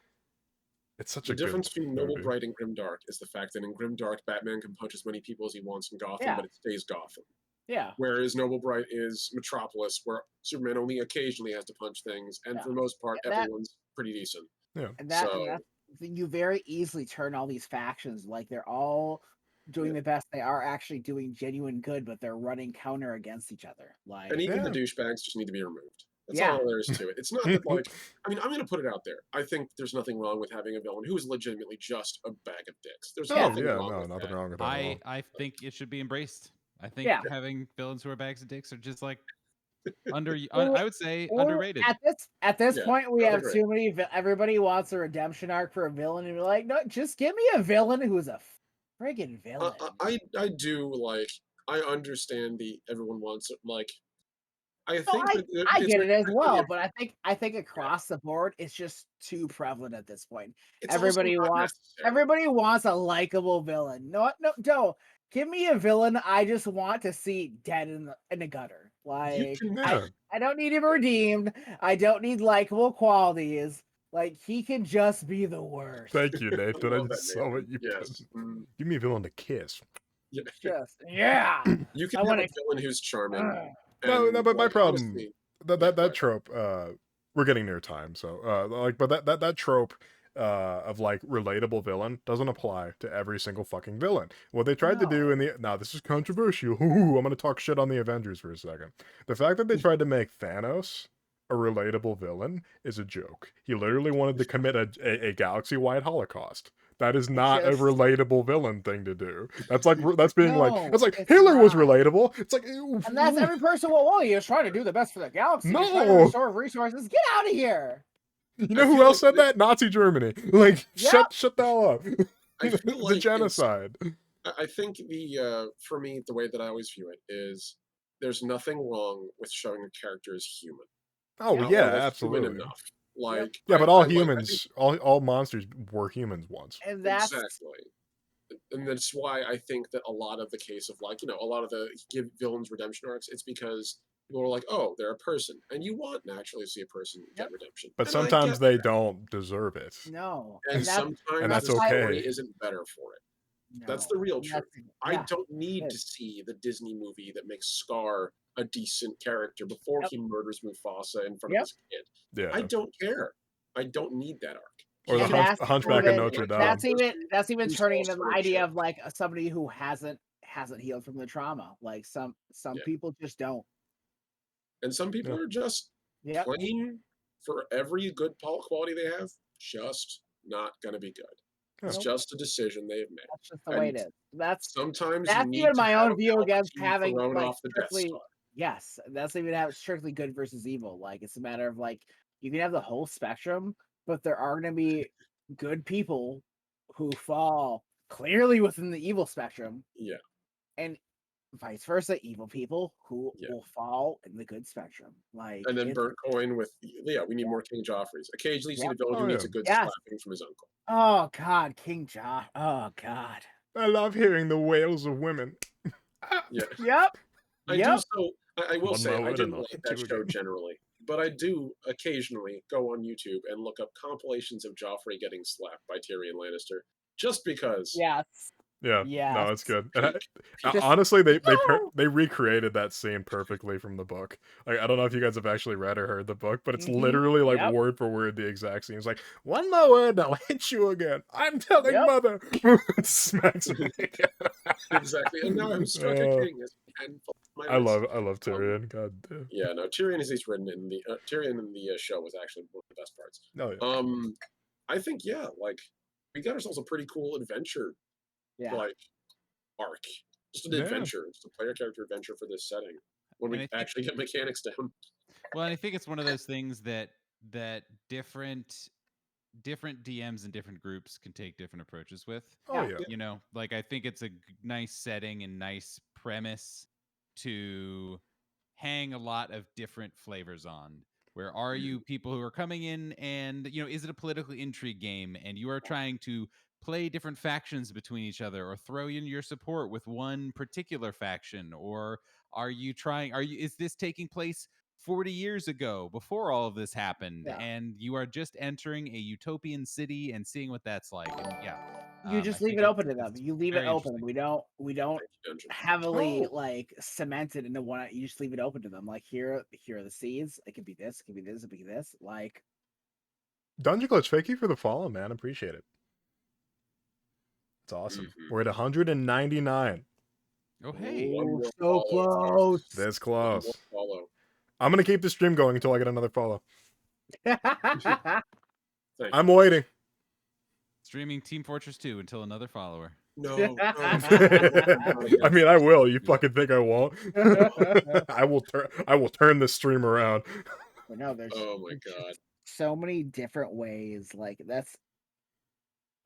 Speaker 1: it's such
Speaker 2: The
Speaker 1: a good
Speaker 2: difference between Noble
Speaker 1: movie.
Speaker 2: Bright and Grimdark is the fact that in Grimdark, Batman can punch as many people as he wants in Gotham,
Speaker 3: Yeah.
Speaker 2: but it stays Gotham.
Speaker 3: Yeah.
Speaker 2: Whereas Noble Bright is Metropolis, where Superman only occasionally has to punch things, and
Speaker 3: Yeah.
Speaker 2: for the most part,
Speaker 3: And that-
Speaker 2: everyone's pretty decent.
Speaker 3: And
Speaker 2: So-
Speaker 3: that you very easily turn all these factions like they're all doing the best. They are actually doing genuine good, but they're running counter against each other. Like
Speaker 2: And even the
Speaker 1: Yeah.
Speaker 2: douchebags just need to be removed. That's
Speaker 3: Yeah.
Speaker 2: all there is to it. It's not that like I mean, I'm gonna put it out there. I think there's nothing wrong with having a villain who is legitimately just a bag of dicks. There's
Speaker 1: Oh
Speaker 2: nothing
Speaker 1: yeah,
Speaker 2: wrong
Speaker 1: no,
Speaker 2: with
Speaker 1: nothing
Speaker 2: that.
Speaker 1: wrong with that at all.
Speaker 4: I think it should be embraced. I think
Speaker 3: Yeah.
Speaker 4: having villains who are bags of dicks are just like
Speaker 3: Well,
Speaker 4: I would say
Speaker 3: or
Speaker 4: underrated.
Speaker 3: At this
Speaker 2: Yeah,
Speaker 3: point, we
Speaker 2: I
Speaker 3: have
Speaker 2: agree.
Speaker 3: too many. Everybody wants a redemption arc for a villain, and we're like, no, just give me a villain who's a friggin' villain.
Speaker 2: I do like I understand the everyone wants it like I
Speaker 3: No,
Speaker 2: think that
Speaker 3: I
Speaker 2: it's
Speaker 3: get
Speaker 2: like
Speaker 3: it as
Speaker 2: the
Speaker 3: well,
Speaker 2: idea-
Speaker 3: but I think across the board, it's just too prevalent at this point.
Speaker 2: it's also
Speaker 3: Everybody
Speaker 2: not
Speaker 3: wants
Speaker 2: necessary.
Speaker 3: everybody wants a likable villain. No. Give me a villain I just want to see dead in the gutter. Like
Speaker 2: can-
Speaker 1: Yeah.
Speaker 3: I don't need him redeemed. I don't need likable qualities. Like he can just be the worst.
Speaker 1: Thank you, Nathan. I
Speaker 2: love
Speaker 1: just
Speaker 2: that,
Speaker 1: saw what
Speaker 2: Nathan.
Speaker 1: you
Speaker 2: Yes.
Speaker 1: put.
Speaker 2: Mm,
Speaker 1: Give me a villain to kiss.
Speaker 2: yeah.
Speaker 3: Just yeah.
Speaker 2: You can
Speaker 3: I
Speaker 2: have
Speaker 3: wanna-
Speaker 2: a villain who's charming.
Speaker 1: No,
Speaker 2: and,
Speaker 1: but my
Speaker 2: like,
Speaker 1: problem
Speaker 2: honestly,
Speaker 1: that
Speaker 2: Yeah,
Speaker 1: that
Speaker 2: go
Speaker 1: that
Speaker 2: ahead.
Speaker 1: trope we're getting near time, so but that trope of like relatable villain doesn't apply to every single fucking villain. What they tried to do now this is controversial. Ooh, I'm gonna talk shit on the Avengers for a second. The fact that they tried to make Thanos a relatable villain is a joke. He literally wanted to commit a galaxy-wide holocaust. That is not a
Speaker 3: just-
Speaker 1: relatable villain thing to do. That's like that's being
Speaker 3: No,
Speaker 1: like that's like
Speaker 3: it's
Speaker 1: Hitler was
Speaker 3: not.
Speaker 1: relatable. It's like ew,
Speaker 3: And that's every person. Well, he is trying to do the best for the galaxy. He's trying to
Speaker 1: No.
Speaker 3: restore resources. Get out of here.
Speaker 1: You know
Speaker 2: I
Speaker 1: who
Speaker 2: feel
Speaker 1: else
Speaker 2: like
Speaker 1: said that? Nazi Germany. Like
Speaker 3: Yep.
Speaker 1: shut the hell up.
Speaker 2: I feel
Speaker 1: It's
Speaker 2: like
Speaker 1: a genocide.
Speaker 2: I think the for me the way that I always view it is there's nothing wrong with showing a character as human.
Speaker 1: Oh
Speaker 3: Yeah.
Speaker 1: yeah,
Speaker 2: Or that's human
Speaker 1: absolutely.
Speaker 2: enough. Like
Speaker 1: Yeah, but
Speaker 2: I
Speaker 1: all
Speaker 2: like- I think-
Speaker 1: humans, all monsters were humans once.
Speaker 3: And that's
Speaker 2: exactly. And that's why I think that a lot of the case of like, a lot of the give villains redemption arcs, it's because people are like, oh, they're a person. And you want naturally to see a person get
Speaker 3: Yep.
Speaker 2: redemption.
Speaker 1: But
Speaker 2: And I
Speaker 1: sometimes
Speaker 2: get
Speaker 1: they
Speaker 2: that.
Speaker 1: don't deserve it.
Speaker 3: no.
Speaker 2: And
Speaker 3: that's,
Speaker 2: sometimes
Speaker 1: and that's
Speaker 2: the story
Speaker 1: okay.
Speaker 2: isn't better for it. That's
Speaker 3: no,
Speaker 2: the real
Speaker 3: and
Speaker 2: truth.
Speaker 3: that's-
Speaker 2: I
Speaker 3: yeah.
Speaker 2: don't need
Speaker 3: it
Speaker 2: to
Speaker 3: is.
Speaker 2: see the Disney movie that makes Scar a decent character before
Speaker 3: Yep.
Speaker 2: he murders Mufasa in front
Speaker 3: Yep.
Speaker 2: of his kid.
Speaker 1: Yeah.
Speaker 2: I don't care. I don't need that arc.
Speaker 1: Or the
Speaker 3: And
Speaker 2: He
Speaker 3: that's
Speaker 1: Hunchback of
Speaker 3: even-
Speaker 1: Notre Dame.
Speaker 3: That's even
Speaker 2: who's
Speaker 3: turning into
Speaker 2: also
Speaker 3: the
Speaker 2: a
Speaker 3: idea
Speaker 2: jerk.
Speaker 3: of like somebody who hasn't healed from the trauma. Like some
Speaker 2: Yeah.
Speaker 3: people just don't.
Speaker 2: And some people
Speaker 1: Yeah.
Speaker 2: are just
Speaker 3: Yep.
Speaker 2: plain for every good quality they have, just not going to be good. It's
Speaker 3: Nope.
Speaker 2: just a decision they've made.
Speaker 3: That's just the way it
Speaker 2: And
Speaker 3: is. That's
Speaker 2: Sometimes you
Speaker 3: That's
Speaker 2: need
Speaker 3: even
Speaker 2: to
Speaker 3: my
Speaker 2: have
Speaker 3: own
Speaker 2: a
Speaker 3: view against
Speaker 2: Palpatine
Speaker 3: having
Speaker 2: thrown
Speaker 3: like
Speaker 2: off the Death
Speaker 3: strictly.
Speaker 2: Star.
Speaker 3: Yes, that's even have strictly good versus evil. Like it's a matter of like you can have the whole spectrum, but there are going to be good people who fall clearly within the evil spectrum,
Speaker 2: Yeah.
Speaker 3: and vice versa, evil people who
Speaker 2: Yeah.
Speaker 3: will fall in the good spectrum. Like
Speaker 2: And then
Speaker 3: it's-
Speaker 2: burnt coin with, we need more King Joffreys. Occasionally you see
Speaker 3: Yep.
Speaker 2: the villain who
Speaker 1: Oh,
Speaker 2: needs
Speaker 1: yeah.
Speaker 2: a good
Speaker 3: Yes.
Speaker 2: slapping from his uncle.
Speaker 3: oh god, King Josh. Oh god.
Speaker 1: I love hearing the wails of women.
Speaker 2: Yeah.
Speaker 3: Yep.
Speaker 2: I do
Speaker 3: Yep.
Speaker 2: so. I will
Speaker 1: One
Speaker 2: say
Speaker 1: more
Speaker 2: I
Speaker 1: word
Speaker 2: didn't
Speaker 1: and I'll
Speaker 2: like
Speaker 1: hit
Speaker 2: that
Speaker 1: you
Speaker 2: show
Speaker 1: again.
Speaker 2: generally, but I do occasionally go on YouTube and look up compilations of Joffrey getting slapped by Tyrion Lannister, just because.
Speaker 3: Yes.
Speaker 1: Yeah, no, it's
Speaker 5: Yes.
Speaker 1: good. And
Speaker 5: Just-
Speaker 1: honestly,
Speaker 5: No!
Speaker 1: they recreated that scene perfectly from the book. Like, I don't know if you guys have actually read or heard the book, but it's
Speaker 5: Mhm,
Speaker 1: literally like
Speaker 5: yep.
Speaker 1: word for word the exact scene. It's like, one more word, I'll hit you again. I'm telling
Speaker 5: Yep.
Speaker 1: mother. Smacks me.
Speaker 2: Exactly. And now I'm struck a king as and my
Speaker 1: I
Speaker 2: wrist.
Speaker 1: love Tyrion. God damn.
Speaker 2: Yeah, no, Tyrion as he's written in the Tyrion in the show was actually one of the best parts.
Speaker 1: No, yeah.
Speaker 2: I think yeah, like we got ourselves a pretty cool adventure
Speaker 5: Yeah.
Speaker 2: like arc. Just an
Speaker 1: Yeah.
Speaker 2: adventure, just a player character adventure for this setting. When
Speaker 4: And
Speaker 2: we
Speaker 4: I think-
Speaker 2: actually get mechanics down.
Speaker 4: Well, and I think it's one of those things that different DMs and different groups can take different approaches with.
Speaker 1: Oh
Speaker 5: Yeah.
Speaker 1: yeah.
Speaker 4: You know, like I think it's a nice setting and nice premise to hang a lot of different flavors on. Where are you people who are coming in and, you know, is it a political intrigue game and you are trying to play different factions between each other or throw in your support with one particular faction? Or is this taking place 40 years ago before all of this happened
Speaker 5: Yeah.
Speaker 4: and you are just entering a utopian city and seeing what that's like? And yeah.
Speaker 5: You just
Speaker 4: I
Speaker 5: leave
Speaker 4: think
Speaker 5: it open to
Speaker 4: it's
Speaker 5: them. You leave it
Speaker 4: very
Speaker 5: open.
Speaker 4: interesting.
Speaker 5: We don't
Speaker 2: Dungeon.
Speaker 5: heavily
Speaker 1: Oh.
Speaker 5: like cement it into one. You just leave it open to them. Like here are the seeds. It could be this. It could be this. It could be this. Like
Speaker 1: Dungeon Glitch, thank you for the follow, man. Appreciate it. It's awesome.
Speaker 2: Mhm.
Speaker 1: We're at 199.
Speaker 4: Oh, hey.
Speaker 2: One
Speaker 5: ooh,
Speaker 2: more
Speaker 5: so
Speaker 2: follow.
Speaker 5: close.
Speaker 1: This
Speaker 2: One more
Speaker 1: close.
Speaker 2: follow.
Speaker 1: I'm gonna keep the stream going until I get another follow.
Speaker 2: Thank
Speaker 1: I'm waiting.
Speaker 4: Streaming Team Fortress 2 until another follower.
Speaker 2: No.
Speaker 1: I mean, I will. You fucking think I won't? I will turn this stream around.
Speaker 5: But no, there's
Speaker 2: Oh my god.
Speaker 5: so many different ways. Like that's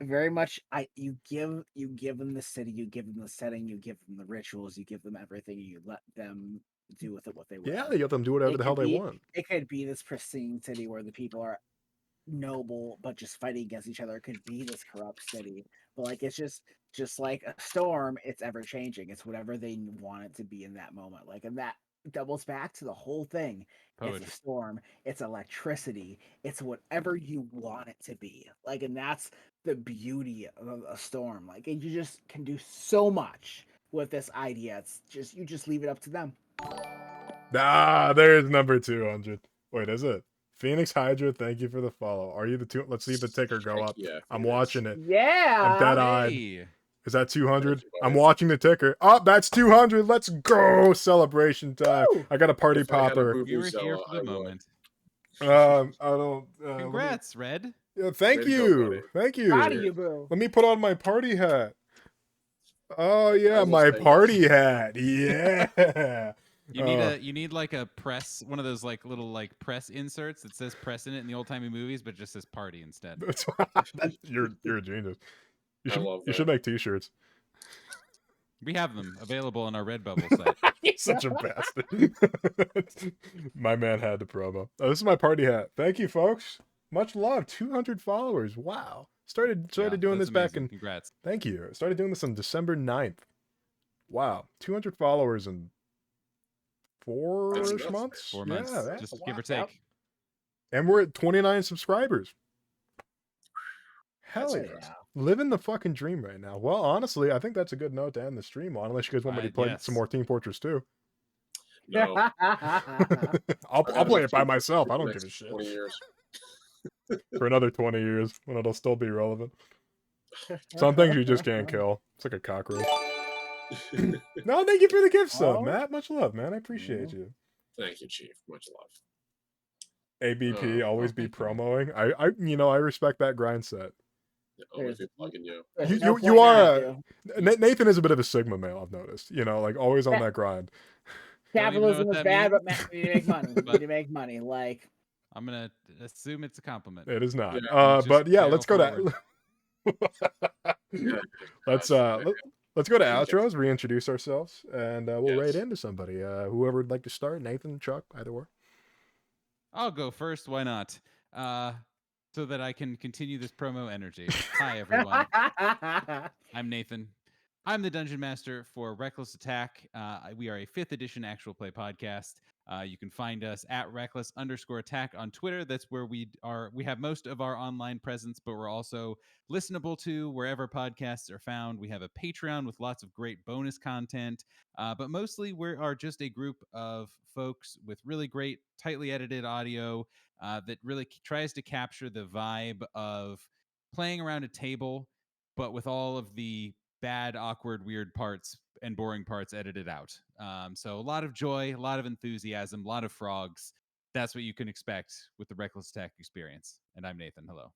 Speaker 5: very much you give them the city, you give them the setting, you give them the rituals, you give them everything, you let them do with it what they will.
Speaker 1: Yeah, you let them do whatever
Speaker 5: It
Speaker 1: the hell
Speaker 5: could
Speaker 1: they
Speaker 5: be-
Speaker 1: want.
Speaker 5: It could be this pristine city where the people are noble but just fighting against each other. It could be this corrupt city, but like it's just like a storm. It's ever changing. It's whatever they want it to be in that moment. Like, and that doubles back to the whole thing. It's
Speaker 4: Poetry.
Speaker 5: a storm. It's electricity. It's whatever you want it to be. Like, and that's the beauty of a storm. Like, and you just can do so much with this idea. It's just you just leave it up to them.
Speaker 1: Ah, there's number 200. Wait, is it? Phoenix Hydra, thank you for the follow. Are you the two? Let's see the ticker go
Speaker 2: Heck
Speaker 1: up.
Speaker 2: yeah,
Speaker 1: I'm
Speaker 2: Phoenix.
Speaker 1: watching it.
Speaker 5: Yeah.
Speaker 1: I'm dead-eyed.
Speaker 4: Hey.
Speaker 1: Is that 200?
Speaker 2: Thank you,
Speaker 1: I'm
Speaker 2: buddy.
Speaker 1: watching the ticker. Oh, that's 200. Let's go. Celebration time.
Speaker 5: Woo!
Speaker 1: I got a party
Speaker 2: If I had a
Speaker 1: popper.
Speaker 2: boo-boo
Speaker 4: You were here
Speaker 2: Zella,
Speaker 4: for the
Speaker 2: I would.
Speaker 4: moment.
Speaker 1: I don't.
Speaker 4: Congrats, Red.
Speaker 1: Thank
Speaker 2: Way to go,
Speaker 1: you.
Speaker 2: buddy.
Speaker 1: Thank you.
Speaker 5: Proud of you, boo.
Speaker 1: Let me put on my party hat. Oh
Speaker 2: I
Speaker 1: yeah,
Speaker 2: will
Speaker 1: my
Speaker 2: say
Speaker 1: party hat. Yeah.
Speaker 4: You need like a press, one of those like little like press inserts that says press in it in the old timey movies, but just says party instead.
Speaker 1: You're a genius.
Speaker 2: I love
Speaker 1: You should
Speaker 2: that.
Speaker 1: make t-shirts.
Speaker 4: We have them available on our Redbubble site.
Speaker 1: You're such a bastard. My man had the promo. Oh, this is my party hat. Thank you, folks. Much love. 200 followers. Wow. Started
Speaker 4: Yeah,
Speaker 1: doing
Speaker 4: that's
Speaker 1: this back
Speaker 4: amazing.
Speaker 1: in.
Speaker 4: Congrats.
Speaker 1: Thank you. I started doing this on December 9th. Wow. 200 followers in
Speaker 2: That's
Speaker 1: 4
Speaker 2: nuts.
Speaker 1: months.
Speaker 4: 4 months,
Speaker 1: Yeah, that's
Speaker 4: just
Speaker 1: a
Speaker 4: give or
Speaker 1: lot.
Speaker 4: take.
Speaker 1: And we're at 29 subscribers. Hell
Speaker 2: That's
Speaker 1: yeah.
Speaker 2: impressive.
Speaker 1: Living the fucking dream right now. Well, honestly, I think that's a good note to end the stream on, unless you guys want me to play
Speaker 4: Yes.
Speaker 1: some more Team Fortress 2.
Speaker 2: No.
Speaker 1: I'll
Speaker 2: I
Speaker 1: play it by
Speaker 2: haven't
Speaker 1: myself. I
Speaker 2: for the
Speaker 1: don't
Speaker 2: next
Speaker 1: give a shit.
Speaker 2: 20 years.
Speaker 1: For another 20 years when it'll still be relevant. Some things you just can't kill. It's like a cockroach. No, thank you for the gift sub,
Speaker 5: Oh.
Speaker 1: Matt. Much love, man. I appreciate you.
Speaker 2: Thank you, Chief. Much love.
Speaker 1: ABP, always be
Speaker 4: thank you.
Speaker 1: promoing. I respect that grind set.
Speaker 2: Yeah, always be
Speaker 5: There's-
Speaker 2: plugging you.
Speaker 5: There's
Speaker 1: You-
Speaker 5: no
Speaker 1: you
Speaker 5: point
Speaker 1: are
Speaker 5: not to.
Speaker 1: Nathan is a bit of a Sigma male, I've noticed. Like always on
Speaker 5: Yeah.
Speaker 1: that grind.
Speaker 4: Don't even know
Speaker 5: Capitalism
Speaker 4: what
Speaker 5: is
Speaker 4: that
Speaker 5: bad,
Speaker 4: means,
Speaker 5: but we need to make money. We
Speaker 4: but-
Speaker 5: need to make money. Like
Speaker 4: I'm gonna assume it's a compliment.
Speaker 1: It is not.
Speaker 2: Yeah,
Speaker 4: just
Speaker 1: But yeah,
Speaker 4: barrel
Speaker 1: let's go to
Speaker 4: forward.
Speaker 1: let's
Speaker 2: Gosh,
Speaker 1: let's go to
Speaker 2: Yes.
Speaker 1: outros, reintroduce ourselves, and we'll
Speaker 2: Yes.
Speaker 1: raid into somebody. Whoever would like to start, Nathan, Chuck, either or.
Speaker 4: I'll go first. Why not? So that I can continue this promo energy. Hi, everyone. I'm Nathan. I'm the Dungeon Master for Reckless Attack. We are a 5th edition actual play podcast. You can find us at reckless_attack on Twitter. That's where we have most of our online presence, but we're also listenable to wherever podcasts are found. We have a Patreon with lots of great bonus content, but mostly we are just a group of folks with really great, tightly edited audio that really tries to capture the vibe of playing around a table, but with all of the bad, awkward, weird parts and boring parts edited out. So a lot of joy, a lot of enthusiasm, a lot of frogs. That's what you can expect with the Reckless Attack experience. And I'm Nathan. Hello.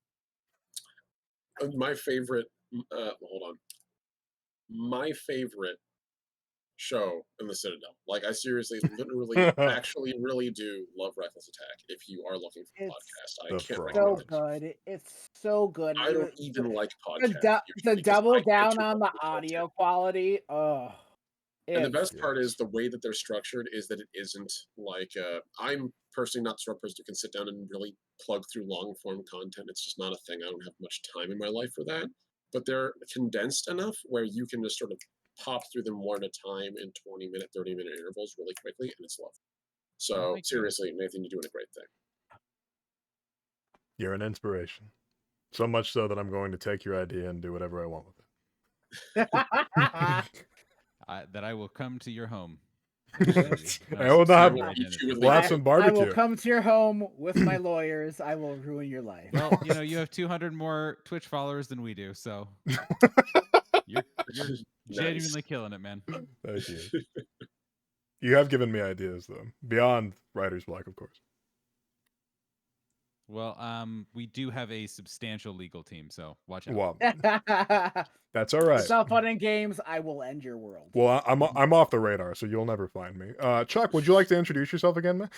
Speaker 2: My favorite, hold on. My favorite show in the Citadel. Like, I seriously, literally, actually, really do love Reckless Attack. If you are looking for a podcast, I can't recommend it.
Speaker 5: So good. It's so good.
Speaker 2: I don't even like podcasts.
Speaker 5: The double down on the audio quality. Oh.
Speaker 2: And the best part is the way that they're structured is that it isn't like I'm personally not the sort of person who can sit down and really plug through long form content. It's just not a thing. I don't have much time in my life for that. But they're condensed enough where you can just sort of pop through them one at a time in 20-minute, 30-minute intervals really quickly, and it's lovely. So seriously, Nathan, you're doing a great thing.
Speaker 1: You're an inspiration. So much so that I'm going to take your idea and do whatever I want with it.
Speaker 4: That I will come to your home.
Speaker 1: I will not. We'll have some barbecue.
Speaker 5: I will come to your home with my lawyers. I will ruin your life.
Speaker 4: Well, you have 200 more Twitch followers than we do, so you're genuinely killing it, man.
Speaker 1: Thank you. You have given me ideas, though, beyond Writer's Block, of course.
Speaker 4: Well, we do have a substantial legal team, so watch out.
Speaker 1: Well, that's all right.
Speaker 5: It's not fun in games. I will end your world.
Speaker 1: Well, I'm off the radar, so you'll never find me. Chuck, would you like to introduce yourself again, man?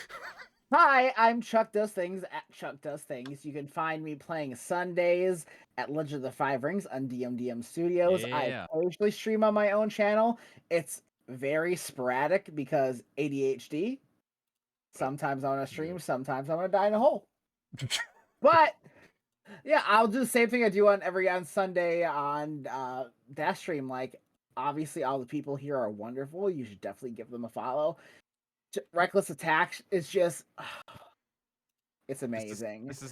Speaker 5: Hi, I'm Chuck Does Things at Chuck Does Things. You can find me playing Sundays at Legend of the Five Rings on DMDM Studios.
Speaker 4: Yeah.
Speaker 5: I occasionally stream on my own channel. It's very sporadic because ADHD. Sometimes I want to stream, sometimes I want to die in a hole. But yeah, I'll do the same thing I do on Sunday on Dash Stream. Like, obviously, all the people here are wonderful. You should definitely give them a follow. Reckless Attack is just, it's amazing.
Speaker 4: This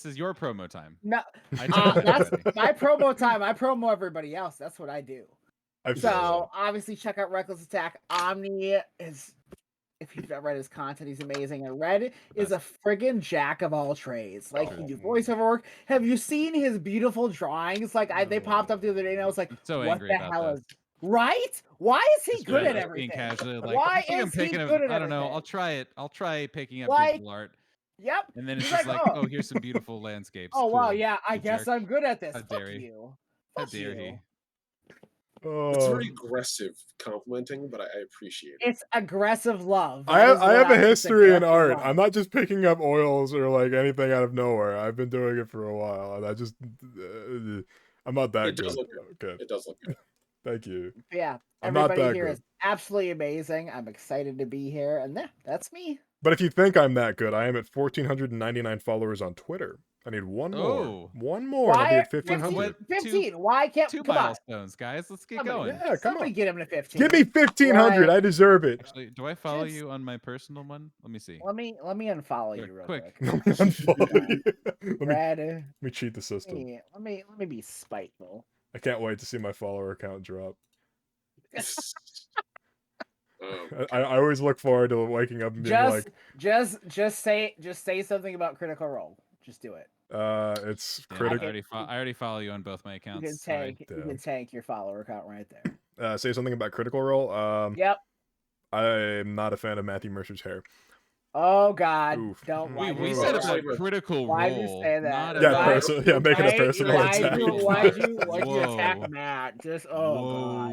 Speaker 4: is your promo time.
Speaker 5: No, that's my promo time. I promo everybody else. That's what I do. So obviously, check out Reckless Attack. Omni is. If you've not read his content, he's amazing. And Red is a friggin' jack of all trades. Like, he do voiceover work. Have you seen his beautiful drawings? Like, they popped up the other day, and I was like,
Speaker 4: so
Speaker 5: what
Speaker 4: angry
Speaker 5: the
Speaker 4: about
Speaker 5: hell
Speaker 4: that.
Speaker 5: is... Right? Why is he good at everything?
Speaker 4: Like,
Speaker 5: Why is he good at everything?
Speaker 4: I don't know. I'll try it. I'll try picking up digital art.
Speaker 5: Yep.
Speaker 4: And then it's just like, oh, here's some beautiful landscapes.
Speaker 5: Oh,
Speaker 4: cool.
Speaker 5: wow, yeah, I guess I'm good at this.
Speaker 4: How dare you? How dare he?
Speaker 2: It's very aggressive complimenting, but I appreciate it.
Speaker 5: It's aggressive love.
Speaker 1: I have a history in art. Love. I'm not just picking up oils or like anything out of nowhere. I've been doing it for a while, and I just I'm not that good.
Speaker 2: It does look good.
Speaker 1: Thank you.
Speaker 5: Yeah,
Speaker 1: I'm not
Speaker 5: everybody
Speaker 1: that
Speaker 5: here
Speaker 1: good.
Speaker 5: Is absolutely amazing. I'm excited to be here, and that's me.
Speaker 1: But if you think I'm that good, I am at 1,499 followers on Twitter. I need one more. One more. I'll be at 1,500.
Speaker 5: 15. Why can't
Speaker 4: two milestones, guys? Let's get going.
Speaker 1: Yeah, come on.
Speaker 5: Get him to 15.
Speaker 1: Give me 1,500. I deserve it.
Speaker 4: Actually, do I follow you on my personal one? Let me see.
Speaker 5: Let me unfollow you real quick.
Speaker 1: Let me cheat the system.
Speaker 5: Let me be spiteful.
Speaker 1: I can't wait to see my follower count drop. I always look forward to waking up and being
Speaker 5: just say something about Critical Role. Just do it.
Speaker 1: It's critical.
Speaker 4: I already follow you on both my accounts.
Speaker 5: You can tank your follower count right there.
Speaker 1: Say something about Critical Role.
Speaker 5: Yep.
Speaker 1: I'm not a fan of Matthew Mercer's hair.
Speaker 5: Oh God!
Speaker 1: Oof.
Speaker 5: Don't.
Speaker 4: We said about Critical Role.
Speaker 5: Why did you say that?
Speaker 1: Yeah, make it a personal attack.
Speaker 5: Why'd you attack Matt? Just God.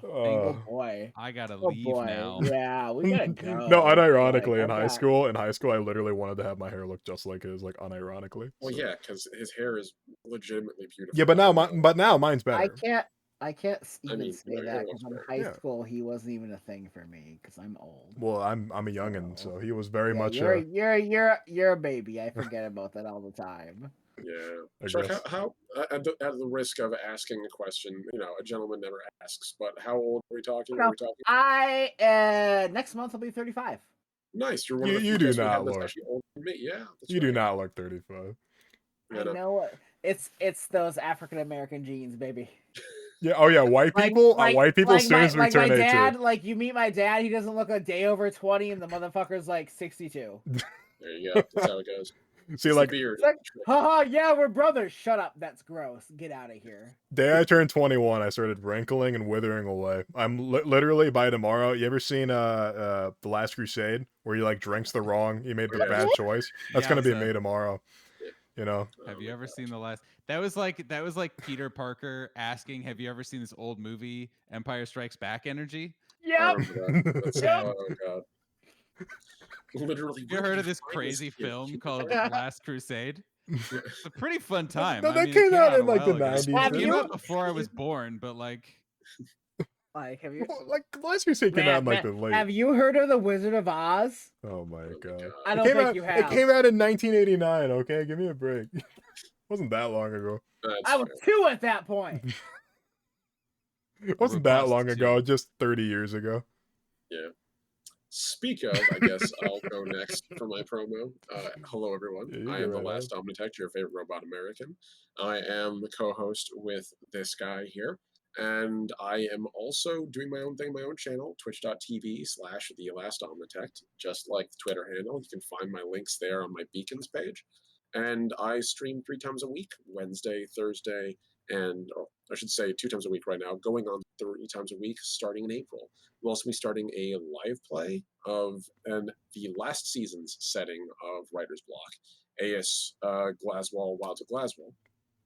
Speaker 5: Oh boy.
Speaker 4: I gotta leave now.
Speaker 5: Yeah, we gotta go.
Speaker 1: No, unironically, in high school, I literally wanted to have my hair look just like his, like unironically.
Speaker 2: Well, yeah, because his hair is legitimately beautiful.
Speaker 1: Yeah, but now mine's better.
Speaker 5: I can't. I can't
Speaker 2: I
Speaker 5: even
Speaker 2: mean,
Speaker 5: say
Speaker 2: you know,
Speaker 5: that
Speaker 2: everyone's
Speaker 5: because in
Speaker 2: fair.
Speaker 5: high
Speaker 1: Yeah.
Speaker 5: school he wasn't even a thing for me because I'm old.
Speaker 1: Well, I'm a youngin,
Speaker 5: So-
Speaker 1: so he was very
Speaker 5: Yeah,
Speaker 1: much
Speaker 5: you're a baby. I forget about that all the time.
Speaker 2: Yeah.
Speaker 1: I
Speaker 2: Chuck,
Speaker 1: guess.
Speaker 2: how at the risk of asking a question, you know, a gentleman never asks, but how old are we talking? Are we talking?
Speaker 5: Next month I'll be 35.
Speaker 2: Nice. You're one
Speaker 1: You-
Speaker 2: of the
Speaker 1: you
Speaker 2: few
Speaker 1: do
Speaker 2: guys we
Speaker 1: not
Speaker 2: have that's
Speaker 1: look.
Speaker 2: actually older than me. Yeah, that's
Speaker 1: You
Speaker 2: right.
Speaker 1: do not look 35.
Speaker 2: Yeah,
Speaker 5: I
Speaker 2: no.
Speaker 5: know it. It's those African American genes, baby.
Speaker 1: Yeah. Oh yeah. White people. White people. As soon as we
Speaker 5: my
Speaker 1: turn 18.
Speaker 5: dad, like you meet my dad, he doesn't look a day over 20, and the motherfucker's like 62.
Speaker 2: There you go. That's how it goes.
Speaker 1: See,
Speaker 2: It's
Speaker 1: like
Speaker 2: the beard.
Speaker 5: It's like, haha, yeah, we're brothers. Shut up, that's gross. Get out of here.
Speaker 1: day I turned 21, I started wrinkling and withering away. I'm literally by tomorrow. You ever seen The Last Crusade, where he like drinks the wrong, he made the
Speaker 2: Yeah.
Speaker 1: bad choice? That's gonna be
Speaker 4: Yowza.
Speaker 1: me tomorrow. You know.
Speaker 4: Have
Speaker 2: Oh
Speaker 4: you
Speaker 2: my
Speaker 4: ever
Speaker 2: gosh.
Speaker 4: seen the last? That was like Peter Parker asking, "Have you ever seen this old movie, Empire Strikes Back?" Energy.
Speaker 2: I
Speaker 5: Yep.
Speaker 2: remember that. That's,
Speaker 4: Yeah.
Speaker 2: oh god. Literally.
Speaker 4: Have you
Speaker 2: where
Speaker 4: heard
Speaker 2: did
Speaker 4: of this
Speaker 2: find this
Speaker 4: crazy
Speaker 2: kid?
Speaker 4: film called Last Crusade?
Speaker 2: Yeah.
Speaker 4: It's a pretty fun time.
Speaker 1: No,
Speaker 4: I
Speaker 1: that
Speaker 4: mean,
Speaker 1: came
Speaker 4: it came
Speaker 1: out
Speaker 4: out
Speaker 1: in,
Speaker 4: a
Speaker 1: like, the
Speaker 4: while ago.
Speaker 1: 90s,
Speaker 5: Have
Speaker 4: It
Speaker 5: you?
Speaker 4: came out before I was born, but like,
Speaker 5: Like, have you?
Speaker 1: Like The Last Crusade came out in like the late.
Speaker 5: Have you heard of the Wizard of Oz?
Speaker 1: Oh my god.
Speaker 5: I
Speaker 1: It
Speaker 5: don't
Speaker 1: came
Speaker 5: think
Speaker 1: out.
Speaker 5: you
Speaker 1: It
Speaker 5: have.
Speaker 1: came out in 1989. Okay, give me a break. Wasn't that long ago.
Speaker 2: That's
Speaker 5: I was
Speaker 2: fair.
Speaker 5: 2 at that point.
Speaker 1: It wasn't that
Speaker 4: robust
Speaker 1: long ago.
Speaker 4: two.
Speaker 1: Just 30 years ago.
Speaker 2: Yeah. Speak of, I guess I'll go next for my promo. Hello, everyone.
Speaker 1: Yeah, you
Speaker 2: I
Speaker 1: go
Speaker 2: am the
Speaker 1: right
Speaker 2: last Omnitech, your favorite robot American. I am the co-host with this guy here, and I am also doing my own thing, my own channel, twitch.tv/the last Omnitech, just like the Twitter handle. You can find my links there on my Beacons page. And I stream 3 times a week, Wednesday, Thursday, and or I should say 2 times a week right now, going on 3 times a week starting in April. We'll also be starting a live play of the last season's setting of Writer's Block, AS Glaswell Wilds of Glaswell,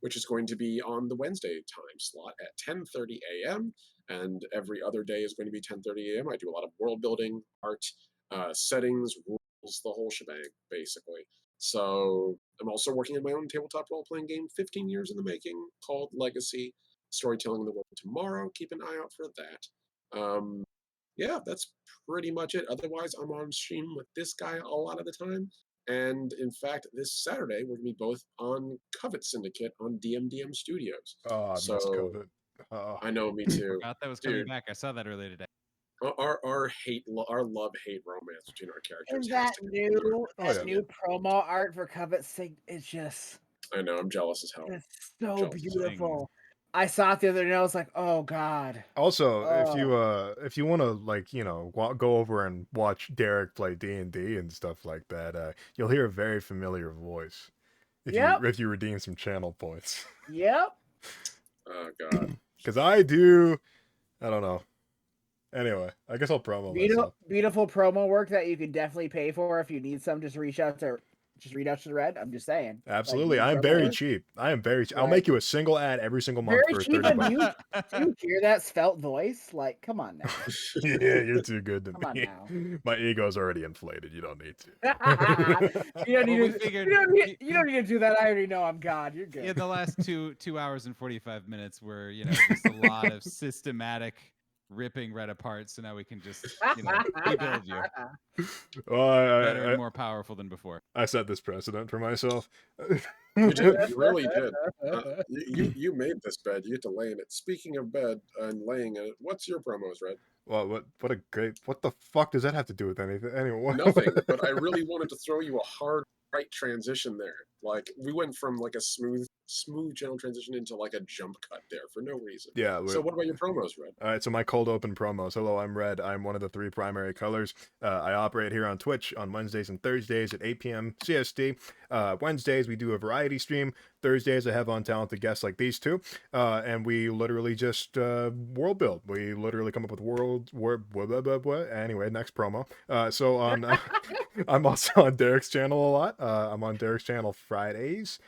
Speaker 2: which is going to be on the Wednesday time slot at 10:30 a.m. And every other day is going to be 10:30 a.m. I do a lot of world building, art, settings, rules, the whole shebang, basically. So I'm also working on my own tabletop role-playing game, 15 years in the making, called Legacy, Storytelling in the World Tomorrow. Keep an eye out for that. Yeah, that's pretty much it. Otherwise, I'm on stream with this guy a lot of the time. And in fact, this Saturday, we're going to be both on Covet Syndicate on DMDM Studios.
Speaker 1: Oh, I miss
Speaker 2: So
Speaker 1: Covet. Oh.
Speaker 2: I know, me too.
Speaker 4: forgot that was coming
Speaker 2: Dude.
Speaker 4: back. I saw that earlier today.
Speaker 2: Our love-hate romance between our characters.
Speaker 5: And
Speaker 2: has
Speaker 5: that
Speaker 2: to continue.
Speaker 5: that new promo art for Covet Sig, it's just
Speaker 2: I know, I'm jealous as hell.
Speaker 5: it's so
Speaker 2: Jealous.
Speaker 5: beautiful. I saw it the other day. I was like, oh god.
Speaker 1: Also,
Speaker 5: Oh.
Speaker 1: if you want to like go over and watch Derek play D&D and stuff like that, you'll hear a very familiar voice if you redeem some channel points.
Speaker 5: Yep.
Speaker 2: Oh god.
Speaker 1: Because I don't know. Anyway, I guess I'll promo myself.
Speaker 5: Beautiful promo work that you could definitely pay for if you need some. Just reach out to the Red. I'm just saying.
Speaker 1: Absolutely,
Speaker 5: Like,
Speaker 1: I'm very cheap. I am very. I'll make you a single ad every single month
Speaker 5: Very
Speaker 1: for
Speaker 5: cheap,
Speaker 1: 30
Speaker 5: and
Speaker 1: bucks.
Speaker 5: do you hear that svelte voice? Like, come on now.
Speaker 1: Yeah, you're too good to
Speaker 5: Come on
Speaker 1: me.
Speaker 5: now.
Speaker 1: My ego's already inflated. You don't need to.
Speaker 5: You don't
Speaker 4: Well, we
Speaker 5: need to.
Speaker 4: figured
Speaker 5: You don't need to do that. I already know I'm God. You're good.
Speaker 4: Yeah, the last 2 hours and 45 minutes were, just a lot of systematic ripping Red apart. So now we can just, rebuild you.
Speaker 1: Well,
Speaker 4: Better and more powerful than before.
Speaker 1: I set this precedent for myself.
Speaker 2: You did. You really did. You made this bed. You get to lay in it. Speaking of bed and laying in it, what's your promos, Red?
Speaker 1: Well, what the fuck does that have to do with anything? Anyway,
Speaker 2: Nothing. But I really wanted to throw you a hard right transition there. Like we went from like a smooth general transition into like a jump cut there for no reason.
Speaker 1: Yeah.
Speaker 2: So what about your promos, Red?
Speaker 1: All right, so my cold open promos. Hello, I'm Red. I'm one of the 3 primary colors. I operate here on Twitch on Wednesdays and Thursdays at 8 p.m. CST. Wednesdays, we do a variety stream. Thursdays, I have on talented guests like these two. And we literally just world build. We literally come up with anyway, next promo. So on, I'm also on Derek's channel a lot. I'm on Derek's channel Fridays.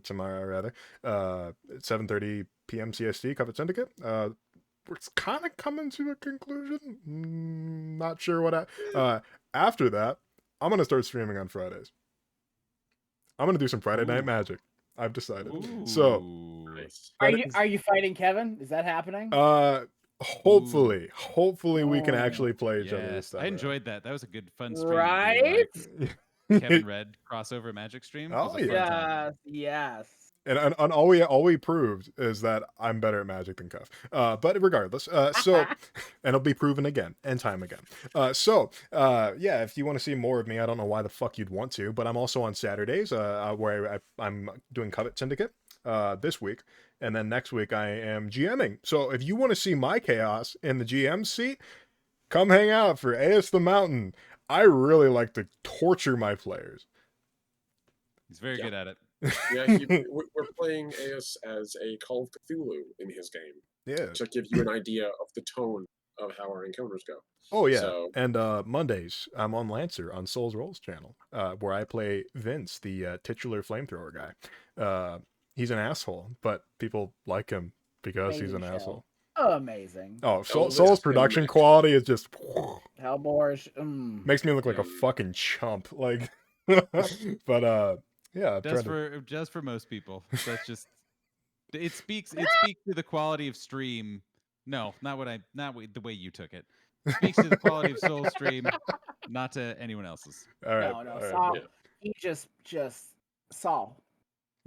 Speaker 1: Tomorrow rather, 7:30 p.m. CST, Covet Syndicate. It's kind of coming to a conclusion. Not sure what after that, I'm gonna start streaming on Fridays. I'm gonna do some Friday Night Magic. I've decided. So,
Speaker 4: Ooh.
Speaker 2: Nice.
Speaker 5: Are you fighting Kevin? Is that happening?
Speaker 1: Hopefully we can
Speaker 5: Oh,
Speaker 1: actually play each other this
Speaker 4: Yes,
Speaker 1: time.
Speaker 4: I
Speaker 1: around.
Speaker 4: enjoyed that. That was a good fun stream.
Speaker 5: Right?
Speaker 4: Kevin Red crossover Magic stream. It was
Speaker 1: Oh,
Speaker 4: a fun time.
Speaker 5: Yes.
Speaker 1: And all we proved is that I'm better at Magic than Cuff. But regardless, so and it'll be proven again and time again. Yeah, if you want to see more of me, I don't know why the fuck you'd want to, but I'm also on Saturdays, where I'm doing Covet Syndicate this week, and then next week I am GMing. So if you want to see my chaos in the GM seat, come hang out for AS the Mountain. I really like to torture my players.
Speaker 4: He's very good at it.
Speaker 2: Yeah, we're playing AS as a Call of Cthulhu in his game.
Speaker 1: Yeah.
Speaker 2: To give you an idea of the tone of how our encounters go.
Speaker 1: Oh yeah.
Speaker 2: So,
Speaker 1: and Mondays I'm on Lancer on Souls Rolls channel, where I play Vince, the titular flamethrower guy. He's an asshole, but people like him because he's an asshole.
Speaker 5: Amazing.
Speaker 1: Oh, Soul's production quality is just
Speaker 5: Hellborge
Speaker 1: makes me look like a fucking chump. Like, but yeah,
Speaker 4: just for most people. That's just it speaks to the quality of stream. No, not the way you took it. It speaks to the quality of Soul stream, not to anyone else's.
Speaker 1: All right.
Speaker 5: No,
Speaker 1: all
Speaker 5: Saul.
Speaker 1: right.
Speaker 5: He just Saul.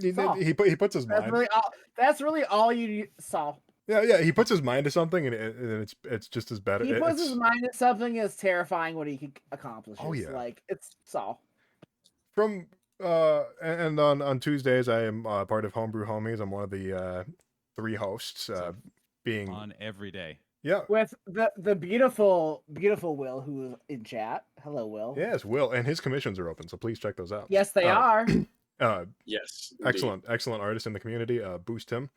Speaker 1: He puts his mind.
Speaker 5: That's really all you need, Saul.
Speaker 1: Yeah. He puts his mind to something, and it's just as bad.
Speaker 5: He puts his mind to something as terrifying what he can accomplish.
Speaker 1: Oh yeah,
Speaker 5: like it's Saul.
Speaker 1: From and on Tuesdays I am part of Homebrew Homies. I'm one of the 3 hosts, being
Speaker 4: on every day.
Speaker 1: Yeah,
Speaker 5: with the beautiful Will, who is in chat. Hello, Will.
Speaker 1: Yes, Will, and his commissions are open, so please check those out.
Speaker 5: Yes, they are.
Speaker 2: Yes,
Speaker 1: excellent artist in the community. Boost him.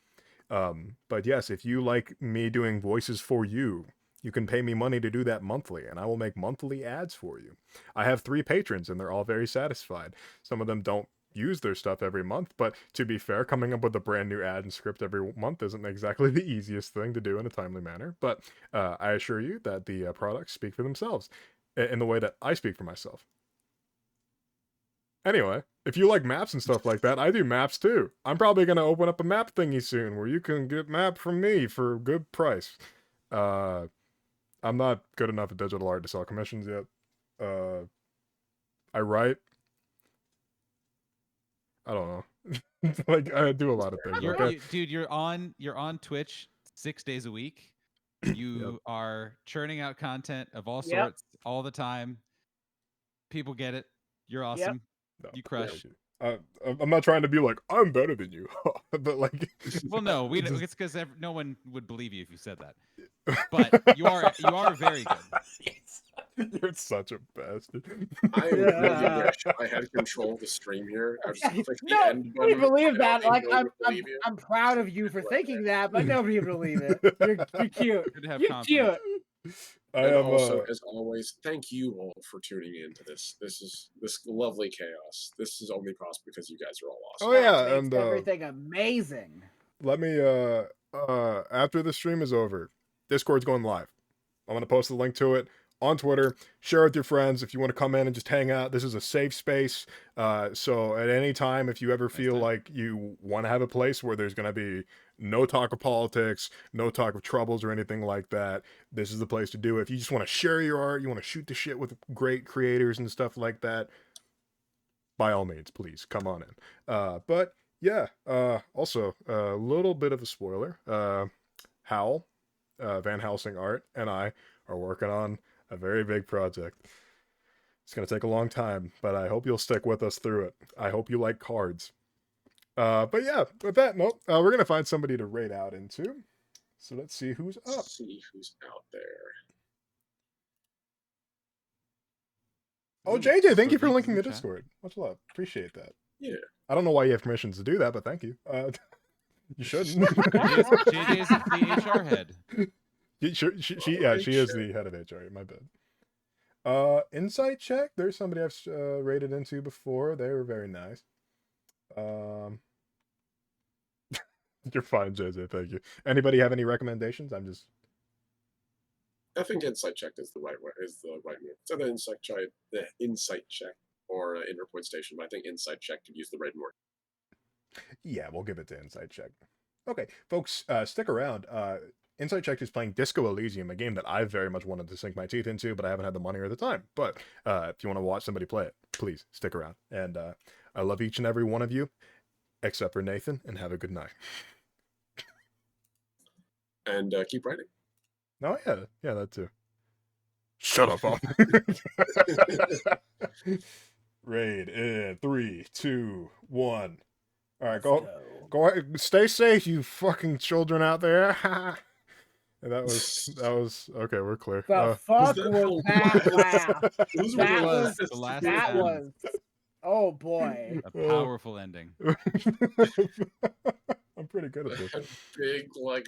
Speaker 1: But yes, if you like me doing voices for you, you can pay me money to do that monthly, and I will make monthly ads for you. I have 3 patrons, and they're all very satisfied. Some of them don't use their stuff every month, but to be fair, coming up with a brand new ad and script every month isn't exactly the easiest thing to do in a timely manner. But I assure you that the products speak for themselves in the way that I speak for myself. Anyway, if you like maps and stuff like that, I do maps too. I'm probably going to open up a map thingy soon where you can get map from me for a good price. I'm not good enough at digital art to sell commissions yet. I write. I don't know. Like, I do a lot of things.
Speaker 4: Dude, you're on Twitch 6 days a week. You are churning out content of all sorts all the time. People get it. You're awesome.
Speaker 1: No,
Speaker 4: you crush.
Speaker 1: I'm not trying to be like, I'm better than you, but like,
Speaker 4: well, no, it's because no one would believe you if you said that. But you are very good.
Speaker 1: You're such a bastard.
Speaker 2: I really wish I had control of the stream here. I just click the end
Speaker 5: nobody
Speaker 2: button.
Speaker 5: believe that. Like,
Speaker 2: believe you.
Speaker 5: I'm proud of you for thinking that, but nobody would believe it. You're cute.
Speaker 4: Good to have
Speaker 5: You're
Speaker 4: confidence.
Speaker 5: cute.
Speaker 2: And also, as always, thank you all for tuning into this. This lovely chaos. This is only possible because you guys are all awesome.
Speaker 1: Oh yeah,
Speaker 5: That
Speaker 1: and
Speaker 5: makes everything amazing.
Speaker 1: let me after the stream is over, Discord's going live. I'm gonna post the link to it on Twitter. Share it with your friends if you want to come in and just hang out. This is a safe space. So at any time, if you ever feel like you want to have a place where there's going to be no talk of politics, no talk of troubles or anything like that, this is the place to do it. If you just want to share your art, you want to shoot the shit with great creators and stuff like that, by all means, please come on in. But yeah, also a little bit of a spoiler. Howl, Van Helsing Art, and I are working on a very big project. It's going to take a long time, but I hope you'll stick with us through it. I hope you like cards. But yeah, with that note, we're going to find somebody to raid out into. So let's see who's up.
Speaker 2: Let's see who's out there.
Speaker 1: Oh, JJ, thank you for linking the Discord. Much love. Appreciate that.
Speaker 2: Yeah.
Speaker 1: I don't know why you have permissions to do that, but thank you. You shouldn't.
Speaker 4: JJ is the HR head.
Speaker 1: She is the head of HR. My bad. Insight check. There's somebody I've rated into before. They were very nice. You're fine, JJ. Thank you. Anybody have any recommendations?
Speaker 2: I think insight check is the right way. Is the right move. It's either insight check or Interpoint Station, but I think insight check could use the red more.
Speaker 1: Yeah, we'll give it to insight check. Okay, folks, stick around. Insight Check is playing Disco Elysium, a game that I very much wanted to sink my teeth into, but I haven't had the money or the time. But if you want to watch somebody play it, please stick around. And I love each and every one of you, except for Nathan, and have a good night.
Speaker 2: And keep writing.
Speaker 1: Oh, yeah, that too. Shut up, Bob. Raid in 3, 2, 1. All right, go ahead. Stay safe, you fucking children out there. And that was okay. We're clear.
Speaker 5: The fuck was that laugh?
Speaker 2: Those were
Speaker 5: That
Speaker 2: the
Speaker 5: was
Speaker 4: the last
Speaker 5: that
Speaker 4: sound.
Speaker 5: was. Oh boy.
Speaker 4: A powerful ending.
Speaker 1: I'm pretty good at this.
Speaker 2: Big, like,